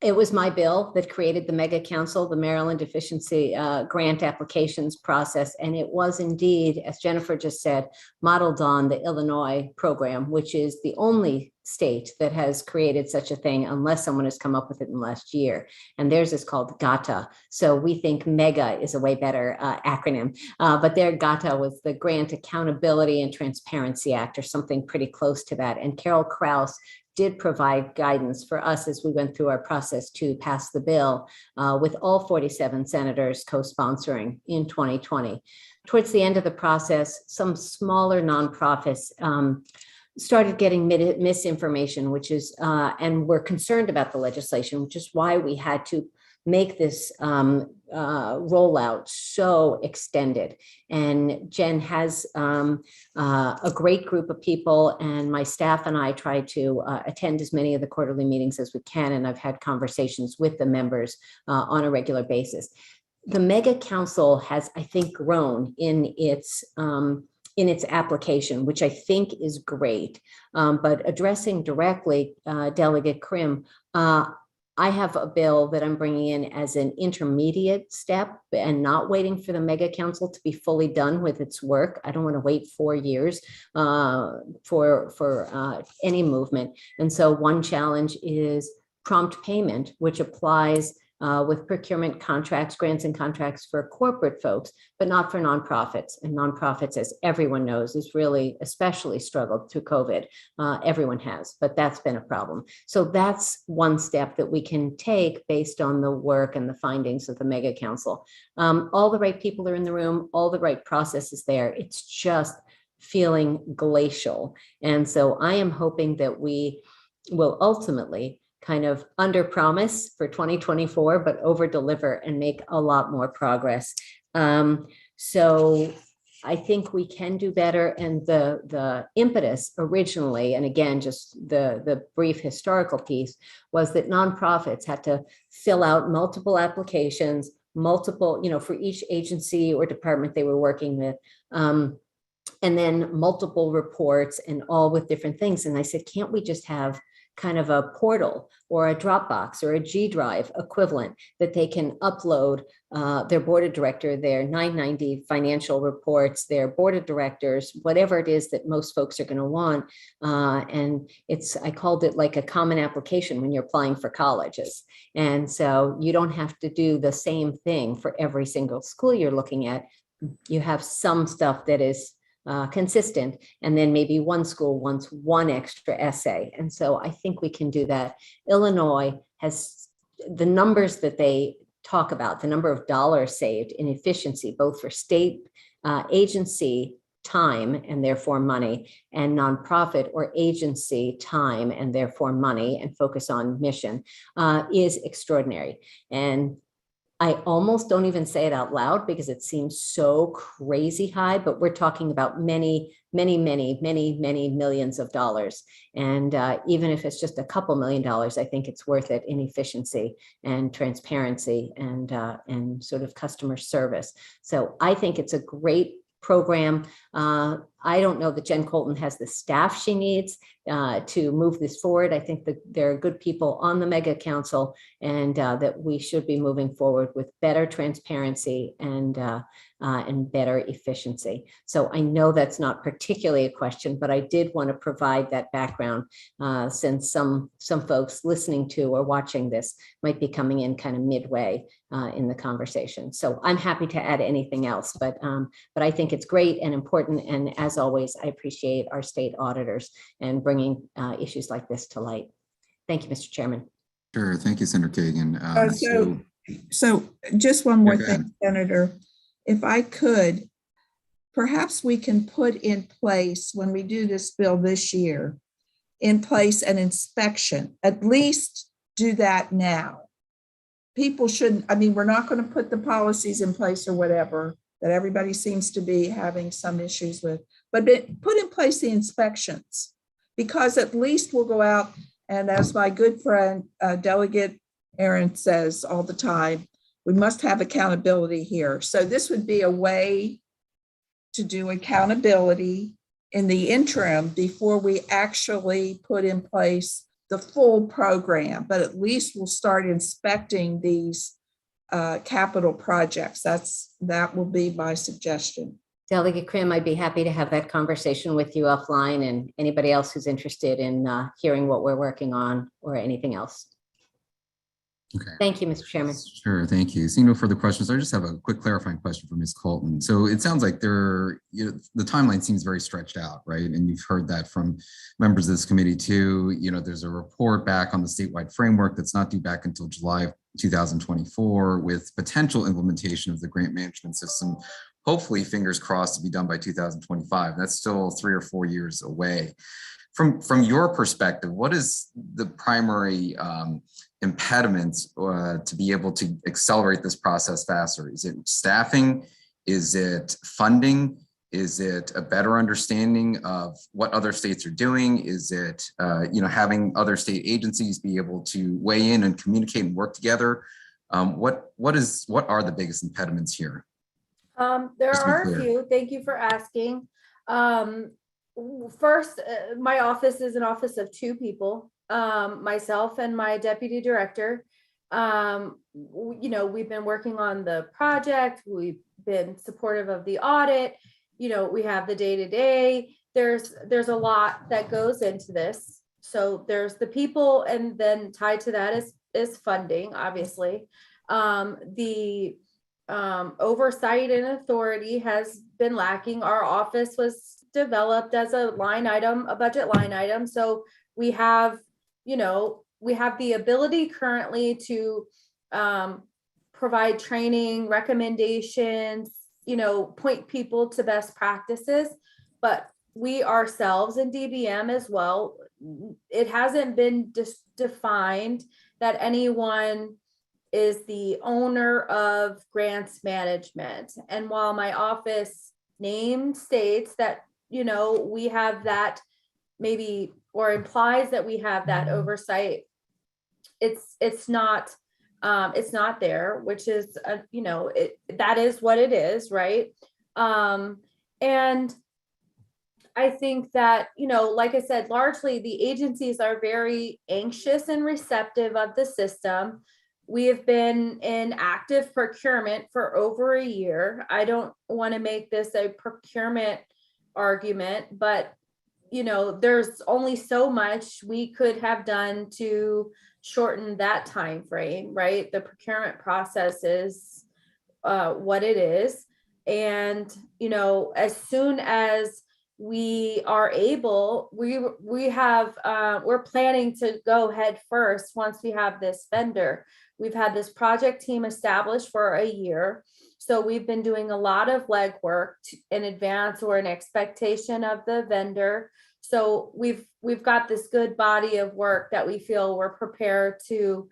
It was my bill that created the Mega Council, the Maryland Efficiency Grant Applications process. And it was indeed, as Jennifer just said, modeled on the Illinois program, which is the only state that has created such a thing, unless someone has come up with it in the last year. And theirs is called GATA. So we think MEGA is a way better acronym. But their GATA was the Grant Accountability and Transparency Act, or something pretty close to that. And Carol Krause did provide guidance for us as we went through our process to pass the bill, with all 47 senators co-sponsoring in 2020. Towards the end of the process, some smaller nonprofits started getting misinformation, which is, and we're concerned about the legislation, which is why we had to make this rollout so extended. And Jen has a great group of people, and my staff and I try to attend as many of the quarterly meetings as we can. And I've had conversations with the members on a regular basis. The Mega Council has, I think, grown in its application, which I think is great. But addressing directly Delegate Krim, I have a bill that I'm bringing in as an intermediate step and not waiting for the mega council to be fully done with its work. I don't want to wait 4 years for any movement. And so one challenge is prompt payment, which applies with procurement contracts, grants and contracts for corporate folks, but not for nonprofits. And nonprofits, as everyone knows, is really especially struggled through COVID. Everyone has, but that's been a problem. So that's one step that we can take based on the work and the findings of the mega council. All the right people are in the room, all the right processes there. It's just feeling glacial. And so I am hoping that we will ultimately kind of under promise for 2024, but over deliver and make a lot more progress. So I think we can do better. And the impetus originally, and again, just the brief historical piece, was that nonprofits had to fill out multiple applications, multiple, for each agency or department they were working with. And then multiple reports and all with different things. And I said, can't we just have kind of a portal or a Dropbox or a G Drive equivalent that they can upload their board of director, their 990 financial reports, their board of directors, whatever it is that most folks are going to want. And I called it like a common application when you're applying for colleges. And so you don't have to do the same thing for every single school you're looking at. You have some stuff that is consistent, and then maybe one school wants one extra essay. And so I think we can do that. Illinois has the numbers that they talk about, the number of dollars saved in efficiency, both for state agency time and therefore money, and nonprofit or agency time and therefore money, and focus on mission, is extraordinary. And I almost don't even say it out loud because it seems so crazy high, but we're talking about many, many, many, many, many millions of dollars. And even if it's just a couple $1 million, I think it's worth it in efficiency and transparency and sort of customer service. So I think it's a great program. I don't know that Jen Colton has the staff she needs to move this forward. I think that there are good people on the mega council, and that we should be moving forward with better transparency and better efficiency. So I know that's not particularly a question, but I did want to provide that background since some folks listening to or watching this might be coming in kind of midway in the conversation. So I'm happy to add anything else, but I think it's great and important. And as always, I appreciate our state auditors and bringing issues like this to light. Thank you, Mr. Chairman. Sure. Thank you, Senator Kagan. So just one more go thing, Senator, if I could, perhaps we can put in place, when we do this bill this year, in place an inspection, at least do that now. People shouldn't, we're not going to put the policies in place or whatever that everybody seems to be having some issues with, but put in place the inspections, because at least we'll go out, and as my good friend, Delegate Aaron says all the time, we must have accountability here. So this would be a way to do accountability in the interim before we actually put in place the full program, but at least we'll start inspecting these capital projects. That will be my suggestion. Delegate Krim, I'd be happy to have that conversation with you offline, and anybody else who's interested in hearing what we're working on or anything else. Okay. Thank you, Mr. Chairman. Sure, thank you. Seeing no further questions, I just have a quick clarifying question for Ms. Colton. So it sounds like the timeline seems very stretched out, right? And you've heard that from members of this committee too. There's a report back on the statewide framework that's not due back until July 2024, with potential implementation of the grant management system, hopefully, fingers crossed, to be done by 2025. That's still 3 or 4 years away. From your perspective, what is the primary impediments to be able to accelerate this process faster? Is it staffing? Is it funding? Is it a better understanding of what other states are doing? Is it having other state agencies be able to weigh in and communicate and work together? What are the biggest impediments here? There are a few. Thank you for asking. First, my office is an office of 2 people. myself and my deputy director, we've been working on the project. We've been supportive of the audit. We have the day-to-day. There's a lot that goes into this. So there's the people, and then tied to that is funding, obviously. The oversight and authority has been lacking. Our office was developed as a line item, a budget line item. So we have the ability currently to provide training, recommendations, point people to best practices, but we ourselves in DBM as well, it hasn't been defined that anyone is the owner of grants management. And while my office name states that, we have that maybe, or implies that we have that oversight, it's not there, which is, that is what it is, right? And I think that, like I said, largely the agencies are very anxious and receptive of the system. We have been in active procurement for over a year. I don't want to make this a procurement argument, but there's only so much we could have done to shorten that time frame, right? The procurement process is what it is. And, as soon as we are able, we're planning to go head first once we have this vendor. We've had this project team established for a year. So we've been doing a lot of legwork in advance or in expectation of the vendor. So we've got this good body of work that we feel we're prepared to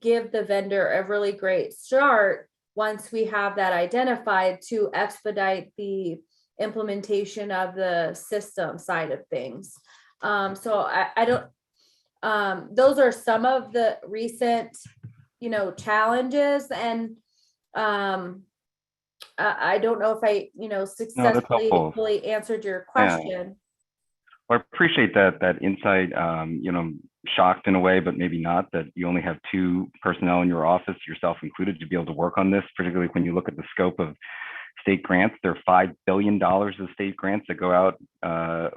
give the vendor a really great start once we have that identified, to expedite the implementation of the system side of things. So I don't, those are some of the recent, challenges, and I don't know if I, successfully fully answered your question. Yeah. Well, I appreciate that insight. Shocked in a way, but maybe not, that you only have 2 personnel in your office, yourself included, to be able to work on this, particularly when you look at the scope of state grants. There are $5 billion of state grants that go out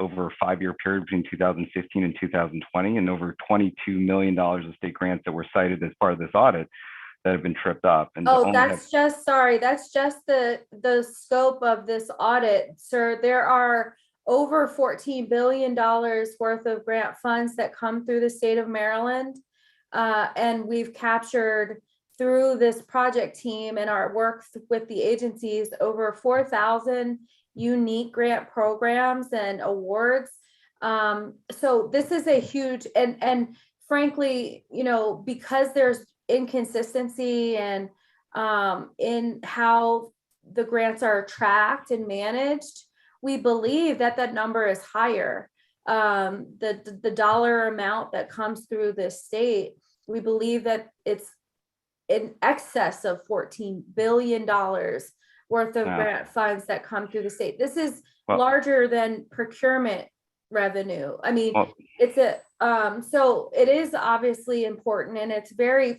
over a 5-year period between 2015 and 2020, and over $22 million of state grants that were cited as part of this audit that have been tripped up. And that's just the scope of this audit, sir. There are over $14 billion worth of grant funds that come through the state of Maryland. And we've captured, through this project team and our work with the agencies, over 4,000 unique grant programs and awards. So this is a huge, and frankly, because there's inconsistency and in how the grants are tracked and managed, we believe that number is higher. The dollar amount that comes through this state, we believe that it's in excess of $14 billion worth of grant funds that come through the state. This is larger than procurement revenue. I mean, so it is obviously important, and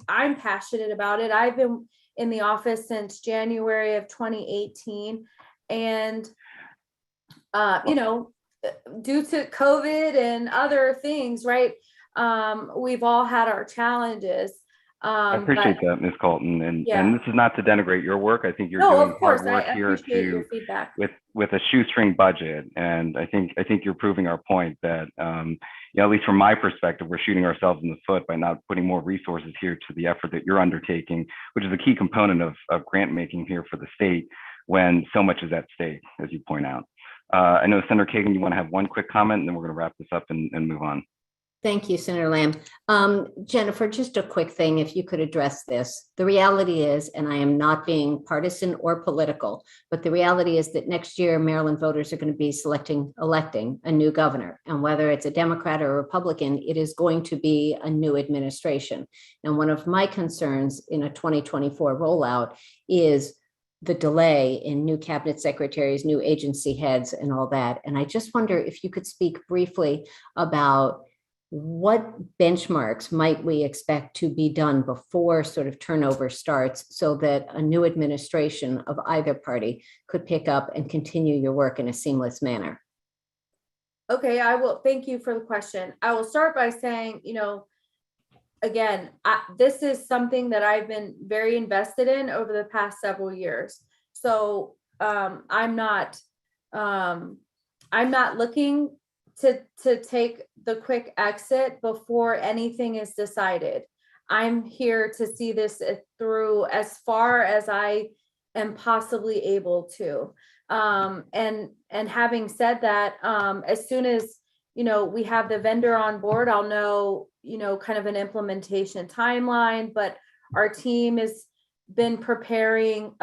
I'm passionate about it. I've been in the office since January of 2018, and due to COVID and other things, right? We've all had our challenges. I appreciate that, Ms. Colton, and this is not to denigrate your work. I think you're doing hard work here with a shoestring budget, and I think you're proving our point that at least from my perspective, we're shooting ourselves in the foot by not putting more resources here to the effort that you're undertaking, which is a key component of grant making here for the state, when so much is at stake, as you point out. I know, Senator Kagan, you want to have one quick comment, and then we're going to wrap this up and move on. Thank you, Senator Lamb. Jennifer, just a quick thing, if you could address this. The reality is, and I am not being partisan or political, but the reality is that next year, Maryland voters are going to be electing a new governor. And whether it's a Democrat or a Republican, it is going to be a new administration. And one of my concerns in a 2024 rollout is the delay in new cabinet secretaries, new agency heads, and all that. And I just wonder if you could speak briefly about what benchmarks might we expect to be done before sort of turnover starts so that a new administration of either party could pick up and continue your work in a seamless manner? Okay, I will. Thank you for the question. I will start by saying, again, this is something that I've been very invested in over the past several years. So I'm not looking to take the quick exit before anything is decided. I'm here to see this through as far as I am possibly able to. And having said that, as soon as we have the vendor on board, I'll know kind of an implementation timeline. But our team has been preparing,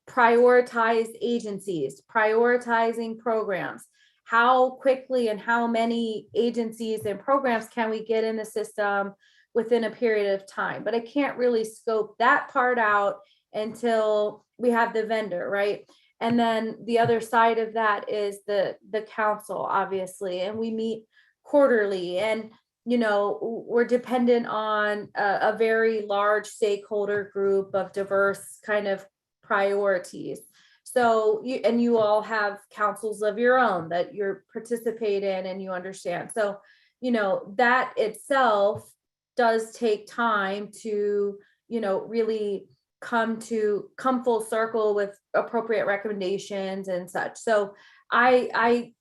prioritized agencies, prioritizing programs. How quickly and how many agencies and programs can we get in the system within a period of time? But I can't really scope that part out until we have the vendor, right? And then the other side of that is the council, obviously, and we meet quarterly, and we're dependent on a very large stakeholder group of diverse kind of priorities. So you all have councils of your own that you're participate in and you understand. So, that itself does take time to, really come full circle with appropriate recommendations and such. So I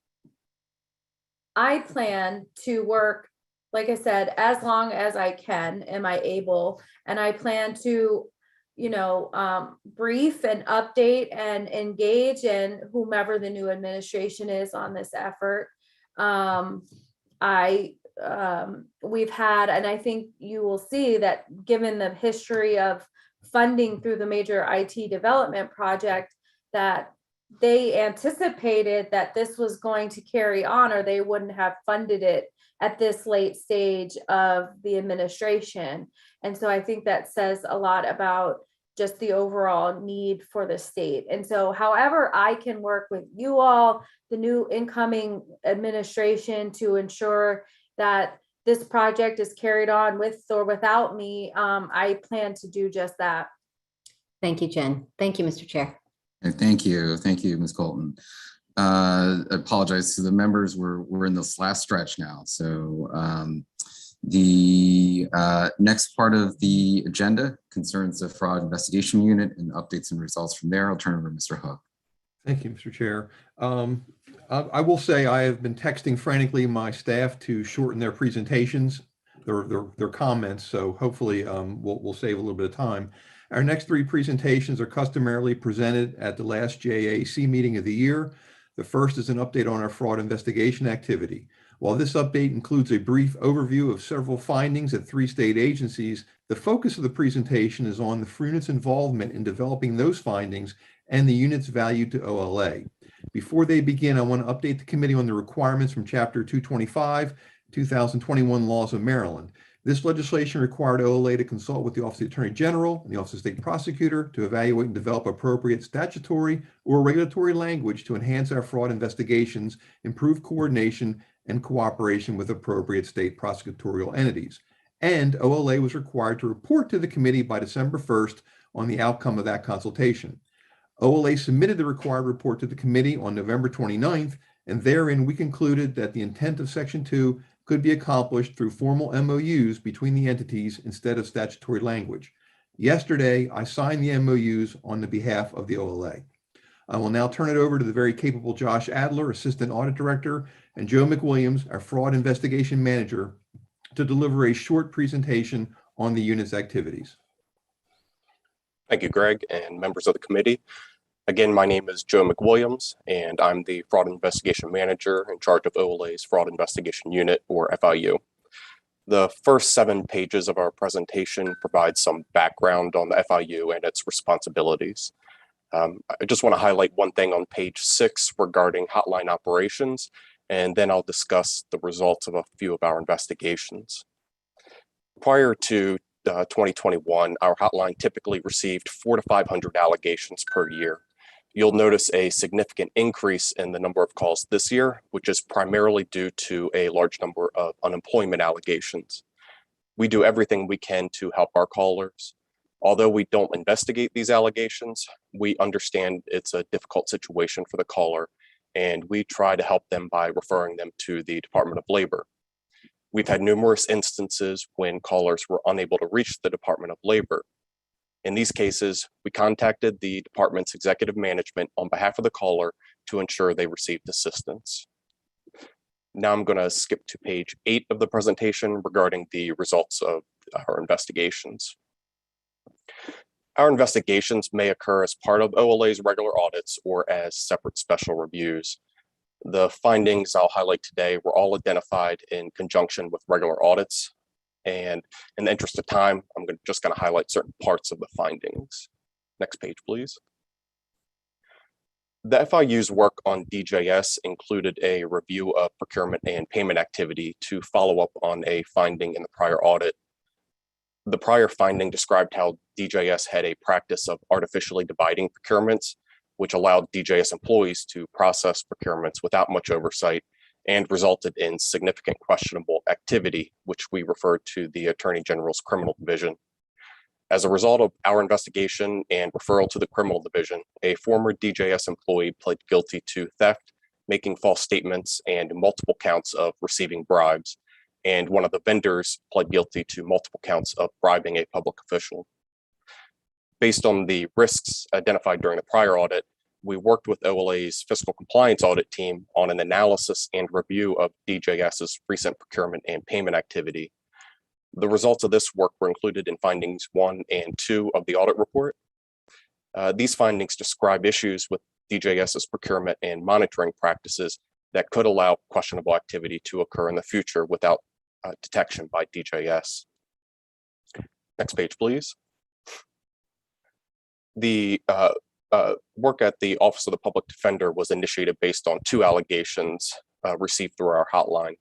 plan to work, like I said, as long as I can, am I able, and I plan to brief and update and engage in whomever the new administration is on this effort. We've had, and I think you will see that given the history of funding through the major IT development project, that they anticipated that this was going to carry on, or they wouldn't have funded it at this late stage of the administration. And so I think that says a lot about just the overall need for the state. And so however I can work with you all, the new incoming administration, to ensure that this project is carried on with or without me, I plan to do just that. Thank you, Jen. Thank you, Mr. Chair. Thank you. Thank you, Ms. Colton. I apologize to the members. We're in this last stretch now. So the next part of the agenda concerns the Fraud Investigation Unit and updates and results from there. I'll turn it over to Mr. Hook. Thank you, Mr. Chair. I will say I have been texting frantically my staff to shorten their presentations, their comments. So hopefully we'll save a little bit of time. Our next three presentations are customarily presented at the last JAC meeting of the year. The first is an update on our fraud investigation activity. While this update includes a brief overview of several findings at 3 state agencies, the focus of the presentation is on the unit's involvement in developing those findings and the unit's value to OLA. Before they begin, I want to update the committee on the requirements from Chapter 225, 2021 Laws of Maryland. This legislation required OLA to consult with the Office of the Attorney General and the Office of the State Prosecutor to evaluate and develop appropriate statutory or regulatory language to enhance our fraud investigations, improve coordination, and cooperation with appropriate state prosecutorial entities. And OLA was required to report to the committee by December 1st on the outcome of that consultation. OLA submitted the required report to the committee on November 29th, and therein we concluded that the intent of Section 2 could be accomplished through formal MOUs between the entities instead of statutory language. Yesterday, I signed the MOUs on the behalf of the OLA. I will now turn it over to the very capable Josh Adler, Assistant Audit Director, and Joe McWilliams, our Fraud Investigation Manager, to deliver a short presentation on the unit's activities. Thank you, Greg, and members of the committee. Again, my name is Joe McWilliams, and I'm the Fraud Investigation Manager in charge of OLA's Fraud Investigation Unit, or FIU. The first 7 pages of our presentation provide some background on the FIU and its responsibilities. I just want to highlight one thing on page 6 regarding hotline operations, and then I'll discuss the results of a few of our investigations. Prior to 2021, our hotline typically received 400 to 500 allegations per year. You'll notice a significant increase in the number of calls this year, which is primarily due to a large number of unemployment allegations. We do everything we can to help our callers. Although we don't investigate these allegations, we understand it's a difficult situation for the caller, and we try to help them by referring them to the Department of Labor. We've had numerous instances when callers were unable to reach the Department of Labor. In these cases, we contacted the department's executive management on behalf of the caller to ensure they received assistance. Now I'm going to skip to page 8 of the presentation regarding the results of our investigations. Our investigations may occur as part of OLA's regular audits or as separate special reviews. The findings I'll highlight today were all identified in conjunction with regular audits. And in the interest of time, I'm just going to highlight certain parts of the findings. Next page, please. The FIU's work on DJS included a review of procurement and payment activity to follow up on a finding in the prior audit. The prior finding described how DJS had a practice of artificially dividing procurements, which allowed DJS employees to process procurements without much oversight and resulted in significant questionable activity, which we referred to the Attorney General's Criminal Division. As a result of our investigation and referral to the Criminal Division, a former DJS employee pled guilty to theft, making false statements, and multiple counts of receiving bribes. And one of the vendors pled guilty to multiple counts of bribing a public official. Based on the risks identified during the prior audit, we worked with OLA's fiscal compliance audit team on an analysis and review of DJS's recent procurement and payment activity. The results of this work were included in findings 1 and 2 of the audit report. These findings describe issues with DJS's procurement and monitoring practices that could allow questionable activity to occur in the future without detection by DJS. Next page, please. The work at the Office of the Public Defender was initiated based on 2 allegations received through our hotline.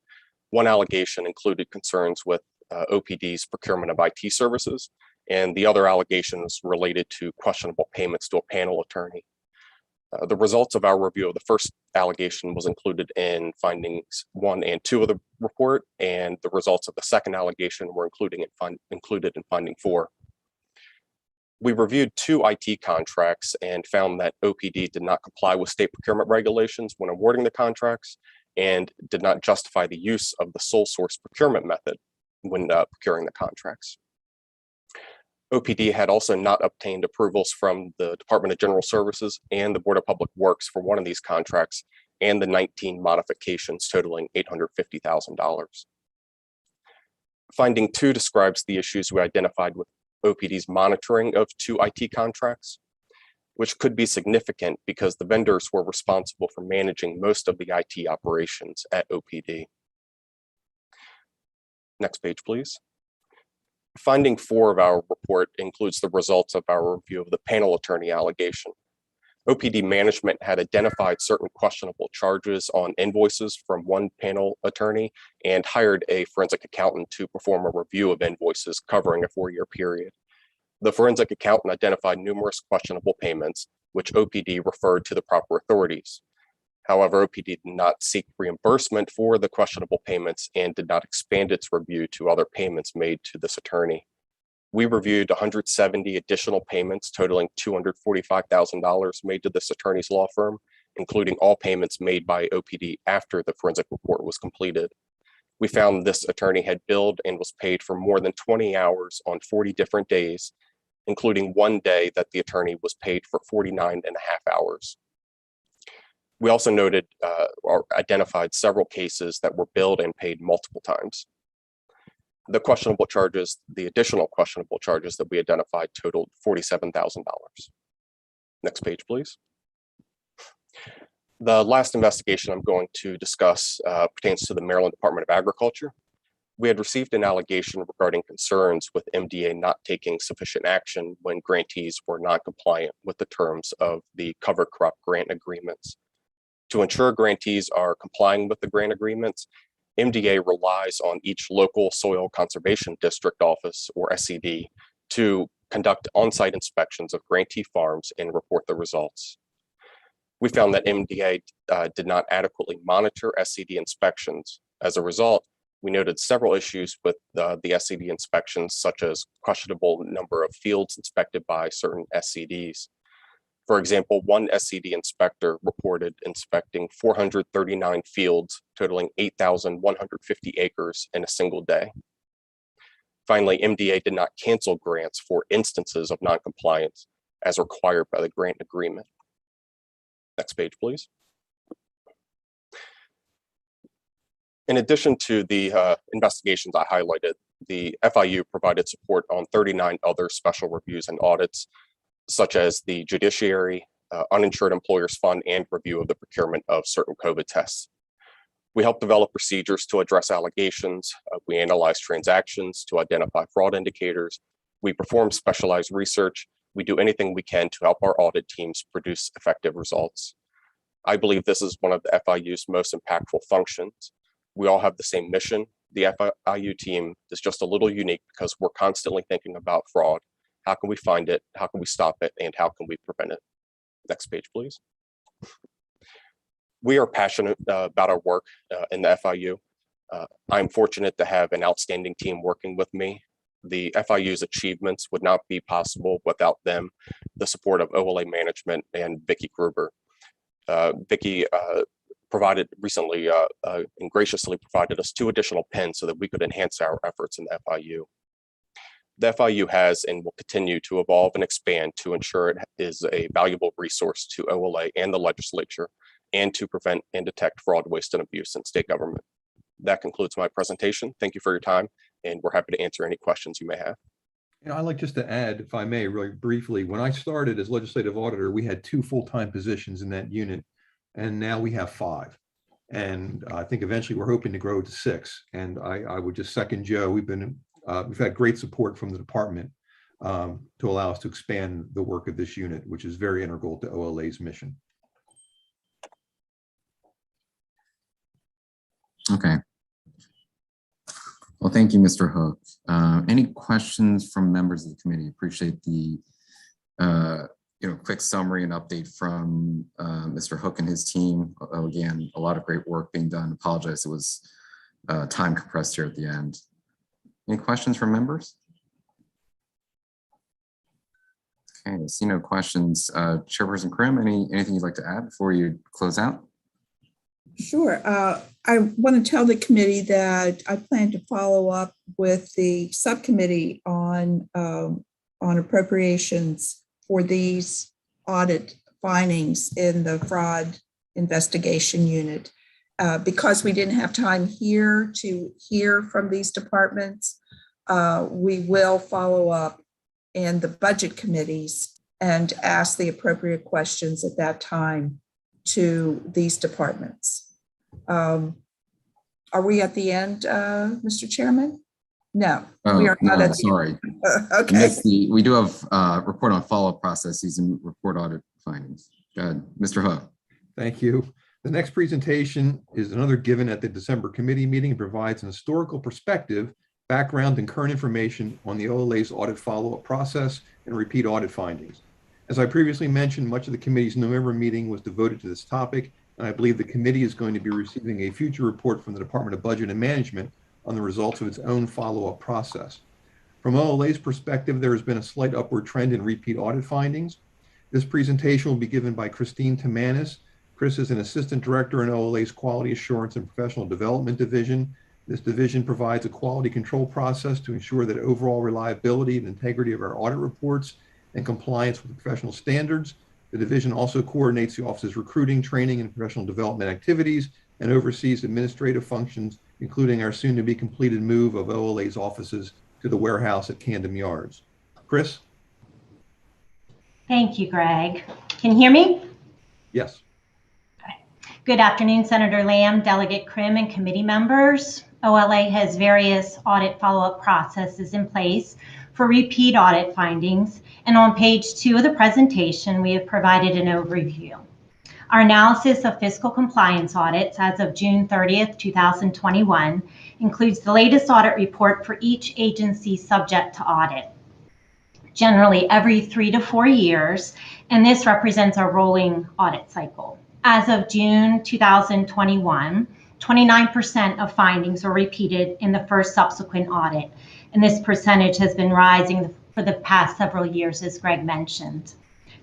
One allegation included concerns with OPD's procurement of IT services, and the other allegation was related to questionable payments to a panel attorney. The results of our review of the first allegation was included in findings 1 and 2 of the report, and the results of the second allegation were included in finding 4. We reviewed 2 IT contracts and found that OPD did not comply with state procurement regulations when awarding the contracts and did not justify the use of the sole source procurement method when procuring the contracts. OPD had also not obtained approvals from the Department of General Services and the Board of Public Works for one of these contracts and the 19 modifications totaling $850,000. Finding 2 describes the issues we identified with OPD's monitoring of 2 IT contracts, which could be significant because the vendors were responsible for managing most of the IT operations at OPD. Next page, please. Finding 4 of our report includes the results of our review of the panel attorney allegation. OPD management had identified certain questionable charges on invoices from one panel attorney and hired a forensic accountant to perform a review of invoices covering a 4-year period. The forensic accountant identified numerous questionable payments, which OPD referred to the proper authorities. However, OPD did not seek reimbursement for the questionable payments and did not expand its review to other payments made to this attorney. We reviewed 170 additional payments totaling $245,000 made to this attorney's law firm, including all payments made by OPD after the forensic report was completed. We found this attorney had billed and was paid for more than 20 hours on 40 different days, including one day that the attorney was paid for 49.5 hours. We also noted or identified several cases that were billed and paid multiple times. The questionable charges, the additional questionable charges that we identified totaled $47,000. Next page, please. The last investigation I'm going to discuss pertains to the Maryland Department of Agriculture. We had received an allegation regarding concerns with MDA not taking sufficient action when grantees were not compliant with the terms of the cover crop grant agreements. To ensure grantees are complying with the grant agreements, MDA relies on each local soil conservation district office, or SCD, to conduct on-site inspections of grantee farms and report the results. We found that MDA did not adequately monitor SCD inspections. As a result, we noted several issues with the SCD inspections, such as questionable number of fields inspected by certain SCDs. For example, one SCD inspector reported inspecting 439 fields, totaling 8,150 acres in a single day. Finally, MDA did not cancel grants for instances of noncompliance as required by the grant agreement. Next page, please. In addition to the investigations I highlighted, the FIU provided support on 39 other special reviews and audits, such as the judiciary, uninsured employers fund, and review of the procurement of certain COVID tests. We helped develop procedures to address allegations. We analyze transactions to identify fraud indicators. We perform specialized research. We do anything we can to help our audit teams produce effective results. I believe this is one of the FIU's most impactful functions. We all have the same mission. The FIU team is just a little unique because we're constantly thinking about fraud. How can we find it? How can we stop it? And how can we prevent it? Next page, please. We are passionate about our work in the FIU. I'm fortunate to have an outstanding team working with me. The FIU's achievements would not be possible without them, the support of OLA management and Vicki Gruber. Vicki provided recently and graciously provided us 2 additional pins so that we could enhance our efforts in the FIU. The FIU has and will continue to evolve and expand to ensure it is a valuable resource to OLA and the legislature, and to prevent and detect fraud, waste, and abuse in state government. That concludes my presentation. Thank you for your time, and we're happy to answer any questions you may have. I'd like just to add, if I may, really briefly, when I started as legislative auditor, we had 2 full-time positions in that unit, and now we have 5. And I think eventually we're hoping to grow to 6. And I would just second Joe. We've had great support from the department to allow us to expand the work of this unit, which is very integral to OLA's mission. Okay. Well, thank you, Mr. Hook. Any questions from members of the committee? Appreciate the quick summary and update from Mr. Hook and his team. Again, a lot of great work being done. Apologize, it was time compressed here at the end. Any questions from members? Okay, I see no questions. Chairperson Krim, anything you'd like to add before you close out? Sure. I want to tell the committee that I plan to follow up with the subcommittee on appropriations for these audit findings in the fraud investigation unit. Because we didn't have time here to hear from these departments, we will follow up in the budget committees and ask the appropriate questions at that time to these departments. Are we at the end, Mr. Chairman? No, we are not at the sorry. Okay. We do have report on follow-up processes and report audit findings. Go ahead, Mr. Hook. Thank you. The next presentation is another given at the December committee meeting and provides an historical perspective, background, and current information on the OLA's audit follow-up process and repeat audit findings. As I previously mentioned, much of the committee's November meeting was devoted to this topic, and I believe the committee is going to be receiving a future report from the Department of Budget and Management on the results of its own follow-up process. From OLA's perspective, there has been a slight upward trend in repeat audit findings. This presentation will be given by Christine Tamanis. Chris is an assistant director in OLA's Quality Assurance and Professional Development Division. This division provides a quality control process to ensure that overall reliability and integrity of our audit reports and compliance with professional standards. The division also coordinates the office's recruiting, training, and professional development activities and oversees administrative functions, including our soon-to-be completed move of OLA's offices to the warehouse at Camden Yards. Chris? Thank you, Greg. Can you hear me? Yes. Good afternoon, Senator Lamb, Delegate Krim, and committee members. OLA has various audit follow-up processes in place for repeat audit findings, and on page 2 of the presentation, we have provided an overview. Our analysis of fiscal compliance audits as of June 30th, 2021 includes the latest audit report for each agency subject to audit. generally every 3 to 4 years, and this represents our rolling audit cycle. As of June 2021, 29% of findings were repeated in the first subsequent audit, and this percentage has been rising for the past several years, as Greg mentioned.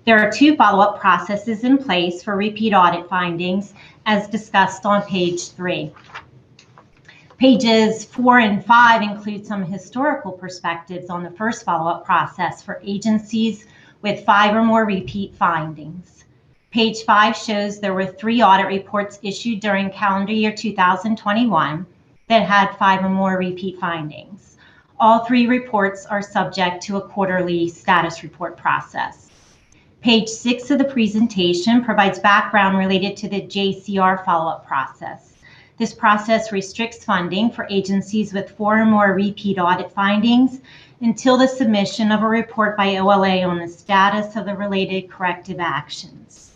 There are 2 follow-up processes in place for repeat audit findings, as discussed on page 3. Pages 4 and 5 include some historical perspectives on the first follow-up process for agencies with 5 or more repeat findings. Page 5 shows there were 3 audit reports issued during calendar year 2021 that had 5 or more repeat findings. All 3 reports are subject to a quarterly status report process. Page 6 of the presentation provides background related to the JCR follow-up process. This process restricts funding for agencies with 4 or more repeat audit findings until the submission of a report by OLA on the status of the related corrective actions.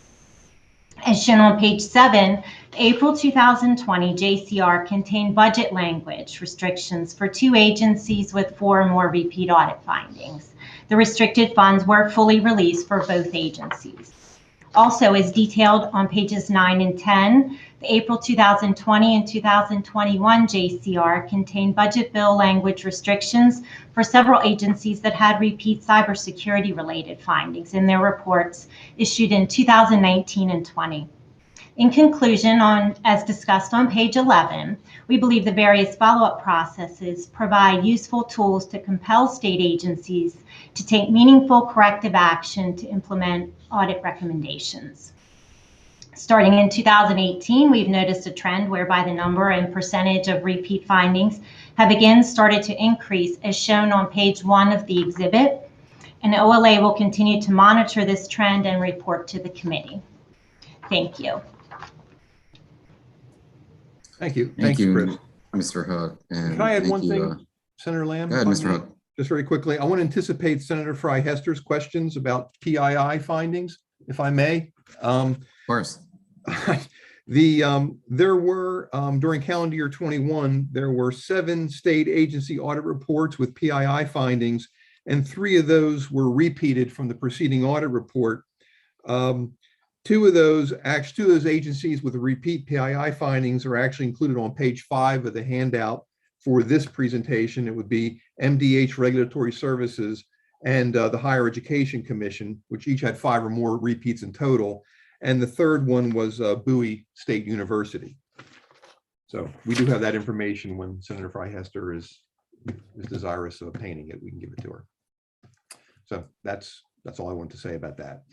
As shown on page 7, the April 2020 JCR contained budget language restrictions for 2 agencies with 4 or more repeat audit findings. The restricted funds were fully released for both agencies. Also, as detailed on pages 9 and 10, the April 2020 and 2021 JCR contained budget bill language restrictions for several agencies that had repeat cybersecurity related findings in their reports issued in 2019 and 20. In conclusion, as discussed on page 11, we believe the various follow-up processes provide useful tools to compel state agencies to take meaningful corrective action to implement audit recommendations. Starting in 2018, we've noticed a trend whereby the number and percentage of repeat findings have again started to increase, as shown on page 1 of the exhibit, and OLA will continue to monitor this trend and report to the committee. Thank you. Thank you. Thank you, Chris. Mr. Hook. And Can I add thank one you, thing, Senator Lamb? Go ahead, if I Mr. may? Hook. Just very quickly, I want to anticipate Senator Fry-Hester's questions about PII findings, if I may. Of course. There were, during calendar year 21, there were 7 state agency audit reports with PII findings, and 3 of those were repeated from the preceding audit report. 2 of those agencies with the repeat PII findings are actually included on page 5 of the handout for this presentation. It would be MDH Regulatory Services and the Higher Education Commission, which each had 5 or more repeats in total. And the third one was Bowie State University. So we do have that information when Senator Fry-Hester is desirous of obtaining it. We can give it to her. So that's all I wanted to say about that.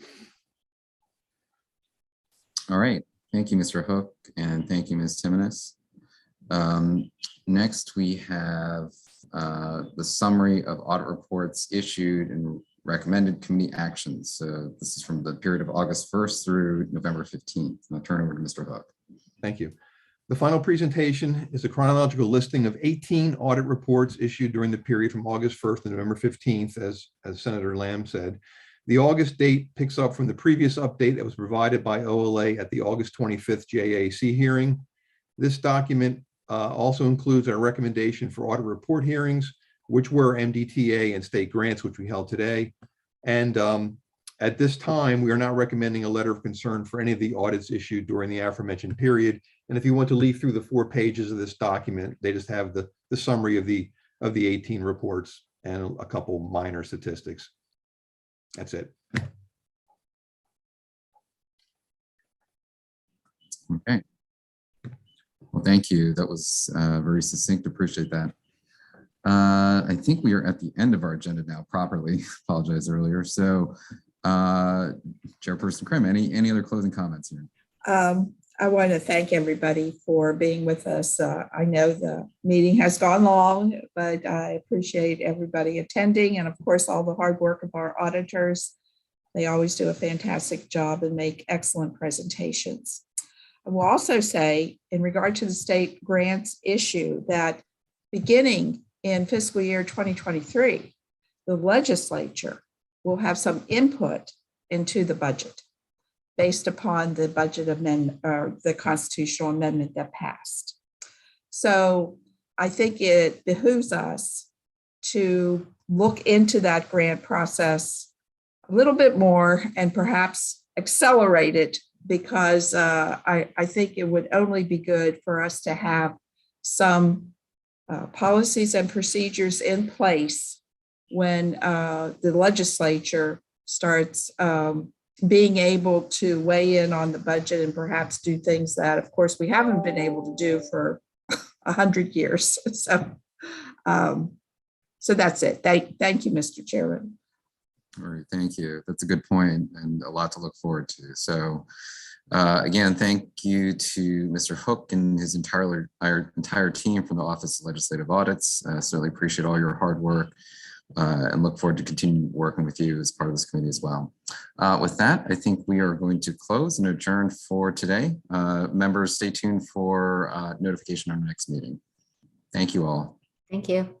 All right. Thank you, Mr. Hook, and thank you, Ms. Timonis. Next, we have the summary of audit reports issued and recommended committee actions. So this is from the period of August 1st through November 15th. I'll turn over to Mr. Hook. Thank you. The final presentation is a chronological listing of 18 audit reports issued during the period from August 1st to November 15th, as Senator Lamb said. The August date picks up from the previous update that was provided by OLA at the August 25th JAC hearing. This document also includes our recommendation for audit report hearings, which were MDTA and state grants, which we held today. And at this time, we are not recommending a letter of concern for any of the audits issued during the aforementioned period. And if you want to leaf through the 4 pages of this document, they just have the summary of the 18 reports and a couple minor statistics. That's it. Okay. Well, thank you. That was very succinct. Appreciate that. I think we are at the end of our agenda now properly. Apologize earlier. So Chairperson Krim, any other closing comments here? I want to thank everybody for being with us. I know the meeting has gone long, but I appreciate everybody attending, and of course, all the hard work of our auditors. They always do a fantastic job and make excellent presentations. I will also say, in regard to the state grants issue, that beginning in fiscal year 2023, the legislature will have some input into the budget based upon the budget amendment or the constitutional amendment that passed. So I think it behooves us to look into that grant process a little bit more and perhaps accelerate it, because I think it would only be good for us to have some policies and procedures in place when the legislature starts being able to weigh in on the budget and perhaps do things that, of course, we haven't been able to do for 100 years. So that's it. Thank you, Mr. Chairman. All right, thank you. That's a good point and a lot to look forward to. So again, thank you to Mr. Hook and his our entire team from the Office of Legislative Audits. Certainly appreciate all your hard work and look forward to continue working with you as part of this committee as well. With that, I think we are going to close and adjourn for today. Members, stay tuned for notification on our next meeting. Thank you all. Thank you.